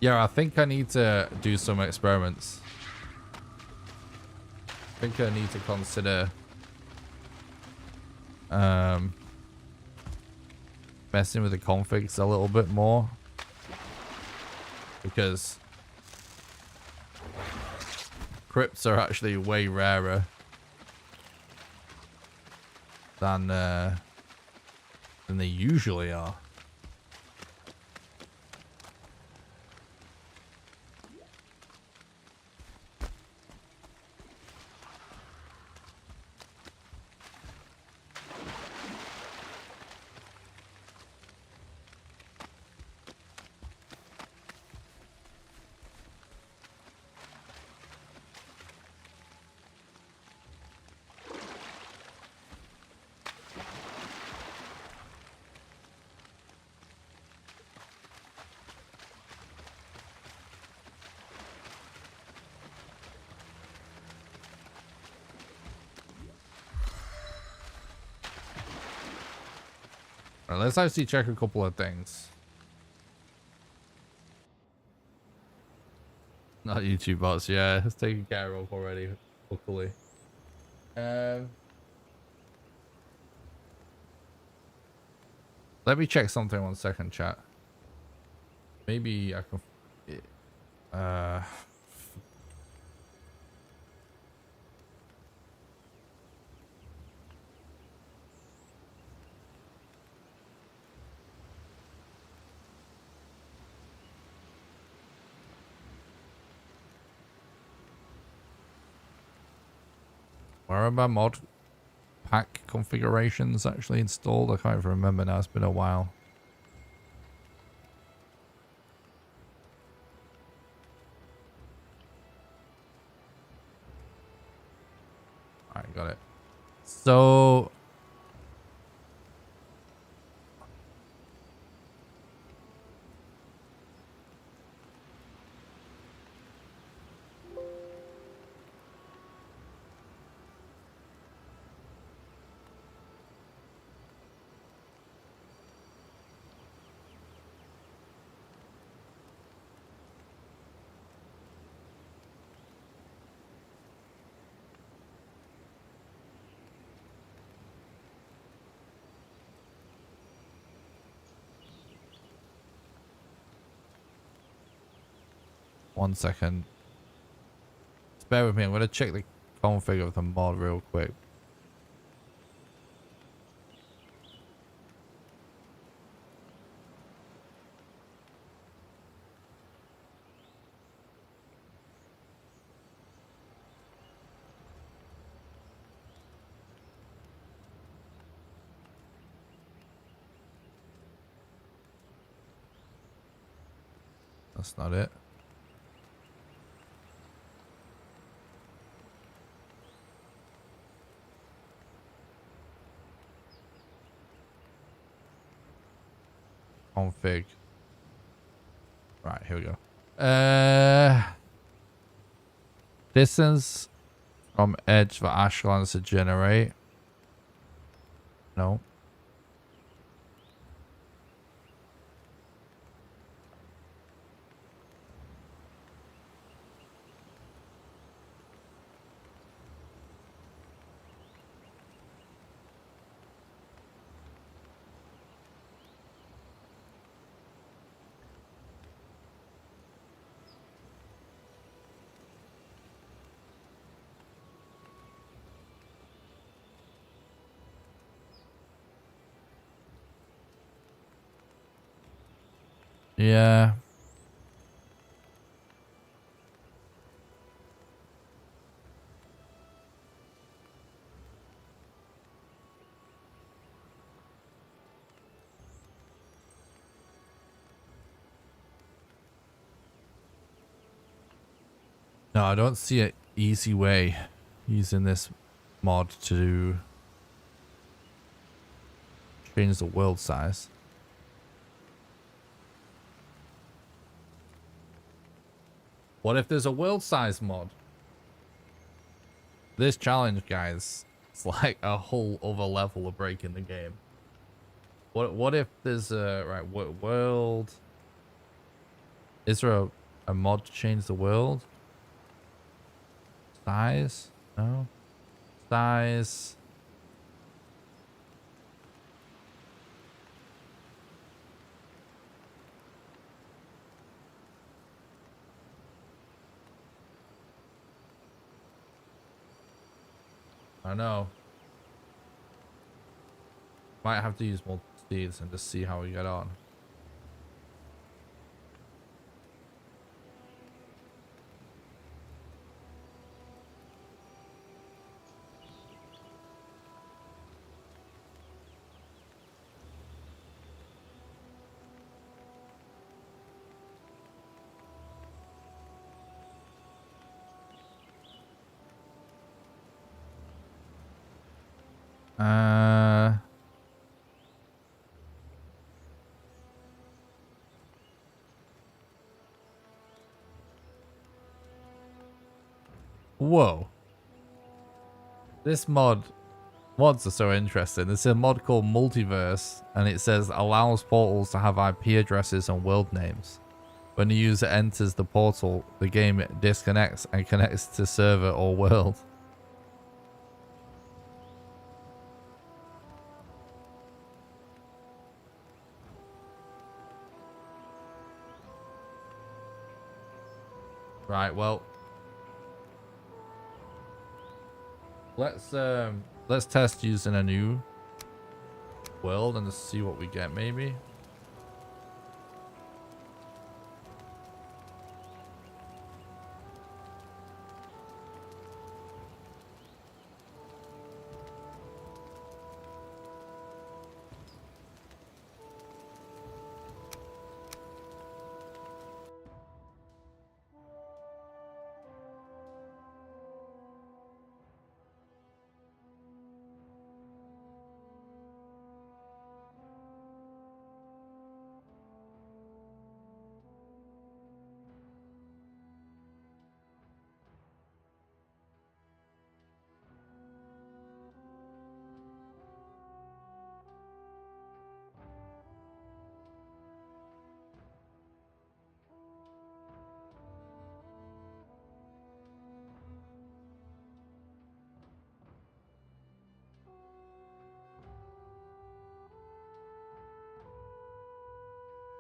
Yeah, I think I need to do some experiments. I think I need to consider messing with the configs a little bit more, because crypts are actually way rarer than they usually are. Right, let's actually check a couple of things. Not YouTube bots, yeah, it's taken care of already, luckily. Let me check something 1 second, chat. Maybe I can... Where are my mod pack configurations actually installed? I can't even remember now, it's been a while. Alright, got it. So one second. Just bear with me. I'm gonna check the config of the mod real quick. That's not it. Config. Right, here we go. Distance from edge for Ashlands to generate. No. Yeah. No, I don't see an easy way using this mod to change the world size. What if there's a world size mod? This challenge, guys, it's like a whole other level of breaking the game. What if there's a right world? Is there a mod to change the world size? No size. I know. Might have to use multiple speeds and just see how we get on. Whoa. This mods are so interesting. There's a mod called Multiverse, and it says allows portals to have IP addresses and world names. When the user enters the portal, the game disconnects and connects to server or world. Right, well, let's test using a new world and just see what we get, maybe.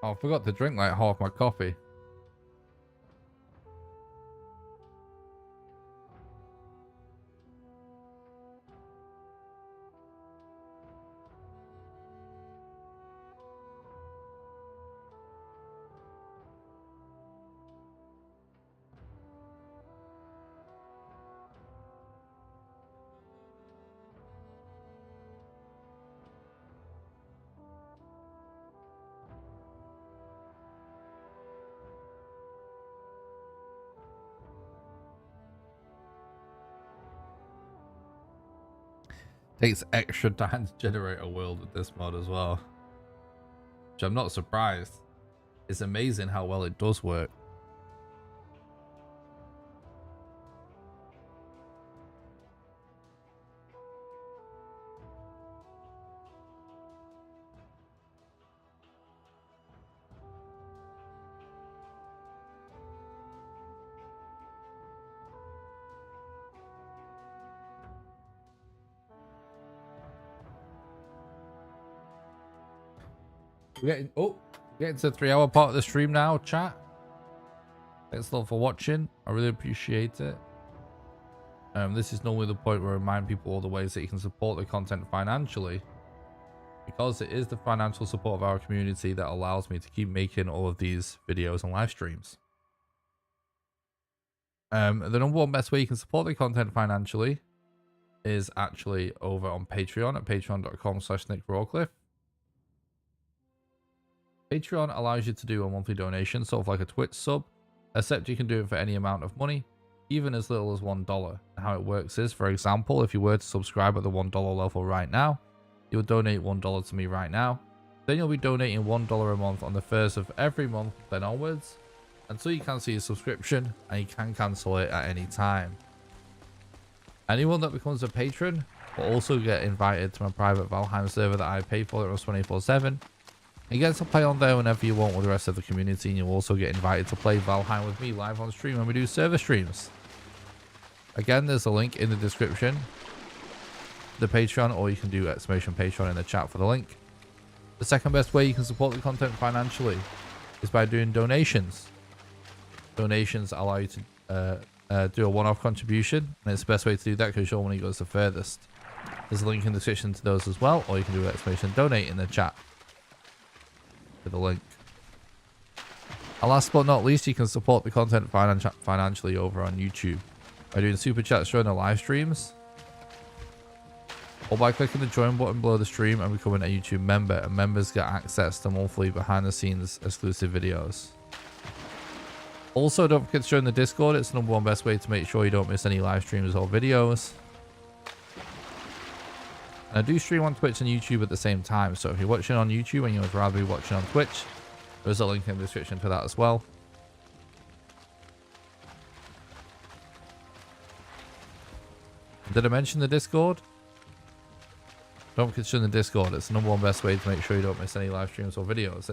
Oh, I forgot to drink like half my coffee. Takes extra time to generate a world with this mod as well. Which I'm not surprised. It's amazing how well it does work. We're getting to the 3-hour part of the stream now, chat. Thanks a lot for watching. I really appreciate it. This is normally the point where I remind people all the ways that you can support the content financially, because it is the financial support of our community that allows me to keep making all of these videos and live streams. The number one best way you can support the content financially is actually over on Patreon at patreon.com/NickRawcliffe. Patreon allows you to do a monthly donation, sort of like a Twitch sub, except you can do it for any amount of money, even as little as $1. How it works is, for example, if you were to subscribe at the $1 level right now, you'll donate $1 to me right now. Then you'll be donating $1 a month on the first of every month, then onwards, until you cancel your subscription, and you can cancel it at any time. Anyone that becomes a patron will also get invited to my private Valheim server that I pay for that runs 24/7. You get to play on there whenever you want with the rest of the community, and you'll also get invited to play Valheim with me live on stream when we do server streams. Again, there's a link in the description, the Patreon, or you can do !Patreon in the chat for the link. The second best way you can support the content financially is by doing donations. Donations allow you to do a one-off contribution, and it's the best way to do that because your money goes the furthest. There's a link in the description to those as well, or you can do !Donate in the chat with the link. And last but not least, you can support the content financially over on YouTube by doing super chats during the live streams, or by clicking the join button below the stream and becoming a YouTube member, and members get access to monthly behind the scenes exclusive videos. Also, don't forget to join the Discord. It's the number one best way to make sure you don't miss any live streams or videos. And I do stream on Twitch and YouTube at the same time, so if you're watching on YouTube and you would rather be watching on Twitch, there's a link in the description for that as well. Did I mention the Discord? Don't forget to join the Discord. It's the number one best way to make sure you don't miss any live streams or videos.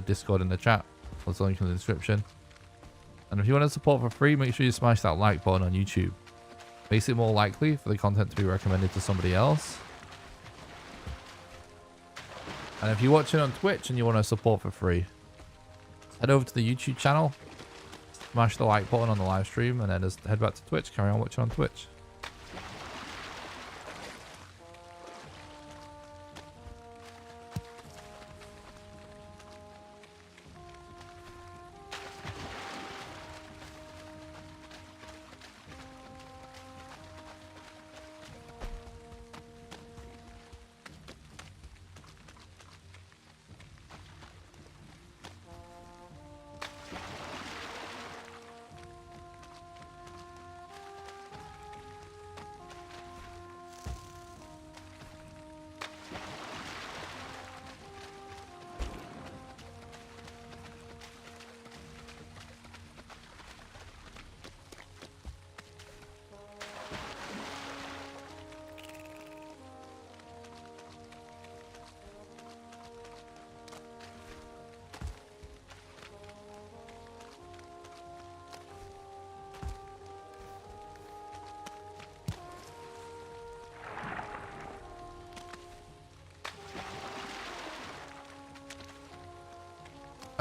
!Discord in the chat. There's a link in the description. And if you want to support for free, make sure you smash that like button on YouTube. Makes it more likely for the content to be recommended to somebody else. And if you're watching on Twitch and you want to support for free, head over to the YouTube channel, smash the like button on the live stream, and then just head back to Twitch, carry on watching on Twitch.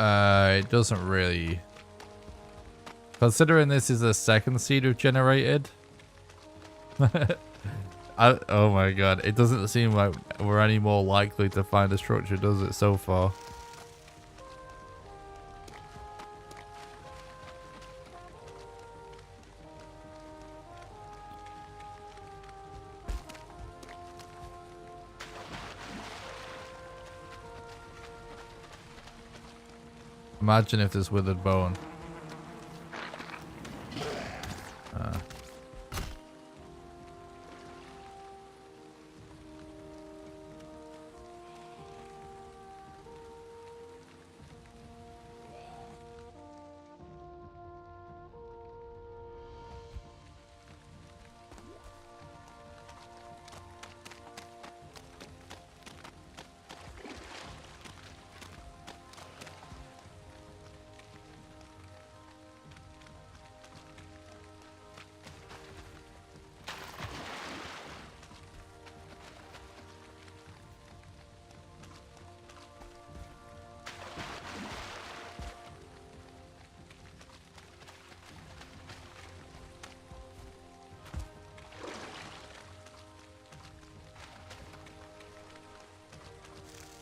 It doesn't really. Considering this is the second seed we've generated. Oh my god, it doesn't seem like we're any more likely to find a structure, does it, so far? Imagine if there's withered bone.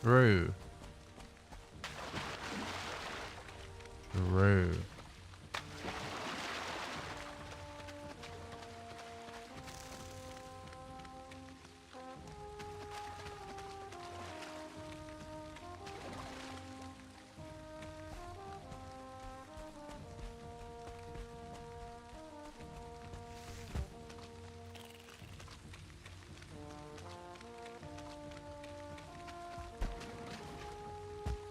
True. True.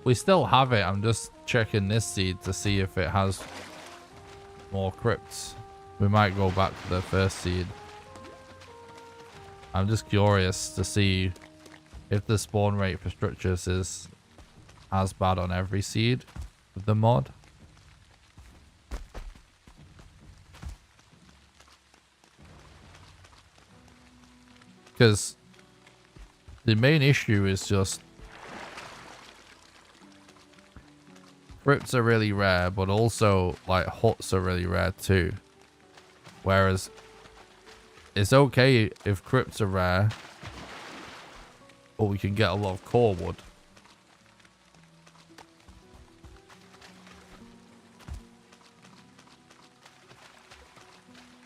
We still have it. I'm just checking this seed to see if it has more crypts. We might go back to the first seed. I'm just curious to see if the spawn rate for structures is as bad on every seed with the mod. Because the main issue is just crypts are really rare, but also like huts are really rare too. Whereas it's okay if crypts are rare, but we can get a lot of core wood.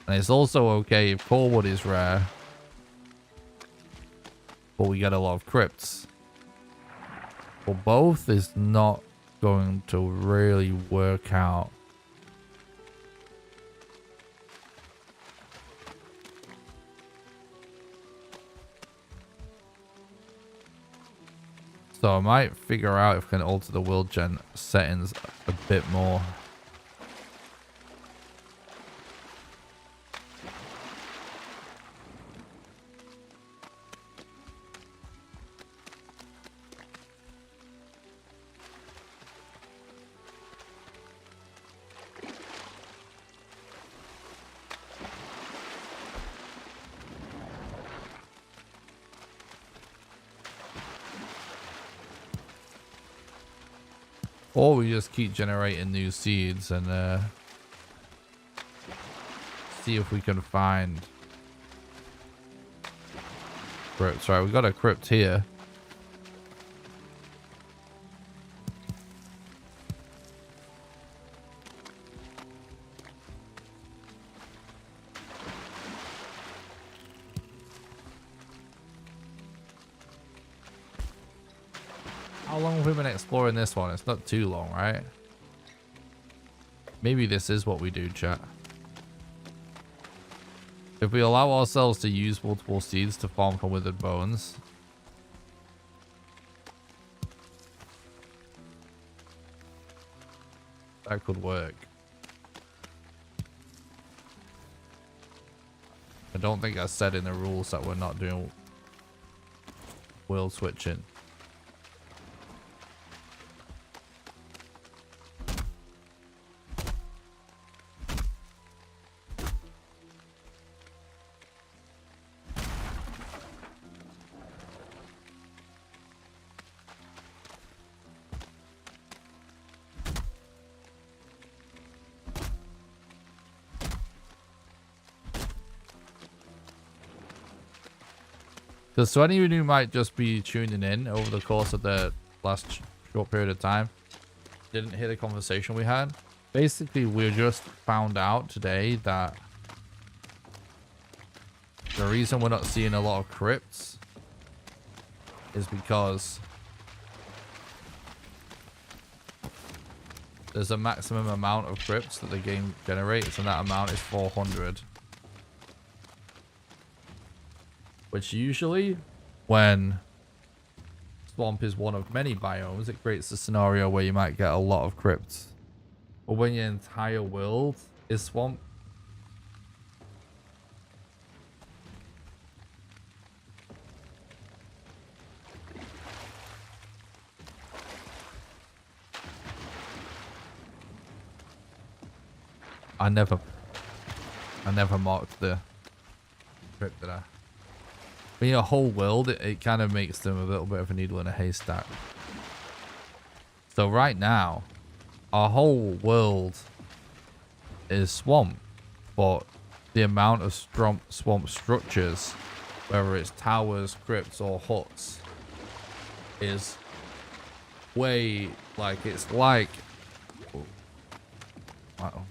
And it's also okay if core wood is rare, but we get a lot of crypts. But both is not going to really work out. So I might figure out if I can alter the world gen settings a bit more. Or we just keep generating new seeds and see if we can find crypts. Right, we got a crypt here. How long have we been exploring this one? It's not too long, right? Maybe this is what we do, chat. If we allow ourselves to use multiple seeds to farm for withered bones, that could work. I don't think I said in the rules that we're not doing world switching. So any of you who might just be tuning in over the course of the last short period of time, didn't hear the conversation we had. Basically, we just found out today that the reason we're not seeing a lot of crypts is because there's a maximum amount of crypts that the game generates, and that amount is 400. Which usually, when swamp is one of many biomes, it creates a scenario where you might get a lot of crypts. But when your entire world is swamp, I never marked the crypt that I. When your whole world, it kind of makes them a little bit of a needle in a haystack. So right now, our whole world is swamp, but the amount of swamp structures, whether it's towers, crypts, or huts, is way like it's like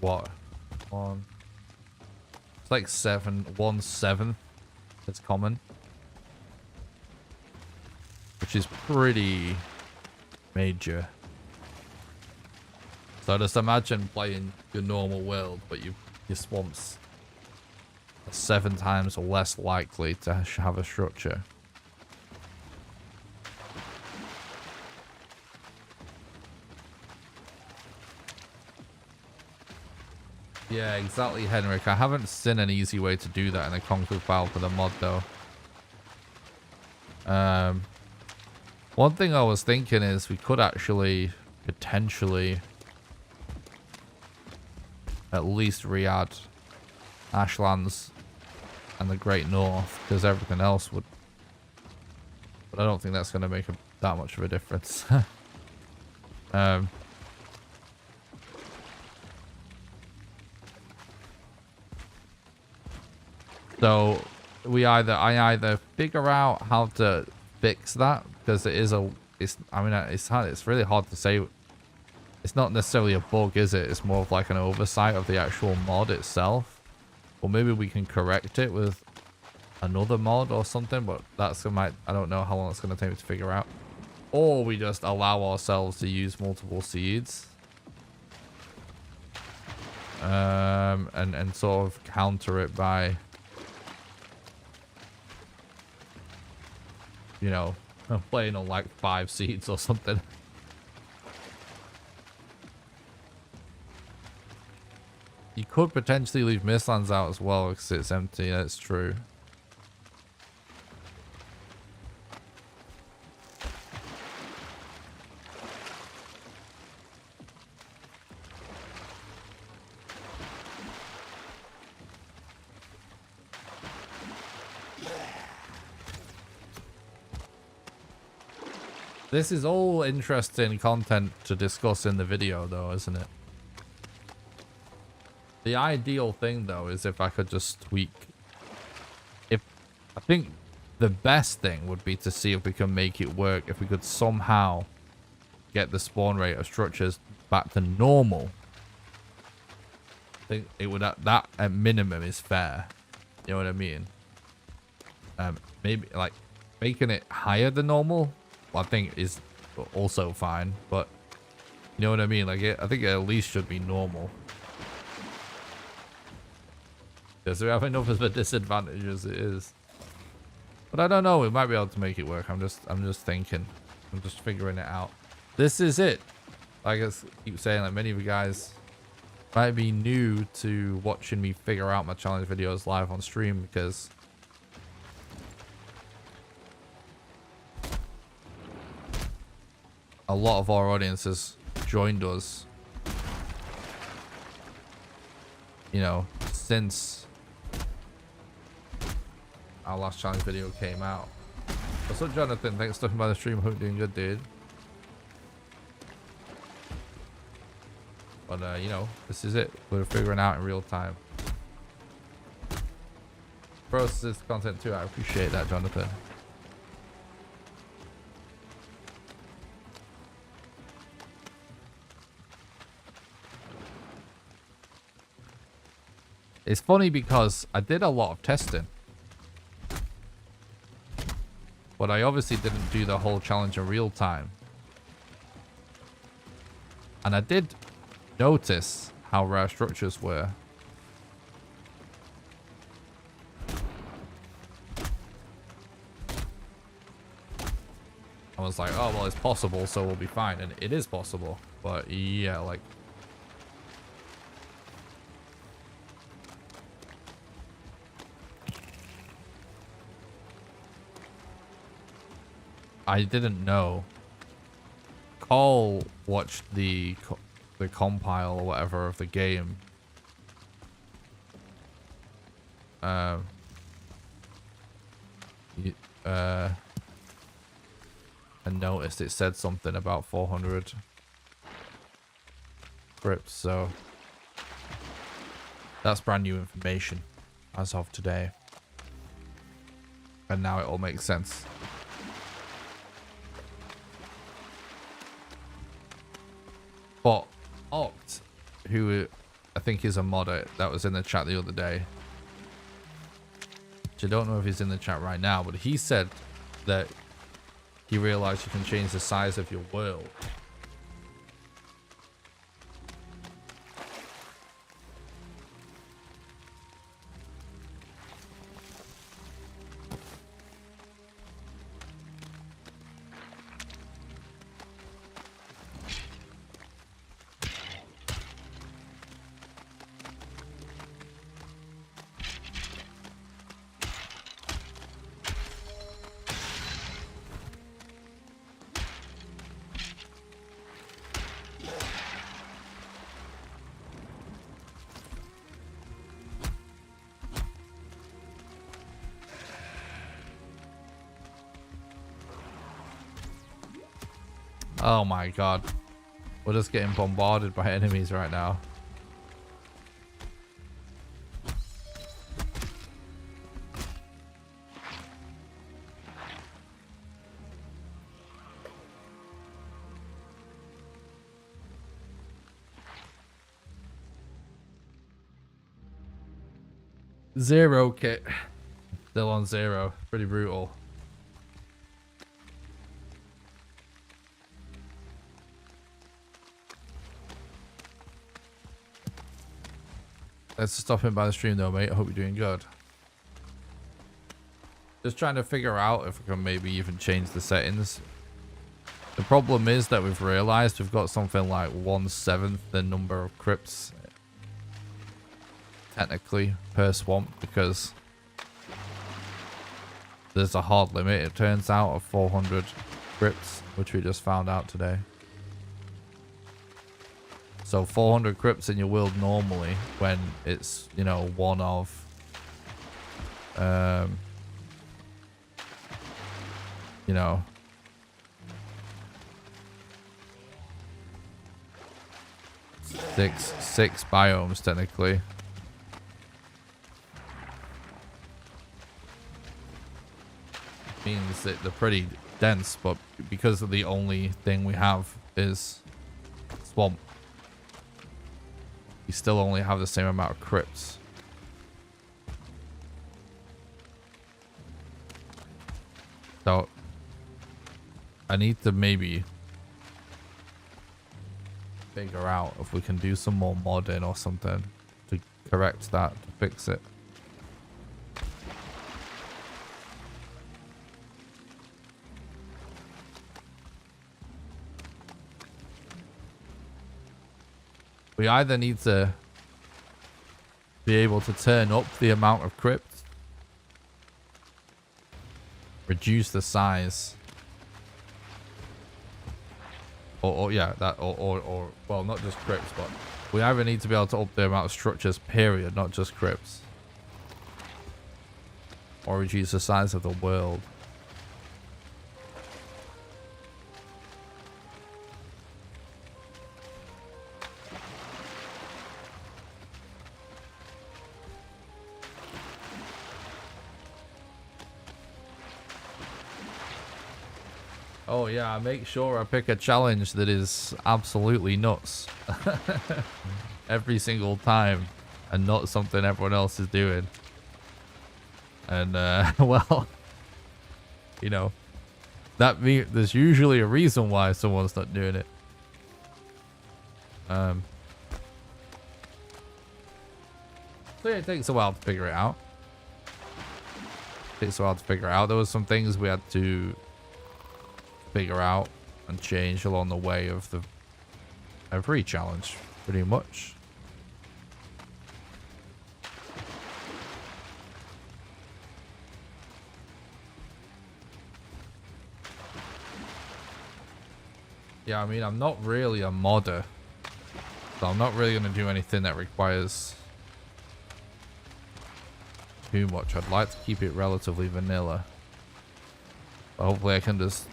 what one. It's like 1/7 that's common, which is pretty major. So just imagine playing your normal world, but your swamps are 7 times less likely to have a structure. Yeah, exactly, Henrik. I haven't seen an easy way to do that in the conflict file for the mod, though. One thing I was thinking is we could actually potentially at least re-add Ashlands and the Great North, because everything else would. But I don't think that's going to make that much of a difference. So I either figure out how to fix that, because it's really hard to say. It's not necessarily a bug, is it? It's more of like an oversight of the actual mod itself. Or maybe we can correct it with another mod or something, but I don't know how long it's going to take me to figure out. Or we just allow ourselves to use multiple seeds. And sort of counter it by, you know, playing on like 5 seeds or something. You could potentially leave Mistlands out as well because it's empty. That's true. This is all interesting content to discuss in the video, though, isn't it? The ideal thing, though, is if I could just tweak. I think the best thing would be to see if we can make it work. If we could somehow get the spawn rate of structures back to normal. I think it would, that at minimum is fair. You know what I mean? Maybe like making it higher than normal, I think is also fine. But you know what I mean? Like I think it at least should be normal. Because we have enough of a disadvantage as it is. But I don't know, we might be able to make it work. I'm just thinking. I'm just figuring it out. This is it. Like I keep saying, like many of you guys might be new to watching me figure out my challenge videos live on stream, because a lot of our audience has joined us, you know, since our last challenge video came out. What's up, Jonathan? Thanks for stopping by the stream. Hope you're doing good, dude. But you know, this is it. We're figuring out in real time. Process content too. I appreciate that, Jonathan. It's funny because I did a lot of testing. But I obviously didn't do the whole challenge in real time. And I did notice how rare structures were. I was like, oh, well, it's possible, so we'll be fine. And it is possible. But yeah, like... I didn't know. Cole watched the compile or whatever of the game. And noticed it said something about 400 crypts, so that's brand new information as of today. And now it all makes sense. But Oct, who I think is a modder that was in the chat the other day, which I don't know if he's in the chat right now, but he said that he realized you can change the size of your world. Oh my god. We're just getting bombarded by enemies right now. Zero kit. Still on zero. Pretty brutal. Let's stop in by the stream though, mate. I hope you're doing good. Just trying to figure out if we can maybe even change the settings. The problem is that we've realized we've got something like 1/7 the number of crypts technically per swamp, because there's a hard limit, it turns out, of 400 crypts, which we just found out today. So 400 crypts in your world normally, when it's, you know, one of you know, six biomes technically. Means that they're pretty dense, but because of the only thing we have is swamp, we still only have the same amount of crypts. So I need to maybe figure out if we can do some more modding or something to correct that, to fix it. We either need to be able to turn up the amount of crypts, reduce the size, or yeah, that, or well, not just crypts, but we either need to be able to up the amount of structures, period, not just crypts, or reduce the size of the world. Oh yeah, make sure I pick a challenge that is absolutely nuts every single time. and not something everyone else is doing. And well, you know, there's usually a reason why someone's not doing it. So yeah, it takes a while to figure it out. There was some things we had to figure out and change along the way of every challenge, pretty much. Yeah, I mean, I'm not really a modder, so I'm not really going to do anything that requires too much. I'd like to keep it relatively vanilla. But hopefully I can just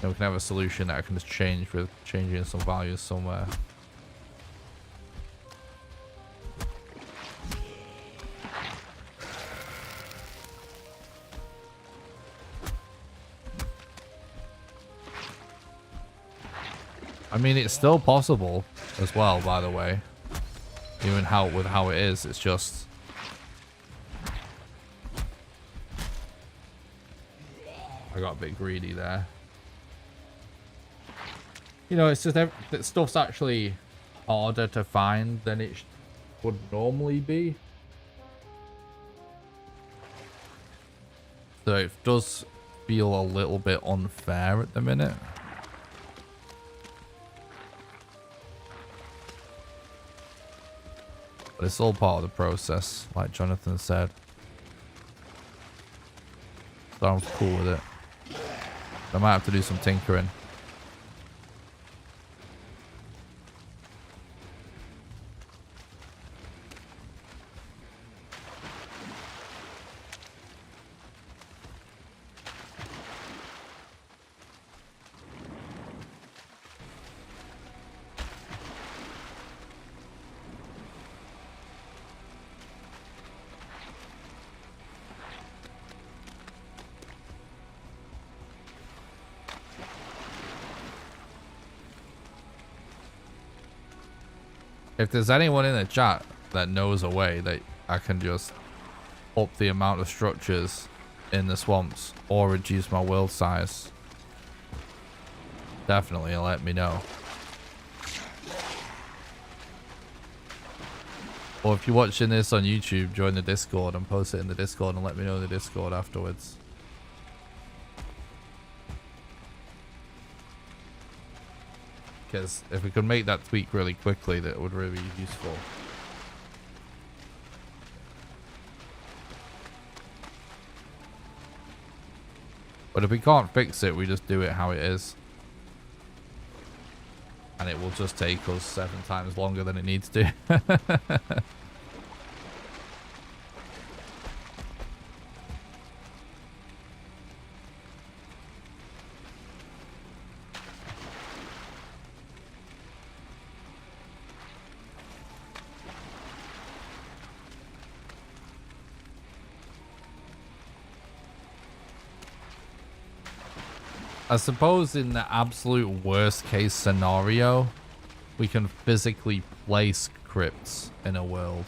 we can have a solution that I can just change with changing some values somewhere. I mean, it's still possible as well, by the way. Even with how it is, it's just I got a bit greedy there. You know, it's just that stuff's actually harder to find than it would normally be. So it does feel a little bit unfair at the minute. But it's all part of the process, like Jonathan said. So I'm cool with it. I might have to do some tinkering. If there's anyone in the chat that knows a way that I can just up the amount of structures in the swamps or reduce my world size, definitely let me know. Or if you're watching this on YouTube, join the Discord and post it in the Discord and let me know in the Discord afterwards. Because if we could make that tweak really quickly, that would really be useful. But if we can't fix it, we just do it how it is. And it will just take us 7 times longer than it needs to. I suppose in the absolute worst case scenario, we can physically place crypts in a world.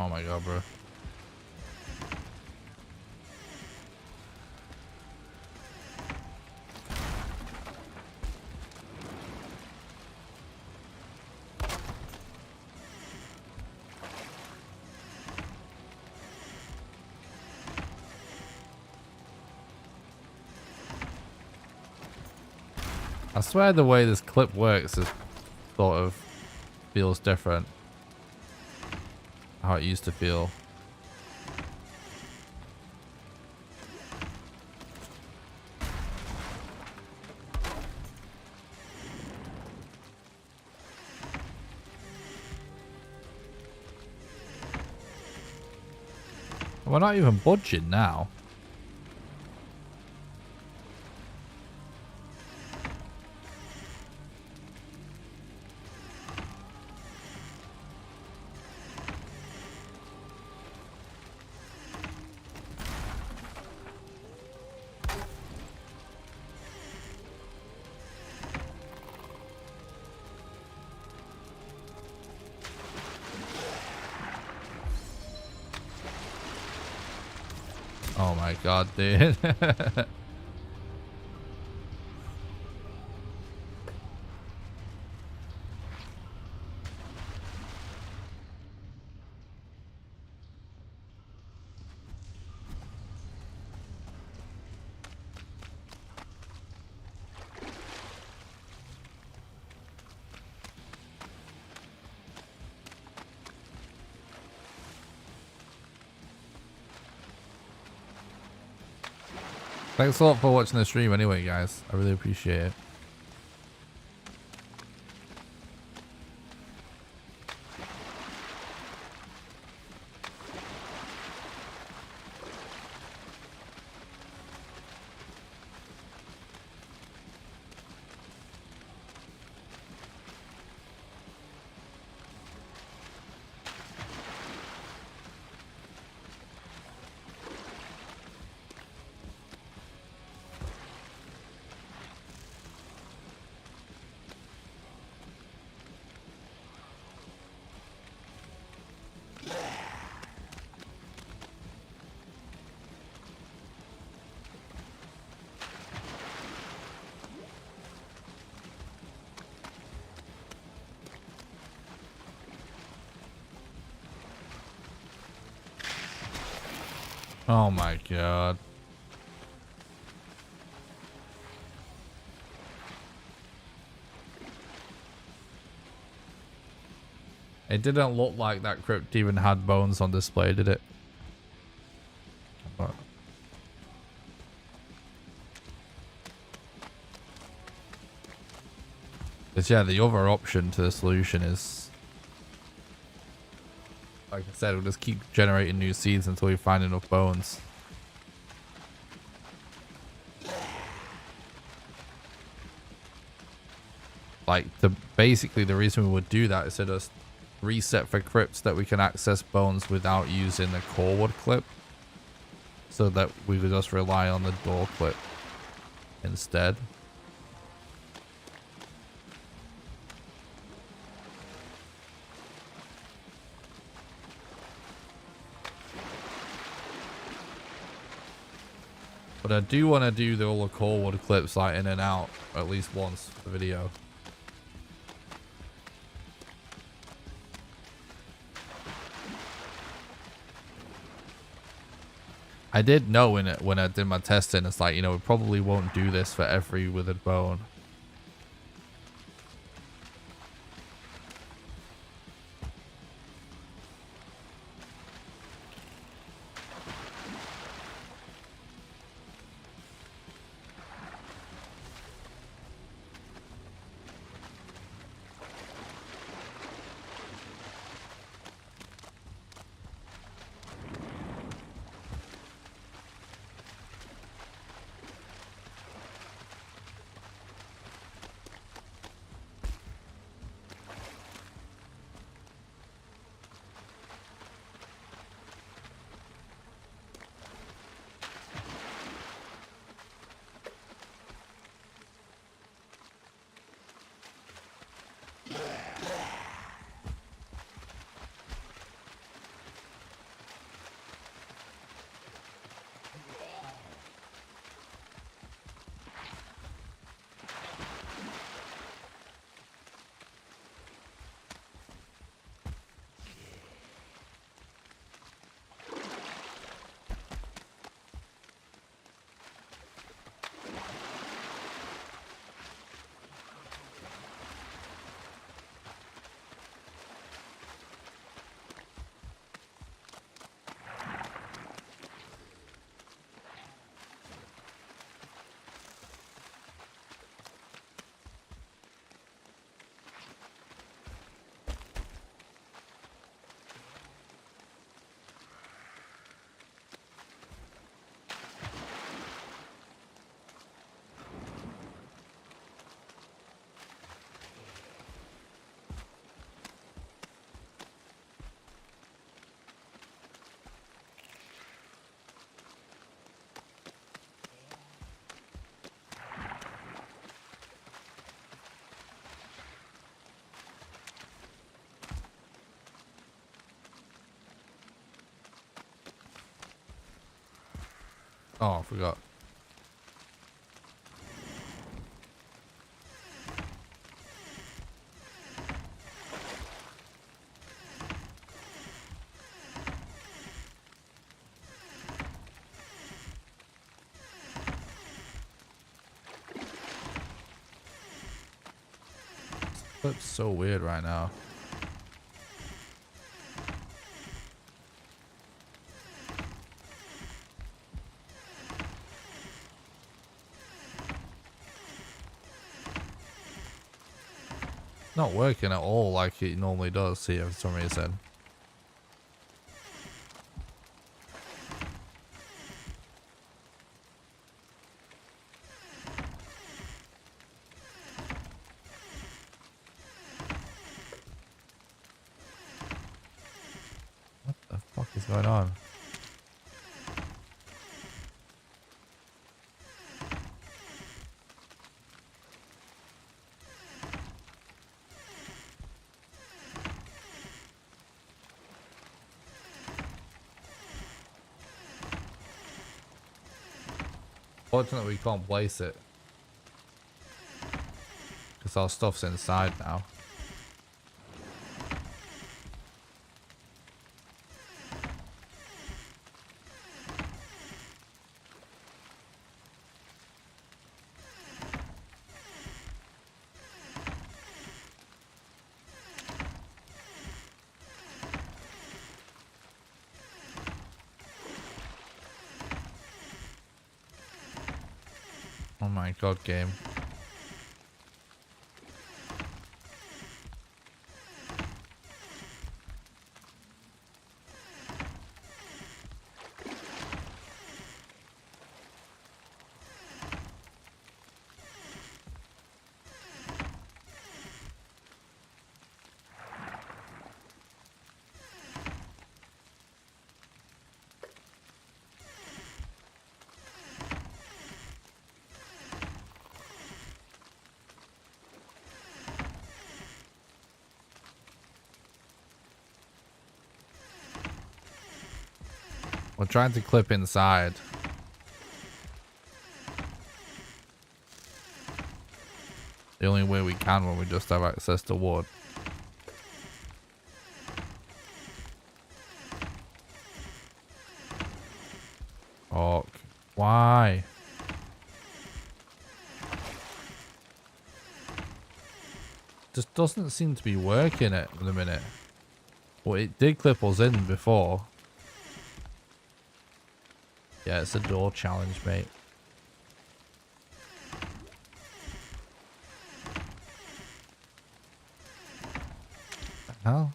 Oh my god, bro. I swear the way this clip works is sort of feels different. How it used to feel. We're not even budging now. Oh my god, dude. Thanks a lot for watching the stream anyway, guys. I really appreciate it. Oh my god. It didn't look like that crypt even had bones on display, did it? But yeah, the other option to the solution is, like I said, we'll just keep generating new seeds until we find enough bones. Like, basically the reason we would do that is to just reset for crypts that we can access bones without using the core wood clip, so that we would just rely on the door clip instead. But I do want to do all the core wood clips like in and out at least once for the video. I did know when I did my testing, it's like, you know, we probably won't do this for every withered bone. Oh, I forgot. Clip's so weird right now. Not working at all like it normally does here for some reason. What the fuck is going on? Fortunately, we can't place it. Because our stuff's inside now. Oh my god, game. We're trying to clip inside. The only way we can when we just have access to wood. Oh, why? Just doesn't seem to be working at the minute. Well, it did clip us in before. Yeah, it's a door challenge, mate. What the hell?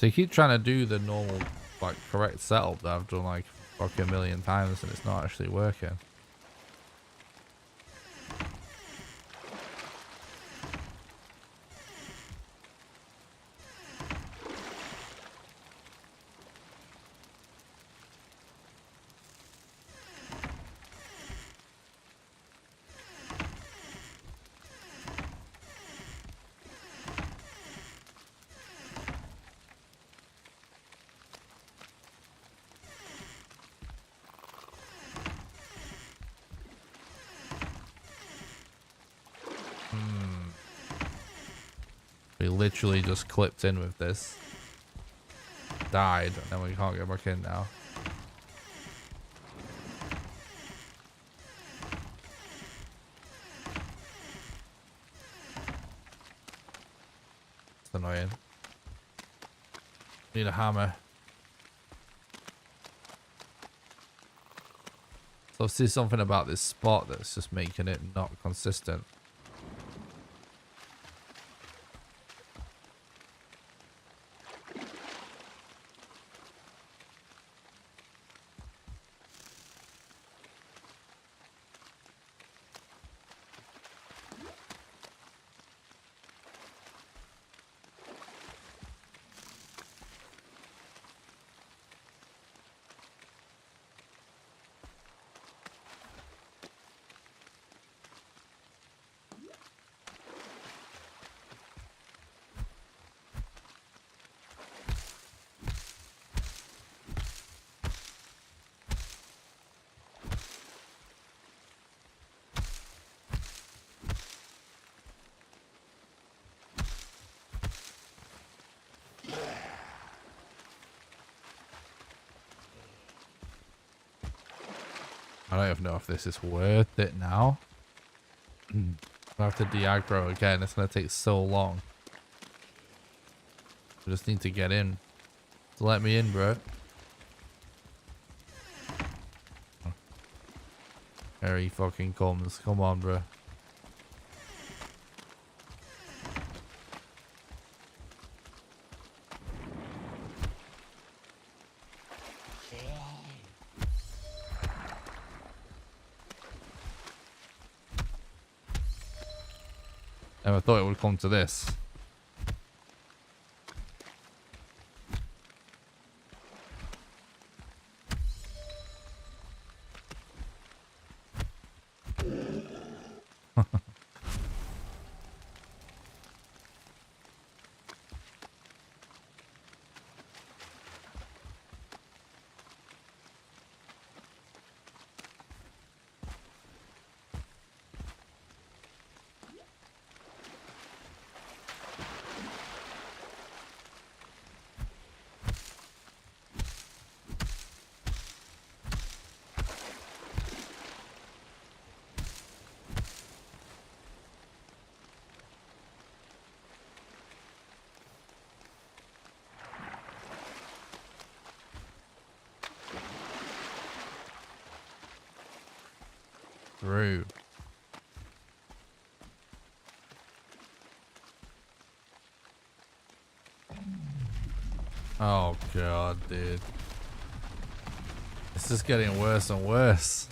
They keep trying to do the normal, like, correct setup that I've done like fucking a million times and it's not actually working. We literally just clipped in with this. Died, and then we can't get back in now. It's annoying. Need a hammer. So I see something about this spot that's just making it not consistent. I don't even know if this is worth it now. I have to de-aggro again. It's going to take so long. I just need to get in. So let me in, bro. Here he fucking comes. Come on, bro. Never thought it would come to this. Through. Oh god, dude. It's just getting worse and worse.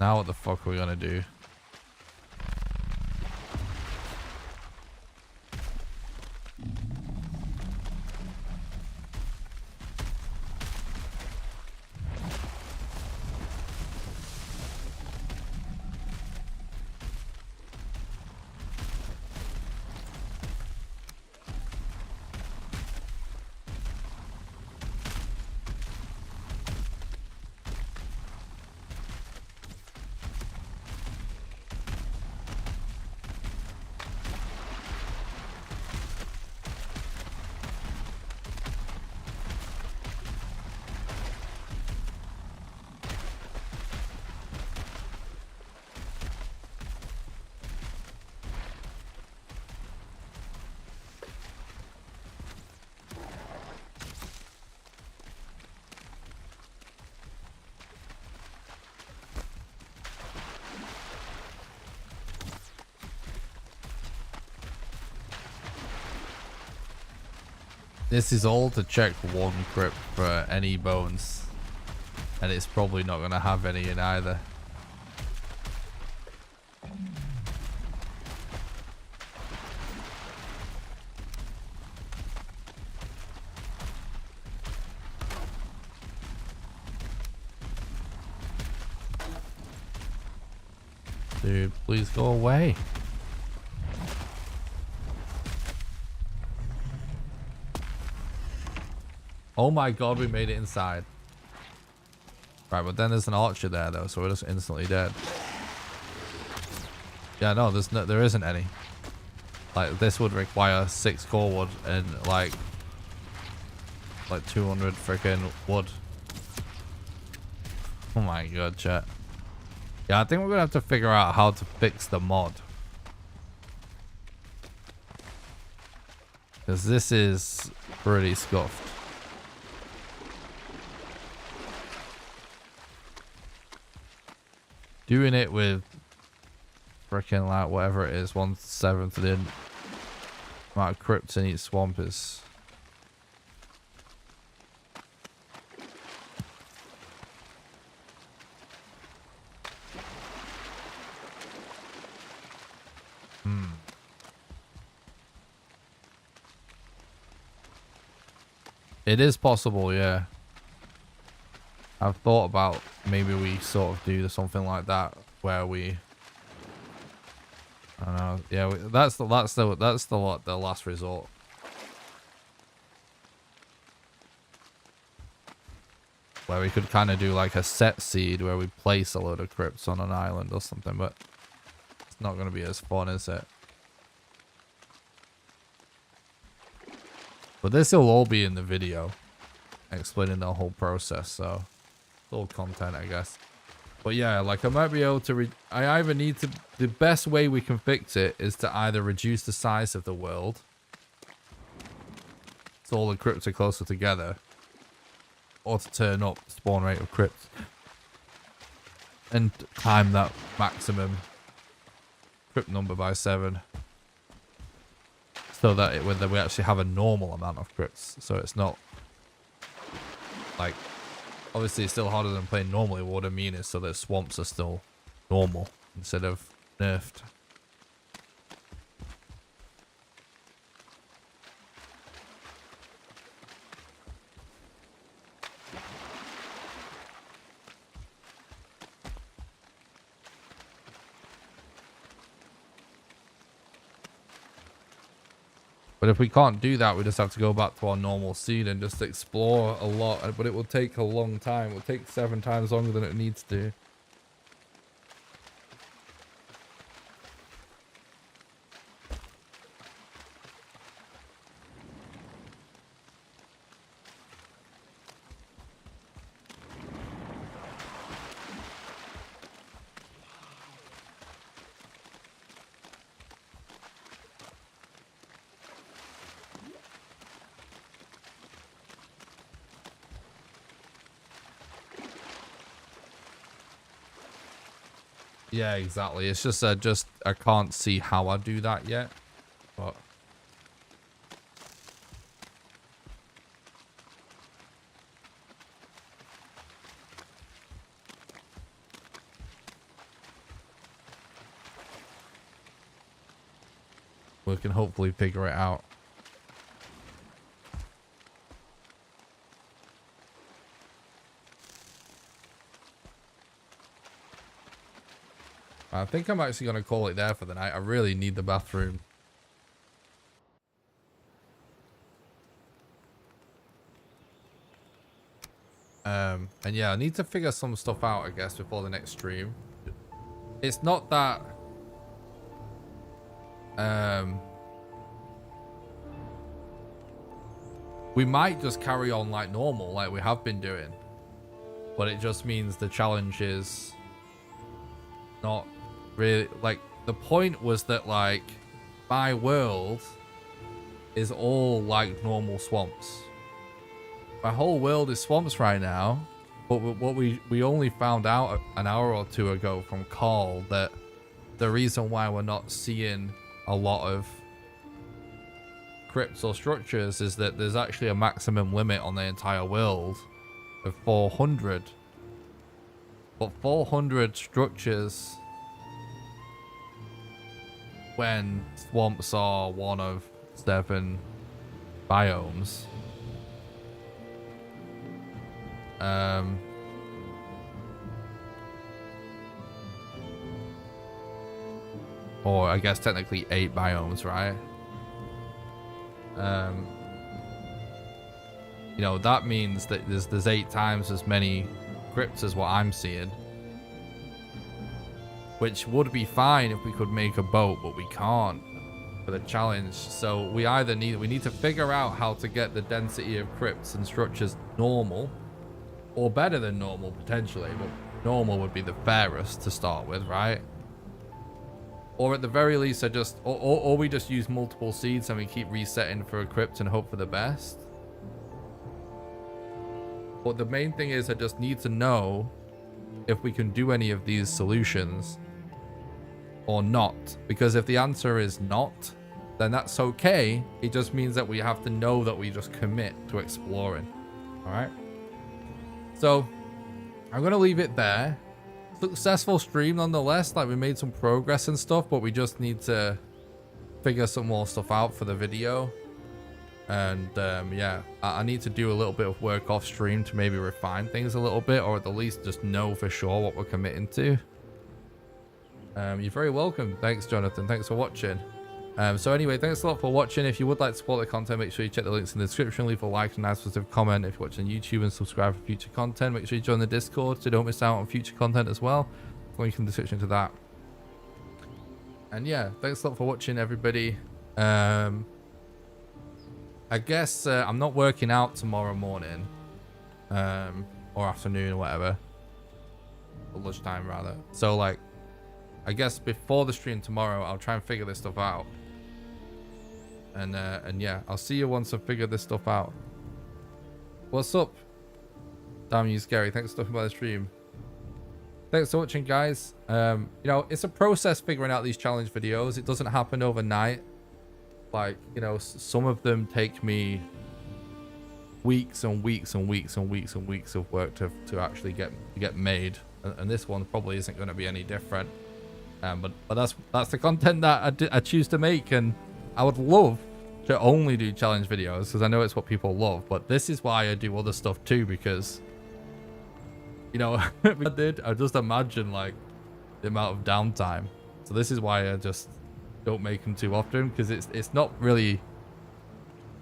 Now what the fuck are we gonna do? This is all to check one crypt for any bones. And it's probably not going to have any in either. Dude, please go away. Oh my god, we made it inside. Right, but then there's an archer there though, so we're just instantly dead. Yeah, no, there isn't any. Like, this would require 6 core wood and like 200 freaking wood. Oh my god, chat. Yeah, I think we're gonna have to figure out how to fix the mod. Because this is pretty scuffed. Doing it with freaking like whatever it is, 1/7 of the amount of crypts in each swamp is. It is possible, yeah. I've thought about maybe we sort of do something like that where we, I don't know, yeah, that's the last resort. Where we could kind of do like a set seed where we place a load of crypts on an island or something, but it's not going to be as fun, is it? But this will all be in the video, explaining the whole process, so it's all content, I guess. But yeah, like I might be able to, I either need to, the best way we can fix it is to either reduce the size of the world, so all the crypts are closer together, or to turn up the spawn rate of crypts and time that maximum crypt number by 7. So that when we actually have a normal amount of crypts, so it's not like, obviously it's still harder than playing normally. What I mean is so that swamps are still normal instead of nerfed. But if we can't do that, we just have to go back to our normal seed and just explore a lot. But it will take a long time. It will take 7 times longer than it needs to. Yeah, exactly. It's just I can't see how I do that yet, but we can hopefully figure it out. I think I'm actually going to call it there for the night. I really need the bathroom. And yeah, I need to figure some stuff out, I guess, before the next stream. It's not that... we might just carry on like normal, like we have been doing. But it just means the challenge is not really... Like, the point was that, like, my world is all like normal swamps. My whole world is swamps right now, but what we only found out an hour or two ago from Carl that the reason why we're not seeing a lot of crypts or structures is that there's actually a maximum limit on the entire world of 400. But 400 structures when swamps are one of 7 biomes. Or I guess technically 8 biomes, right? You know, that means that there's 8 times as many crypts as what I'm seeing. Which would be fine if we could make a boat, but we can't for the challenge. So we either need to figure out how to get the density of crypts and structures normal, or better than normal potentially, but normal would be the fairest to start with, right? Or at the very least, or we just use multiple seeds and we keep resetting for a crypt and hope for the best. But the main thing is I just need to know if we can do any of these solutions or not. Because if the answer is not, then that's okay. It just means that we have to know that we just commit to exploring. All right. So I'm going to leave it there. Successful stream nonetheless. Like, we made some progress and stuff, but we just need to figure some more stuff out for the video. And yeah, I need to do a little bit of work off stream to maybe refine things a little bit, or at the least just know for sure what we're committing to. You're very welcome. Thanks, Jonathan. Thanks for watching. So anyway, thanks a lot for watching. If you would like to support the content, make sure you check the links in the description, leave a like and a nice positive comment if you're watching YouTube, and subscribe for future content. Make sure you join the Discord so you don't miss out on future content as well. Link in the description to that. And yeah, thanks a lot for watching, everybody. I guess I'm not working out tomorrow morning, or afternoon or whatever, or lunchtime rather. So like, I guess before the stream tomorrow, I'll try and figure this stuff out. And yeah, I'll see you once I've figured this stuff out. What's up? Damn you, Scary. Thanks for stopping by the stream. Thanks for watching, guys. You know, it's a process figuring out these challenge videos. It doesn't happen overnight. Like, you know, some of them take me weeks and weeks and weeks and weeks and weeks of work to actually get made. And this one probably isn't going to be any different. But that's the content that I choose to make, and I would love to only do challenge videos because I know it's what people love. But this is why I do other stuff too, because, you know, I just imagine like the amount of downtime. So this is why I just don't make them too often, because it's not really.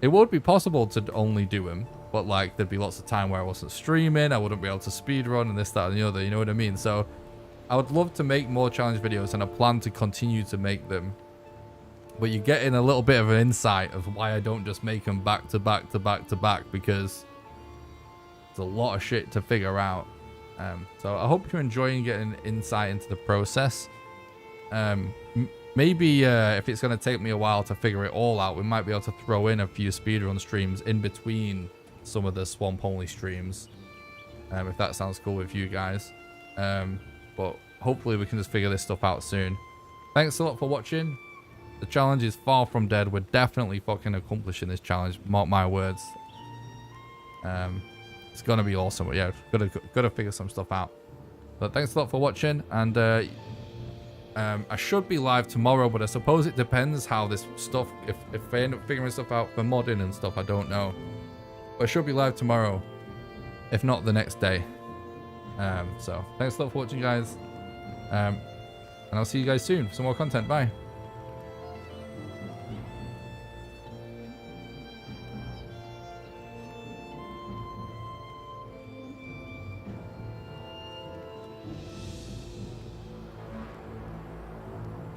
It would be possible to only do them, but like there'd be lots of time where I wasn't streaming, I wouldn't be able to speedrun and this, that, and the other. You know what I mean? So I would love to make more challenge videos, and I plan to continue to make them. But you're getting a little bit of an insight of why I don't just make them back to back to back to back, because there's a lot of shit to figure out. So I hope you're enjoying getting insight into the process. Maybe if it's going to take me a while to figure it all out, we might be able to throw in a few speedrun streams in between some of the swamp only streams, if that sounds cool with you guys. But hopefully we can just figure this stuff out soon. Thanks a lot for watching. The challenge is far from dead. We're definitely fucking accomplishing this challenge, mark my words. It's gonna be awesome. But yeah, gotta figure some stuff out. But thanks a lot for watching, and I should be live tomorrow, but I suppose it depends how this stuff, if I end up figuring stuff out for modding and stuff, I don't know. But I should be live tomorrow, if not the next day. So thanks a lot for watching, guys. And I'll see you guys soon for some more content. Bye.